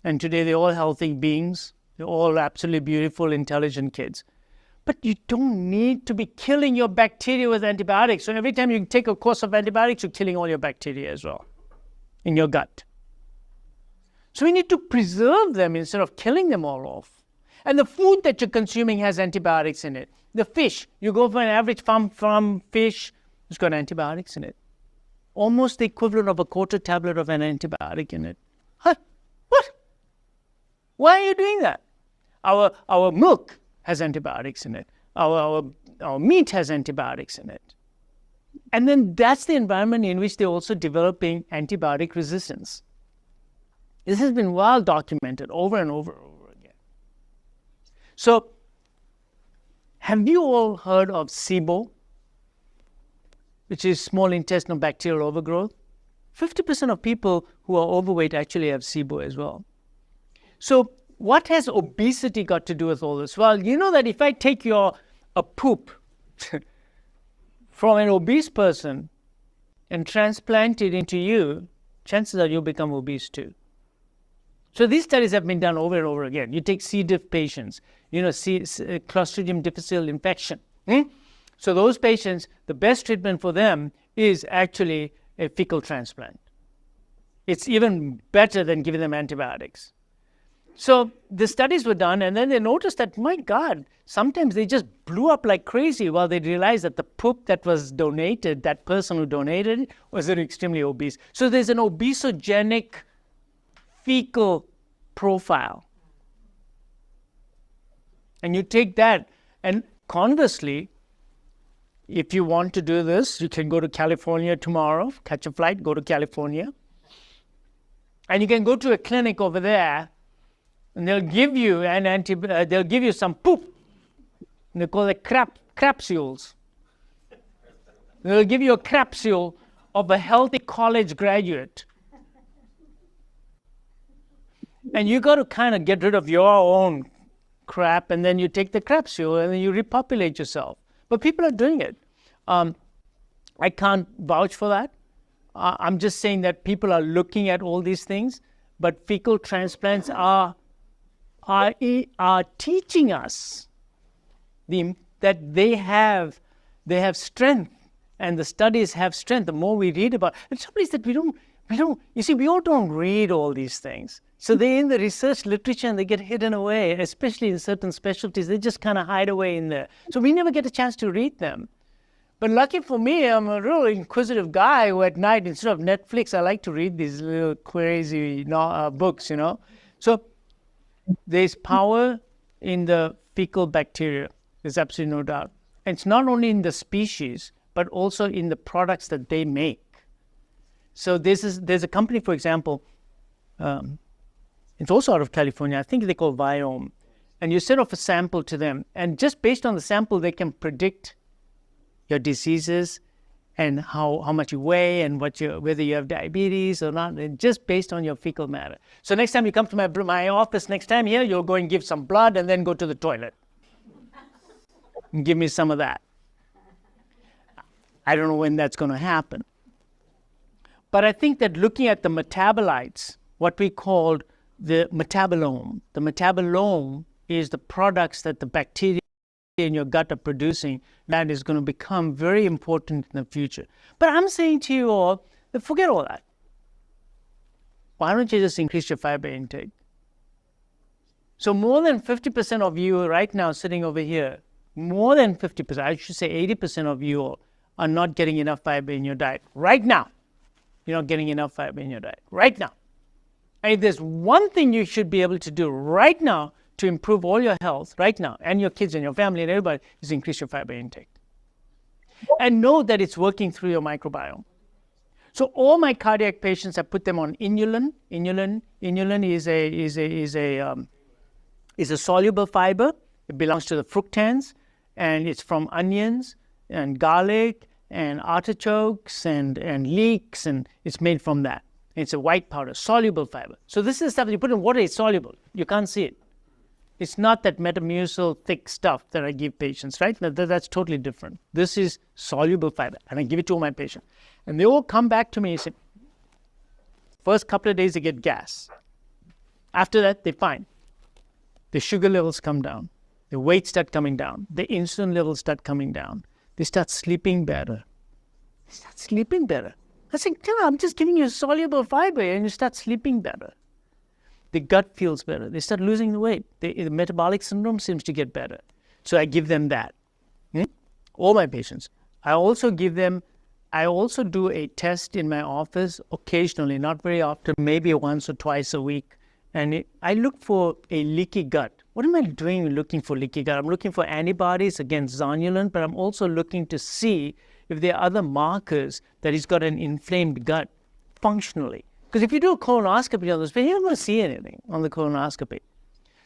And today they're all healthy beings. They're all absolutely beautiful, intelligent kids. But you don't need to be killing your bacteria with antibiotics. So every time you take a course of antibiotics, you're killing all your bacteria as well in your gut. So we need to preserve them instead of killing them all off. And the food that you're consuming has antibiotics in it. The fish, you go for an average farm fish, it's got antibiotics in it. Almost the equivalent of a quarter tablet of an antibiotic in it. Huh? What? Why are you doing that? Our milk has antibiotics in it. Our meat has antibiotics in it. And then that's the environment in which they're also developing antibiotic resistance. This has been well documented over and over again. So, have you all heard of SIBO, which is small intestinal bacterial overgrowth? 50% of people who are overweight actually have SIBO as well. So, what has obesity got to do with all this? Well, you know that if I take a poop from an obese person and transplant it into you, chances are you'll become obese too. So these studies have been done over and over again. You take C. diff patients, Clostridium difficile infection. So those patients, the best treatment for them is actually a fecal transplant. It's even better than giving them antibiotics. So the studies were done, and then they noticed that, my God, sometimes they just blew up like crazy while they realized that the poop that was donated, that person who donated it, was extremely obese. So there's an obesogenic fecal profile. And you take that, and conversely, if you want to do this, you can go to California tomorrow, catch a flight, go to California, and you can go to a clinic over there, and they'll give you they'll give you some poop. And they call it capsules. They'll give you a capsule of a healthy college graduate. And you got to kind of get rid of your own crap, and then you take the capsule and then you repopulate yourself. But people are doing it. I can't vouch for that. I'm just saying that people are looking at all these things, but fecal transplants are teaching us that they have strength, and the studies have strength. The more we read about, and some is that we don't. You see, we all don't read all these things. So they're in the research literature and they get hidden away, especially in certain specialties. They just kind of hide away in there. So we never get a chance to read them. But lucky for me, I'm a real inquisitive guy who at night, instead of Netflix, I like to read these little crazy books, So there's power in the fecal bacteria. There's absolutely no doubt. And it's not only in the species, but also in the products that they make. So there's a company, for example, It's also out of California. I think they call Viome. And you send off a sample to them. And just based on the sample, they can predict your diseases and how much you weigh and whether you have diabetes or not, and just based on your fecal matter. So next time you come to my office next time here, you'll go and give some blood and then go to the toilet. And give me some of that. I don't know when that's going to happen. But I think that looking at the metabolites, what we called the metabolome is the products that the bacteria in your gut are producing, that is going to become very important in the future. But I'm saying to you all, forget all that. Why don't you just increase your fiber intake? So more than 50% of you right now sitting over here, more than 50%, I should say 80% of you all are not getting enough fiber in your diet. Right now, you're not getting enough fiber in your diet. Right now. And if there's one thing you should be able to do right now to improve all your health right now, and your kids and your family and everybody, is increase your fiber intake. And know that it's working through your microbiome. So all my cardiac patients, I put them on inulin. Inulin is a soluble fiber. It belongs to the fructans, and it's from onions and garlic and artichokes and leeks, and it's made from that. It's a white powder, soluble fiber. So this is stuff that you put in water, it's soluble. You can't see it. It's not that Metamucil thick stuff that I give patients, right? That's totally different. This is soluble fiber, and I give it to all my patients. And they all come back to me and say, first couple of days they get gas. After that, they're fine. The sugar levels come down. The weight start coming down. The insulin levels start coming down. They start sleeping better. I say, I'm just giving you soluble fiber and you start sleeping better. The gut feels better. They start losing the weight. The metabolic syndrome seems to get better. So I give them that. All my patients. I also do a test in my office occasionally, not very often, maybe once or twice a week. And I look for a leaky gut. What am I doing looking for leaky gut? I'm looking for antibodies against zonulin, but I'm also looking to see if there are other markers that he's got an inflamed gut functionally. Because if you do a colonoscopy on this, you're not going to see anything on the colonoscopy.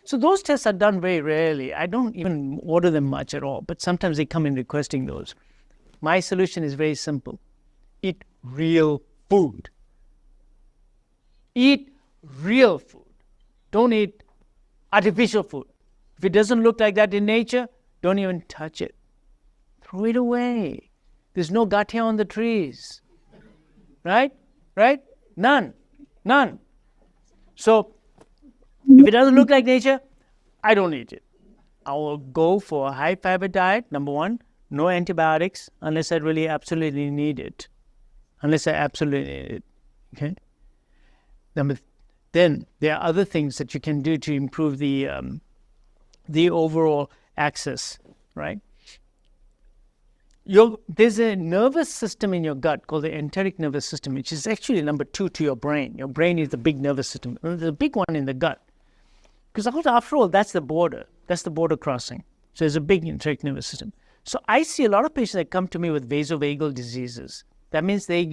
So those tests are done very rarely. I don't even order them much at all, but sometimes they come in requesting those. My solution is very simple. Eat real food. Eat real food. Don't eat artificial food. If it doesn't look like that in nature, don't even touch it. Throw it away. There's no gut here on the trees. Right? None. So, if it doesn't look like nature, I don't eat it. I will go for a high fiber diet, number one. No antibiotics unless I really absolutely need it. Okay? Then there are other things that you can do to improve the overall access, right? There's a nervous system in your gut called the enteric nervous system, which is actually number 2 to your brain. Your brain is the big nervous system. There's a big one in the gut. Because after all, that's the border. That's the border crossing. So there's a big enteric nervous system. So I see a lot of patients that come to me with vasovagal diseases. That means they're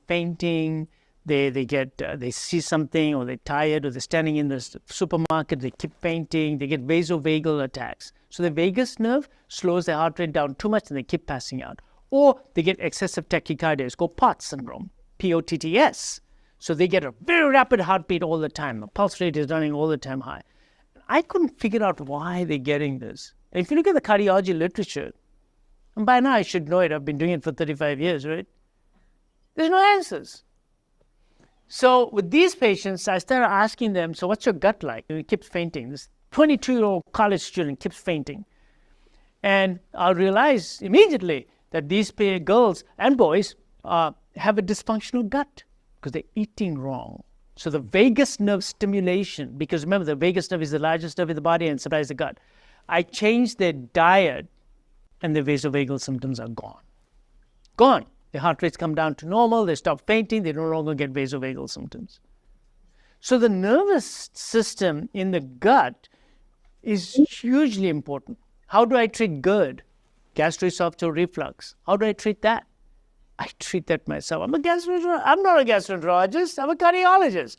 fainting, they see something, or they're tired, or they're standing in the supermarket, they keep fainting, they get vasovagal attacks. So the vagus nerve slows their heart rate down too much and they keep passing out. Or they get excessive tachycardia. It's called POTS syndrome, POTTS. So they get a very rapid heartbeat all the time. The pulse rate is running all the time high. I couldn't figure out why they're getting this. And if you look at the cardiology literature, and by now I should know it, I've been doing it for 35 years, right? There's no answers. So with these patients, I started asking them, so what's your gut like? And he keeps fainting. This 22-year-old college student keeps fainting. And I'll realize immediately that these girls and boys have a dysfunctional gut because they're eating wrong. So the vagus nerve stimulation, because remember the vagus nerve is the largest nerve in the body and supplies the gut. I changed their diet and the vasovagal symptoms are gone. Gone. Their heart rates come down to normal, they stop fainting, they no longer get vasovagal symptoms. So the nervous system in the gut is hugely important. How do I treat GERD? Gastroesophageal reflux. How do I treat that? I treat that myself. I'm not a gastroenterologist, I'm a cardiologist.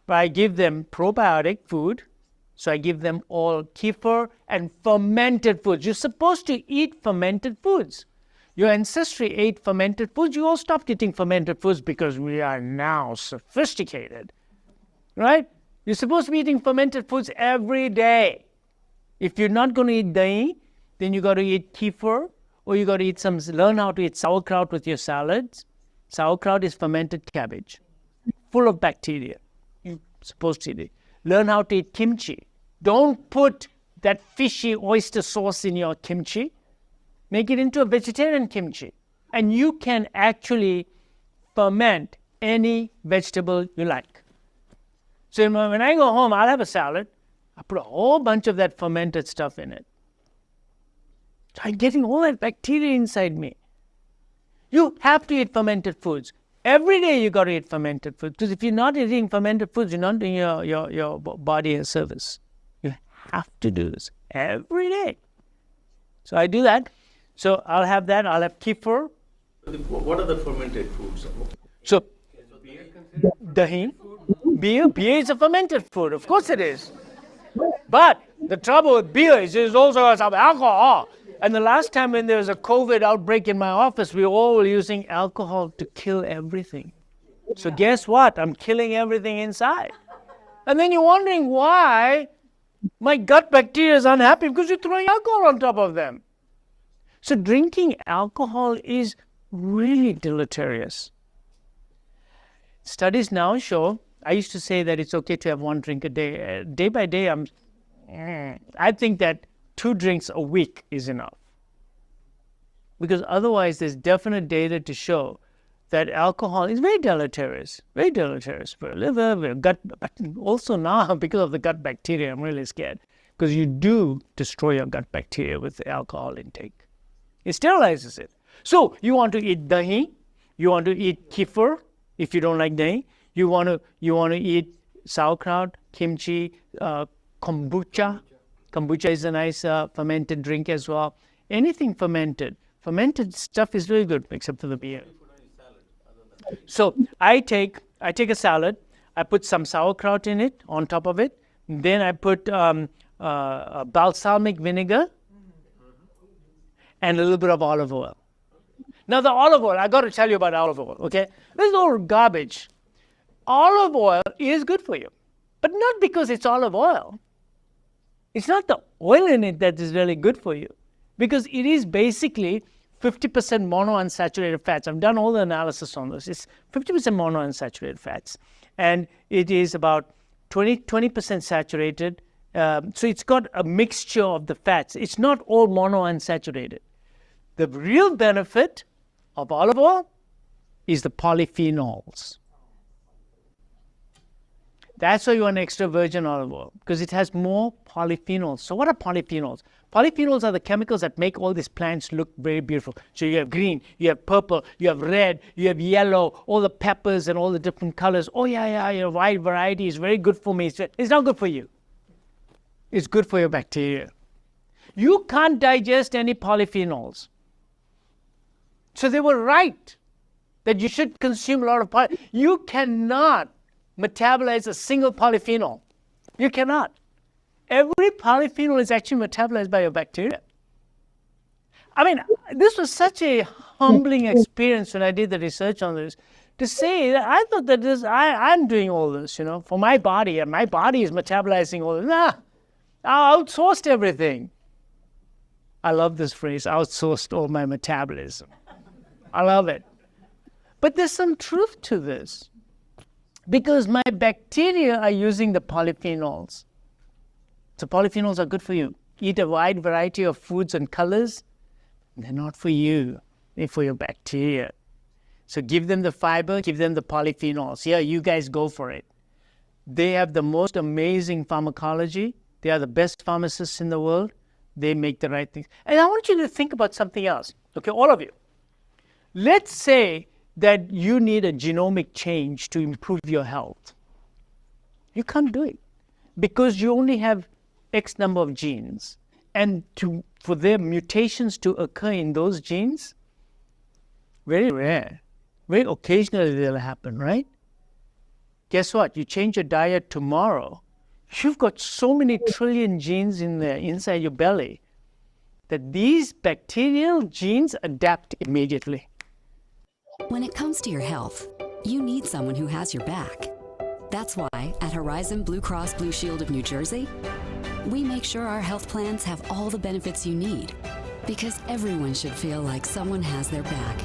But I give them probiotic food. So I give them all kefir and fermented foods. You're supposed to eat fermented foods. Your ancestry ate fermented foods. You all stopped eating fermented foods because we are now sophisticated, right? You're supposed to be eating fermented foods every day. If you're not going to eat dahi, then you got to eat kefir, or you got to learn how to eat sauerkraut with your salads. Sauerkraut is fermented cabbage, full of bacteria. You're supposed to eat it. Learn how to eat kimchi. Don't put that fishy oyster sauce in your kimchi. Make it into a vegetarian kimchi. And you can actually ferment any vegetable you like. So when I go home, I'll have a salad. I put a whole bunch of that fermented stuff in it. So I'm getting all that bacteria inside me. You have to eat fermented foods. Every day you got to eat fermented foods. Because if you're not eating fermented foods, you're not doing your body a service. You have to do this every day. So I do that. So I'll have that. I'll have kefir. What are the fermented foods? So dahi, beer is a fermented food. Of course it is. But the trouble with beer is it also has alcohol. And the last time when there was a COVID outbreak in my office, we were all using alcohol to kill everything. So guess what? I'm killing everything inside. And then you're wondering why my gut bacteria is unhappy because you're throwing alcohol on top of them. So drinking alcohol is really deleterious. Studies now show, I used to say that it's okay to have one drink a day. Day by day, I think that 2 drinks a week is enough. Because otherwise, there's definite data to show that alcohol is very deleterious for your liver, for your gut. But also now, because of the gut bacteria, I'm really scared. Because you do destroy your gut bacteria with the alcohol intake. It sterilizes it. So you want to eat dahi, you want to eat kefir, if you don't like dahi, you want to eat sauerkraut, kimchi, kombucha. Kombucha is a nice fermented drink as well. Anything fermented. Fermented stuff is really good, except for the beer. So I take a salad, I put some sauerkraut in it, on top of it. Then I put balsamic vinegar and a little bit of olive oil. Now the olive oil, I got to tell you about olive oil, okay? This is all garbage. Olive oil is good for you, but not because it's olive oil. It's not the oil in it that is really good for you, because it is basically 50% monounsaturated fats. I've done all the analysis on this. It's 50% monounsaturated fats, and it is about 20% saturated. So it's got a mixture of the fats. It's not all monounsaturated. The real benefit of olive oil is the polyphenols. That's why you want extra virgin olive oil, because it has more polyphenols. So what are polyphenols? Polyphenols are the chemicals that make all these plants look very beautiful. So you have green, you have purple, you have red, you have yellow, all the peppers and all the different colors. Oh yeah, your wide variety is very good for me. It's not good for you. It's good for your bacteria. You can't digest any polyphenols. So they were right that you should consume a lot of polyphenols. You cannot metabolize a single polyphenol. You cannot. Every polyphenol is actually metabolized by your bacteria. I mean, this was such a humbling experience when I did the research on this, to say that I thought that I'm doing all this, for my body, and my body is metabolizing all this. Nah, I outsourced everything. I love this phrase, outsourced all my metabolism. I love it. But there's some truth to this, because my bacteria are using the polyphenols. So polyphenols are good for you. Eat a wide variety of foods and colors. They're not for you. They're for your bacteria. So give them the fiber, give them the polyphenols. Yeah, you guys go for it. They have the most amazing pharmacology. They are the best pharmacists in the world. They make the right things. And I want you to think about something else. Okay, all of you. Let's say that you need a genomic change to improve your health. You can't do it because you only have X number of genes. And for their mutations to occur in those genes, very rare. Very occasionally they'll happen, right? guess what? You change your diet tomorrow, you've got so many trillion genes in there inside your belly that these bacterial genes adapt immediately. When it comes to your health, you need someone who has your back. That's why at Horizon Blue Cross Blue Shield of New Jersey, we make sure our health plans have all the benefits you need, because everyone should feel like someone has their back.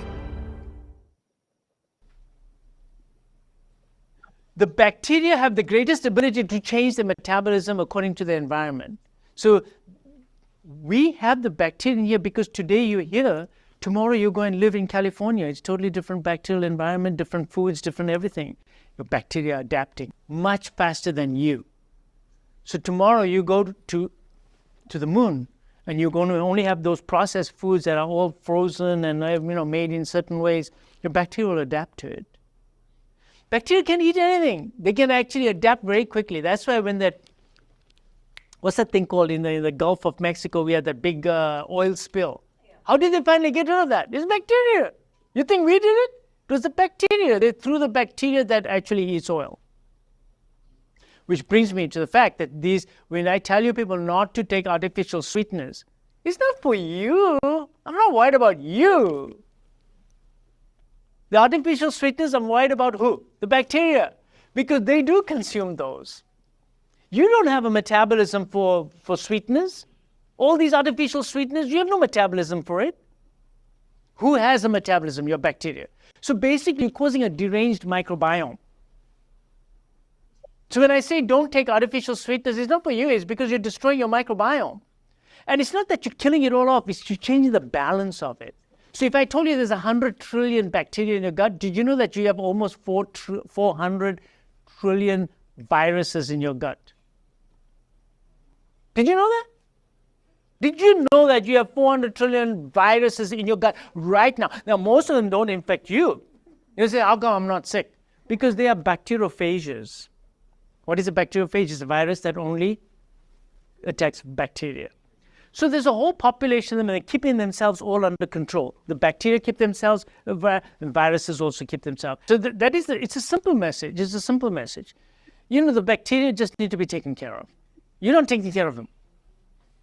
The bacteria have the greatest ability to change their metabolism according to the environment. So we have the bacteria here because today you're here, tomorrow you go and live in California. It's totally different bacterial environment, different foods, different everything. Your bacteria are adapting much faster than you. So tomorrow you go to the moon and you're going to only have those processed foods that are all frozen and made in certain ways. Your bacteria will adapt to it. Bacteria can eat anything. They can actually adapt very quickly. That's why when what's that thing called in the Gulf of Mexico, we had that big oil spill. How did they finally get rid of that? It's bacteria. You think we did it? It was the bacteria. They threw the bacteria that actually eats oil. Which brings me to the fact that when I tell you people not to take artificial sweeteners, it's not for you. I'm not worried about you. The artificial sweeteners, I'm worried about who? The bacteria, because they do consume those. You don't have a metabolism for sweeteners. All these artificial sweeteners, you have no metabolism for it. Who has a metabolism? Your bacteria. So basically, you're causing a deranged microbiome. So when I say don't take artificial sweeteners, it's not for you, it's because you're destroying your microbiome. And it's not that you're killing it all off, it's you're changing the balance of it. So if I told you there's 100 trillion bacteria in your gut, did you know that you have almost 400 trillion viruses in your gut? Did you know that? Did you know that you have 400 trillion viruses in your gut right now? Now, most of them don't infect you. You say, how come I'm not sick? Because they are bacteriophages. What is a bacteriophage? It's a virus that only attacks bacteria. So there's a whole population of them, and they're keeping themselves all under control. The bacteria keep themselves, the viruses also keep themselves. So it's a simple message. It's a simple message. The bacteria just need to be taken care of. You're not taking care of them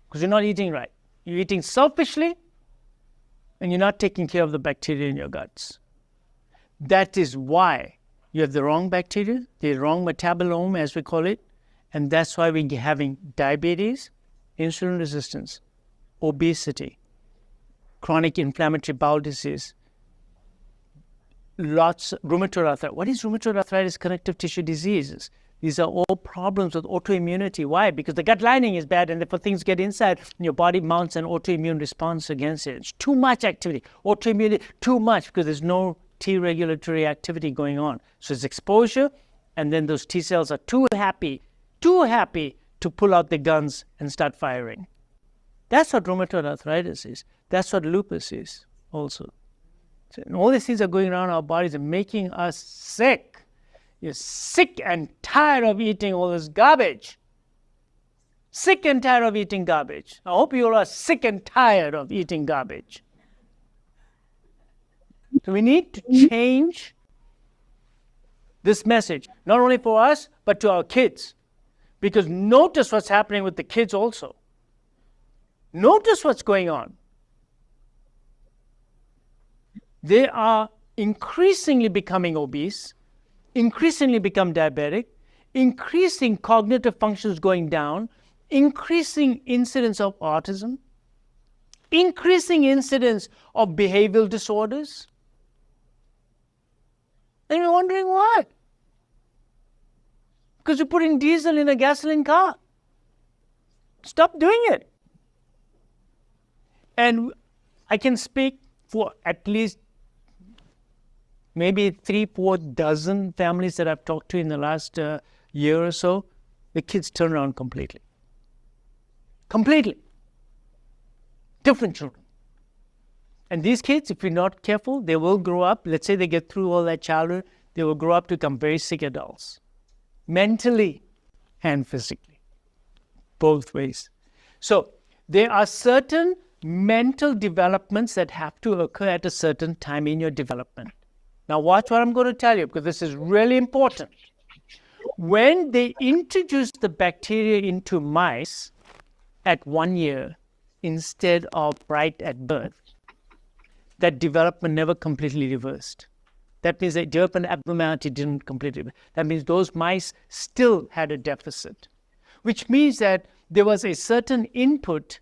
because you're not eating right. You're eating selfishly, and you're not taking care of the bacteria in your guts. That is why you have the wrong bacteria, the wrong metabolome, as we call it, and that's why we're having diabetes, insulin resistance, obesity, chronic inflammatory bowel disease, rheumatoid arthritis. What is rheumatoid arthritis? Connective tissue diseases. These are all problems with autoimmunity. Why? Because the gut lining is bad, and therefore things get inside, and your body mounts an autoimmune response against it. It's too much activity. Autoimmunity, too much, because there's no T regulatory activity going on. So it's exposure, and then those T cells are too happy to pull out the guns and start firing. That's what rheumatoid arthritis is. That's what lupus is also. So, and all these things are going around our bodies and making us sick. You're sick and tired of eating all this garbage. Sick and tired of eating garbage. I hope you all are sick and tired of eating garbage. So we need to change this message, not only for us, but to our kids. Because notice what's happening with the kids also. Notice what's going on. They are increasingly becoming obese, increasingly become diabetic, increasing cognitive functions going down, increasing incidence of autism, increasing incidence of behavioral disorders. And you're wondering why? Because you're putting diesel in a gasoline car. Stop doing it. And I can speak for at least maybe 3-4 dozen families that I've talked to in the last year or so. The kids turn around completely. Completely. Different children. And these kids, if you're not careful, they will grow up. Let's say they get through all that childhood, they will grow up to become very sick adults. Mentally and physically. Both ways. So there are certain mental developments that have to occur at a certain time in your development. Now watch what I'm going to tell you, because this is really important. when they introduced the bacteria into mice at 1 year instead of right at birth, that development never completely reversed. That means that development abnormality didn't completely reverse. That means those mice still had a deficit, which means that there was a certain input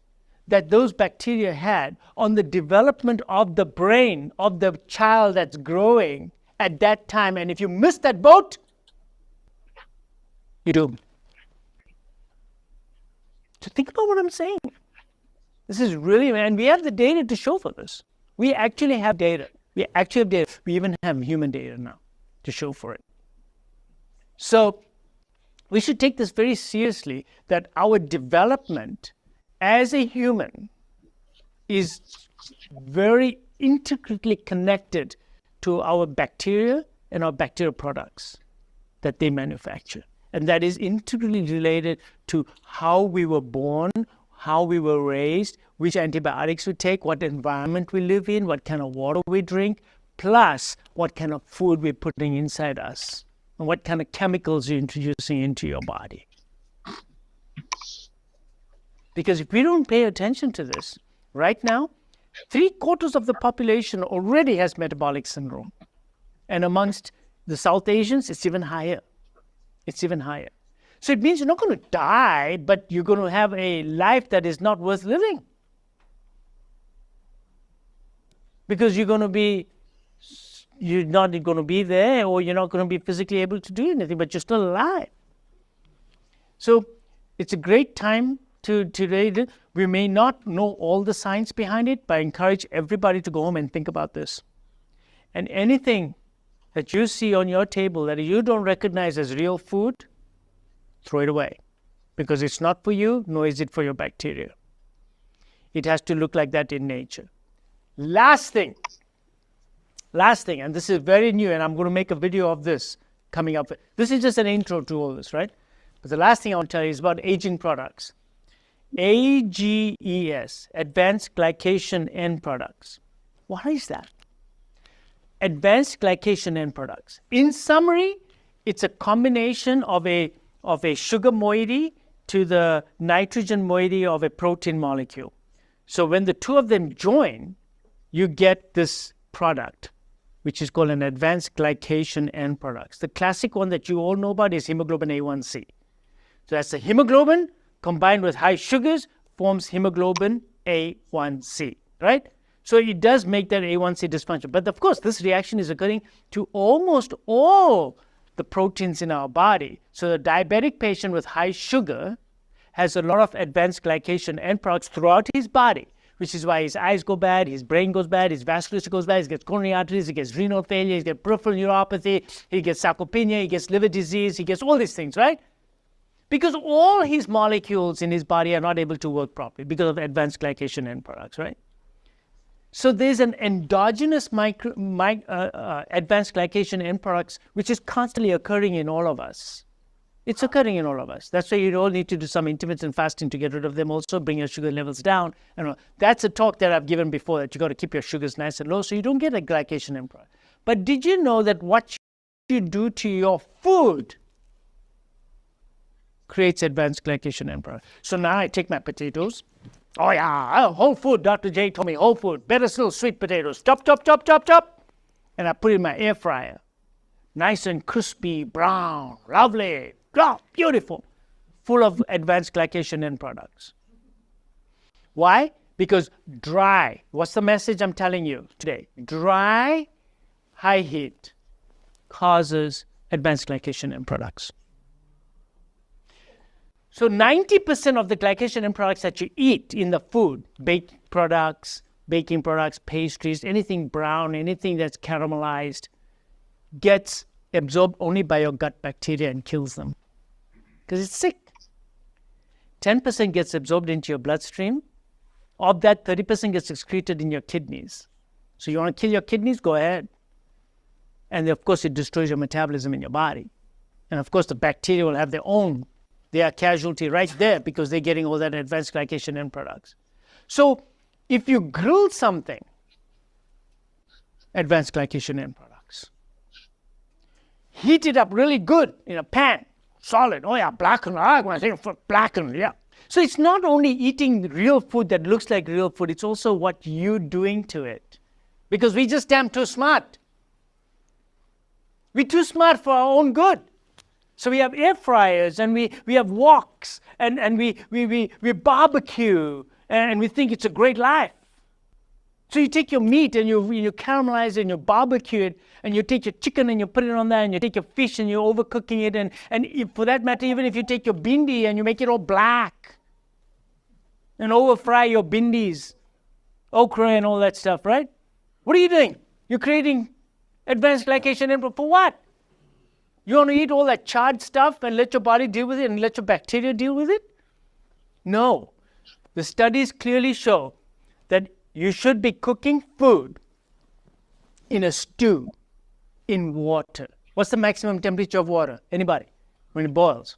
that those bacteria had on the development of the brain of the child that's growing at that time. And if you miss that boat, you're doomed. So think about what I'm saying. This is really, and we have the data to show for this. We actually have data. We even have human data now to show for it. So we should take this very seriously, that our development as a human is very intricately connected to our bacteria and our bacterial products that they manufacture. And that is integrally related to how we were born, how we were raised, which antibiotics we take, what environment we live in, what kind of water we drink, plus what kind of food we're putting inside us, and what kind of chemicals you're introducing into your body. Because if we don't pay attention to this, right now, 3/4 of the population already has metabolic syndrome. And amongst the South Asians, it's even higher. It's even higher. So it means you're not going to die, but you're going to have a life that is not worth living. Because you're not going to be there, or you're not going to be physically able to do anything, but you're still alive. So it's a great time to today. We may not know all the science behind it, but I encourage everybody to go home and think about this. And anything that you see on your table that you don't recognize as real food, throw it away, because it's not for you, nor is it for your bacteria. It has to look like that in nature. Last thing, and this is very new, and I'm going to make a video of this coming up. This is just an intro to all this, right? But the last thing I want to tell you is about aging products. AGES, Advanced Glycation End Products. What is that? Advanced Glycation End Products. In summary, it's a combination of a sugar moiety to the nitrogen moiety of a protein molecule. So when the two of them join, you get this product, which is called an advanced glycation end products. The classic one that you all know about is hemoglobin A1C. So that's the hemoglobin combined with high sugars forms hemoglobin A1C, right? So it does make that A1C dysfunction. But of course, this reaction is occurring to almost all the proteins in our body. So the diabetic patient with high sugar has a lot of advanced glycation end products throughout his body, which is why his eyes go bad, his brain goes bad, his vasculature goes bad, he gets coronary arteries, he gets renal failure, he gets peripheral neuropathy, he gets sarcopenia, he gets liver disease, he gets all these things, right? Because all his molecules in his body are not able to work properly because of advanced glycation end products, right? So there's an endogenous advanced glycation end products which is constantly occurring in all of us. It's occurring in all of us. That's why you all need to do some intermittent fasting to get rid of them also, bring your sugar levels down. And that's a talk that I've given before, that you got to keep your sugars nice and low so you don't get a glycation end product. But did you know that what you do to your food creates advanced glycation end product? So now I take my potatoes. Oh yeah, whole food. Dr. J told me whole food. Better still, sweet potatoes. Chop, chop, chop, chop, chop. And I put it in my air fryer. Nice and crispy, brown, lovely. Oh, beautiful. Full of advanced glycation end products. Why? Because dry. What's the message I'm telling you today? Dry, high heat causes advanced glycation end products. So 90% of the glycation end products that you eat in the food, baked products, baking products, pastries, anything brown, anything that's caramelized, gets absorbed only by your gut bacteria and kills them because it's sick. 10% gets absorbed into your bloodstream. Of that, 30% gets excreted in your kidneys. So you want to kill your kidneys? Go ahead. And of course, it destroys your metabolism in your body. And of course, the bacteria will have their own. They are casualty right there because they're getting all that advanced glycation end products. So if you grill something, advanced glycation end products, heat it up really good in a pan, solid. Oh yeah, blackened. I want to say blackened. Yeah. So it's not only eating real food that looks like real food, it's also what you're doing to it. Because we just damn too smart. We're too smart for our own good. So we have air fryers and we have woks and we barbecue and we think it's a great life. So you take your meat and you caramelize it and you barbecue it, and you take your chicken and you put it on there, and you take your fish and you're overcooking it, and if, for that matter, even if you take your bindi and you make it all black and over fry your bindis, okra and all that stuff, right? What are you doing? You're creating advanced glycation input for what? You want to eat all that charred stuff and let your body deal with it and let your bacteria deal with it? No. The studies clearly show that you should be cooking food in a stew in water. What's the maximum temperature of water? Anybody? When it boils?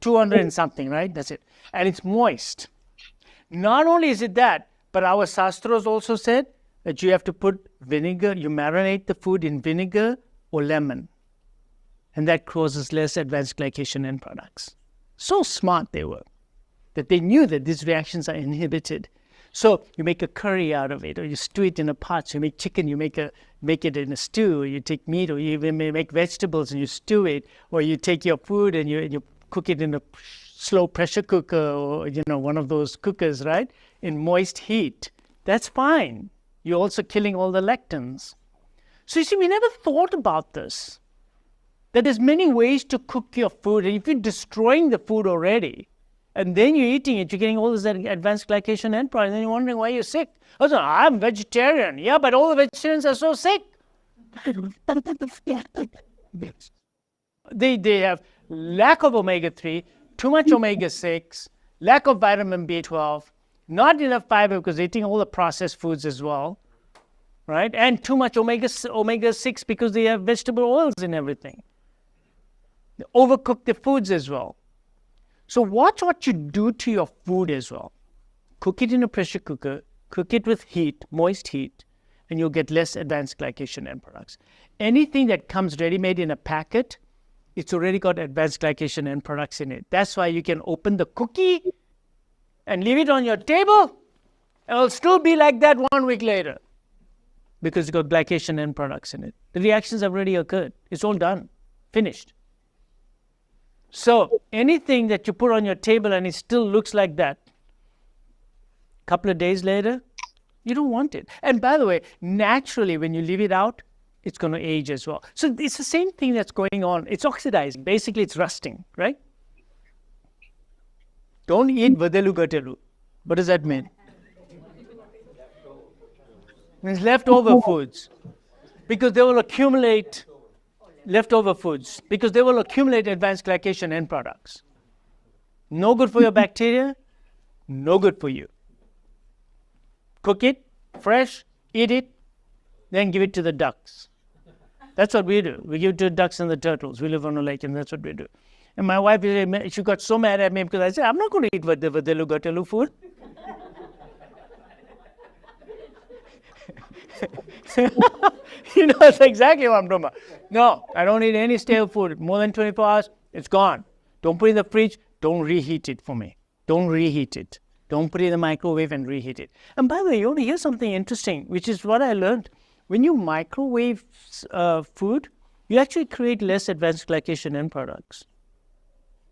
200 and something, right? That's it. And it's moist. Not only is it that, but our sastras also said that you have to put vinegar, you marinate the food in vinegar or lemon. And that causes less advanced glycation end products. So smart they were, that they knew that these reactions are inhibited. So you make a curry out of it, or you stew it in a pot. So you make chicken, you make it in a stew, or you take meat, or you even make vegetables and you stew it, or you take your food and you cook it in a slow pressure cooker, or one of those cookers, right? In moist heat. That's fine. You're also killing all the lectins. So you see, we never thought about this. That there's many ways to cook your food, and if you're destroying the food already, and then you're eating it, you're getting all this advanced glycation end product, and then you're wondering why you're sick. Oh, so I'm vegetarian. Yeah, but all the vegetarians are so sick. They have lack of omega-3, too much omega-6, lack of vitamin B12, not enough fiber because they're eating all the processed foods as well, right? And too much omega-6 because they have vegetable oils in everything. They overcook the foods as well. So watch what you do to your food as well. Cook it in a pressure cooker, cook it with heat, moist heat, and you'll get less advanced glycation end products. Anything that comes ready-made in a packet, it's already got advanced glycation end products in it. That's why you can open the cookie and leave it on your table, and it'll still be like that 1 week later because it's got glycation end products in it. The reactions have already occurred. It's all done, finished. So anything that you put on your table and it still looks like that, a couple of days later, you don't want it. And by the way, naturally, when you leave it out, it's going to age as well. So it's the same thing that's going on. It's oxidizing. Basically, it's rusting, right? Don't eat vadelu gatelu. What does that mean? It means leftover foods. Because they will accumulate leftover foods, because they will accumulate advanced glycation end products. No good for your bacteria, no good for you. Cook it, fresh, eat it, then give it to the ducks. That's what we do. We give it to the ducks and the turtles. We live on a lake, and that's what we do. And my wife, she got so mad at me because I said, I'm not going to eat vadelu gatelu food. That's exactly what I'm talking about. No, I don't eat any stale food. More than 24 hours, it's gone. Don't put it in the fridge. Don't reheat it for me. Don't reheat it. Don't put it in the microwave and reheat it. And by the way, you want to hear something interesting, which is what I learned. When you microwave food, you actually create less advanced glycation end products.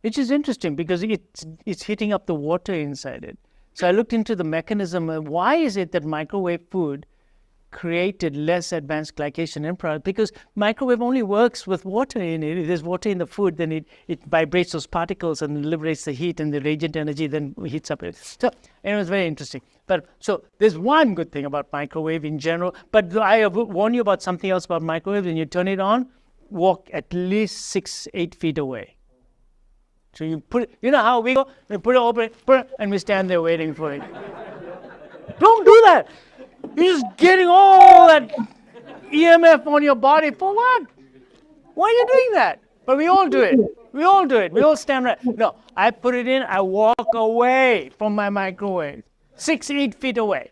Which is interesting because it's heating up the water inside it. So I looked into the mechanism of why is it that microwave food created less advanced glycation end product, because microwave only works with water in it. If there's water in the food, then it vibrates those particles and liberates the heat, and the radiant energy then heats up it. So it was very interesting. But so there's one good thing about microwave in general, but I warn you about something else about microwave. When you turn it on, walk at least 6-8 feet away. So you put it, you know how we go? We put it open, and we stand there waiting for it. Don't do that. You're just getting all that EMF on your body for what? Why are you doing that? But we all do it. We all do it. We all stand right. No, I put it in, I walk away from my microwave, 6-8 feet away,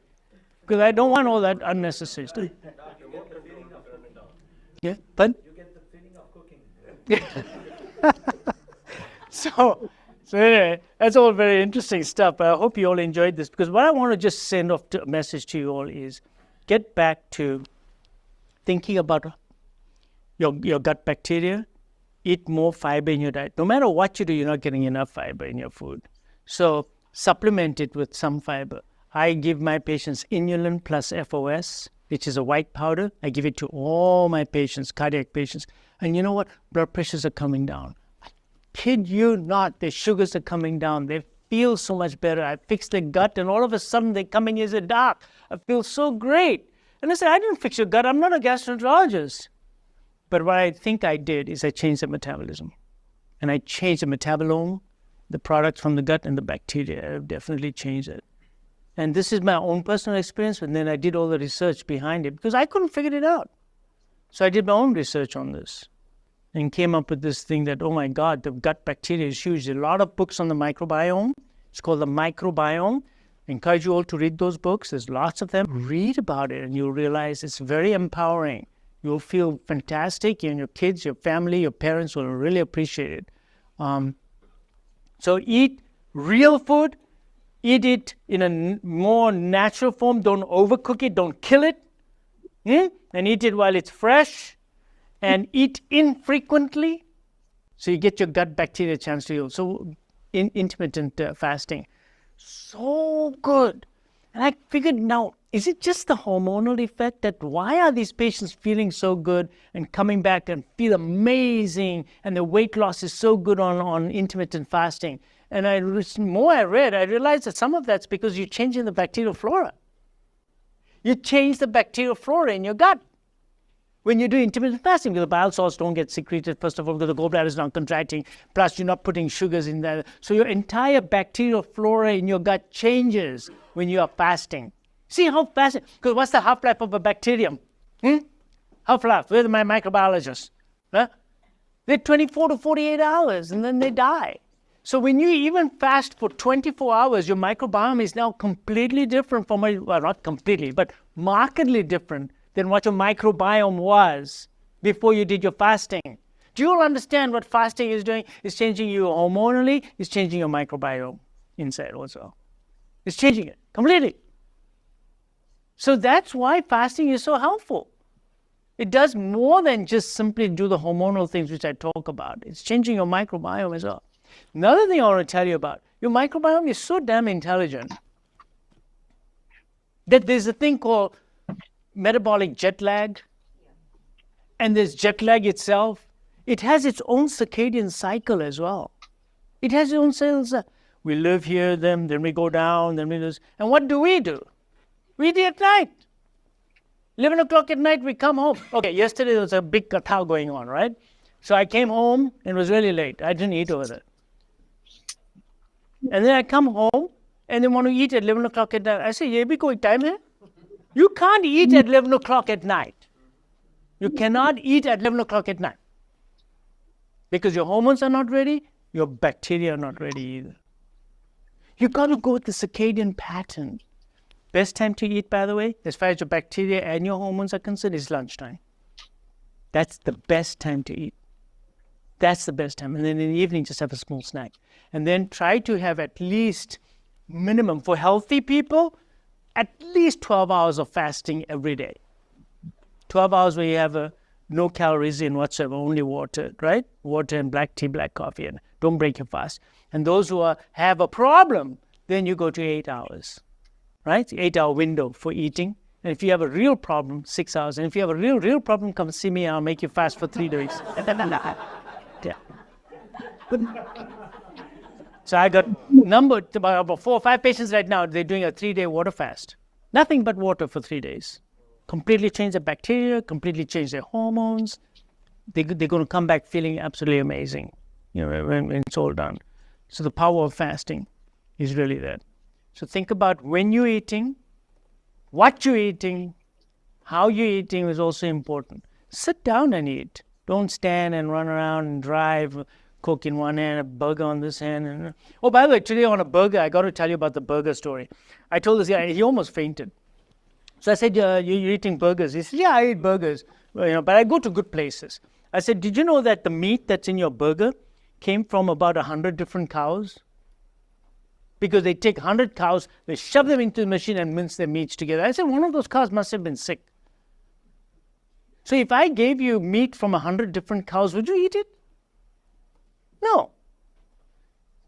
because I don't want all that unnecessary stuff. Yeah, but? You get the feeling of cooking. So anyway, that's all very interesting stuff. I hope you all enjoyed this, because what I want to just send off a message to you all is get back to thinking about your gut bacteria. Eat more fiber in your diet. No matter what you do, you're not getting enough fiber in your food. So supplement it with some fiber. I give my patients inulin plus FOS, which is a white powder. I give it to all my patients, cardiac patients. And you know what? Blood pressures are coming down. I kid you not, their sugars are coming down. They feel so much better. I fix their gut, and all of a sudden they come in and say, "Doc, I feel so great." And I said, "I didn't fix your gut. I'm not a gastroenterologist." But what I think I did is I changed the metabolism. And I changed the metabolome, the products from the gut, and the bacteria. I've definitely changed it. And this is my own personal experience, and then I did all the research behind it because I couldn't figure it out. So I did my own research on this and came up with this thing that, oh my God, the gut bacteria is huge. There are a lot of books on the microbiome. It's called The Microbiome. I encourage you all to read those books. There's lots of them. Read about it, and you'll realize it's very empowering. You'll feel fantastic, and your kids, your family, your parents will really appreciate it. So eat real food. Eat it in a more natural form. Don't overcook it. Don't kill it. And eat it while it's fresh. And eat infrequently, so you get your gut bacteria a chance to heal. So intermittent fasting, so good. And I figured, now, is it just the hormonal effect? That why are these patients feeling so good and coming back and feel amazing, and the weight loss is so good on intermittent fasting? And the more I read, I realized that some of that's because you're changing the bacterial flora. You change the bacterial flora in your gut when you do intermittent fasting, because the bile salts don't get secreted, first of all, because the gallbladder is not contracting, plus you're not putting sugars in there. So your entire bacterial flora in your gut changes when you are fasting. See how fast, because what's the half-life of a bacterium? Half-life, where's my microbiologist? Huh? They're 24 to 48 hours, and then they die. So when you even fast for 24 hours, your microbiome is now completely different from, well, not completely, but markedly different than what your microbiome was before you did your fasting. Do you all understand what fasting is doing? It's changing you hormonally, it's changing your microbiome inside also. It's changing it completely. So that's why fasting is so helpful. It does more than just simply do the hormonal things which I talk about. It's changing your microbiome as well. Another thing I want to tell you about, your microbiome is so damn intelligent that there's a thing called metabolic jet lag, and there's jet lag itself. It has its own circadian cycle as well. It has its own cells. We live here, then we go down, then we lose. And what do? We eat at night. 11 o'clock at night, we come home. Okay, yesterday there was a big katha going on, right? So I came home and it was really late. I didn't eat over there. And then I come home and they want to eat at 11 o'clock at night. I say, ye bhi koi time hai? You can't eat at 11 o'clock at night. You cannot eat at 11 o'clock at night. Because your hormones are not ready, your bacteria are not ready either. You've got to go with the circadian pattern. Best time to eat, by the way, as far as your bacteria and your hormones are concerned, is lunchtime. That's the best time to eat. That's the best time. And then in the evening, just have a small snack. And then try to have at least minimum, for healthy people, at least 12 hours of fasting every day. 12 hours where you have no calories in whatsoever, only water, right? Water and black tea, black coffee, and don't break your fast. And those who have a problem, then you go to 8 hours, right? 8-hour window for eating. And if you have a real problem, 6 hours. And if you have a real problem, come see me. I'll make you fast for 3 days. Yeah. So I got numbered about 4 or 5 patients right now. They're doing a 3-day water fast. Nothing but water for 3 days. Completely change their bacteria, completely change their hormones. They're going to come back feeling absolutely amazing, when it's all done. So the power of fasting is really there. So think about when you're eating, what you're eating, how you're eating is also important. Sit down and eat. Don't stand and run around and drive, Coke in one hand, a burger on this hand. Oh, by the way, today on a burger, I got to tell you about the burger story. I told this guy, he almost fainted. So I said, you're eating burgers. He said, yeah, I eat burgers, but I go to good places. I said, did you know that the meat that's in your burger came from about 100 different cows? Because they take 100 cows, they shove them into the machine and mince their meats together. I said, one of those cows must have been sick. So if I gave you meat from 100 different cows, would you eat it? No.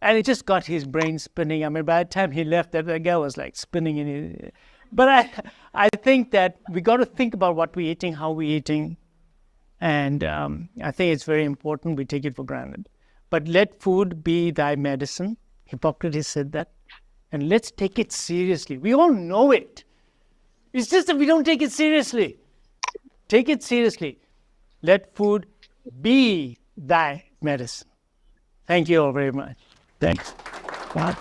And it just got his brain spinning. I mean, by the time he left, that guy was like spinning in his... But I think that we got to think about what we're eating, how we're eating. And I think it's very important we take it for granted. But let food be thy medicine. Hippocrates said that. And let's take it seriously. We all know it. It's just that we don't take it seriously. Take it seriously. Let food be thy medicine. Thank you all very much. Thanks. Bye.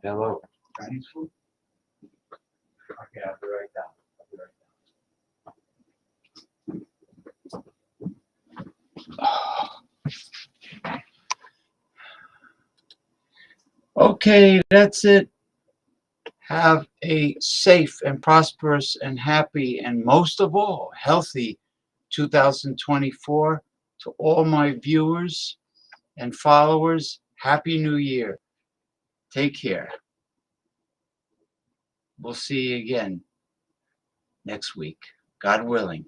Hello. Chinese food? Okay, I'll be right down. Okay, that's it. Have a safe and prosperous and happy and most of all, healthy 2024. To all my viewers and followers, Happy New Year. Take care. We'll see you again next week, God willing.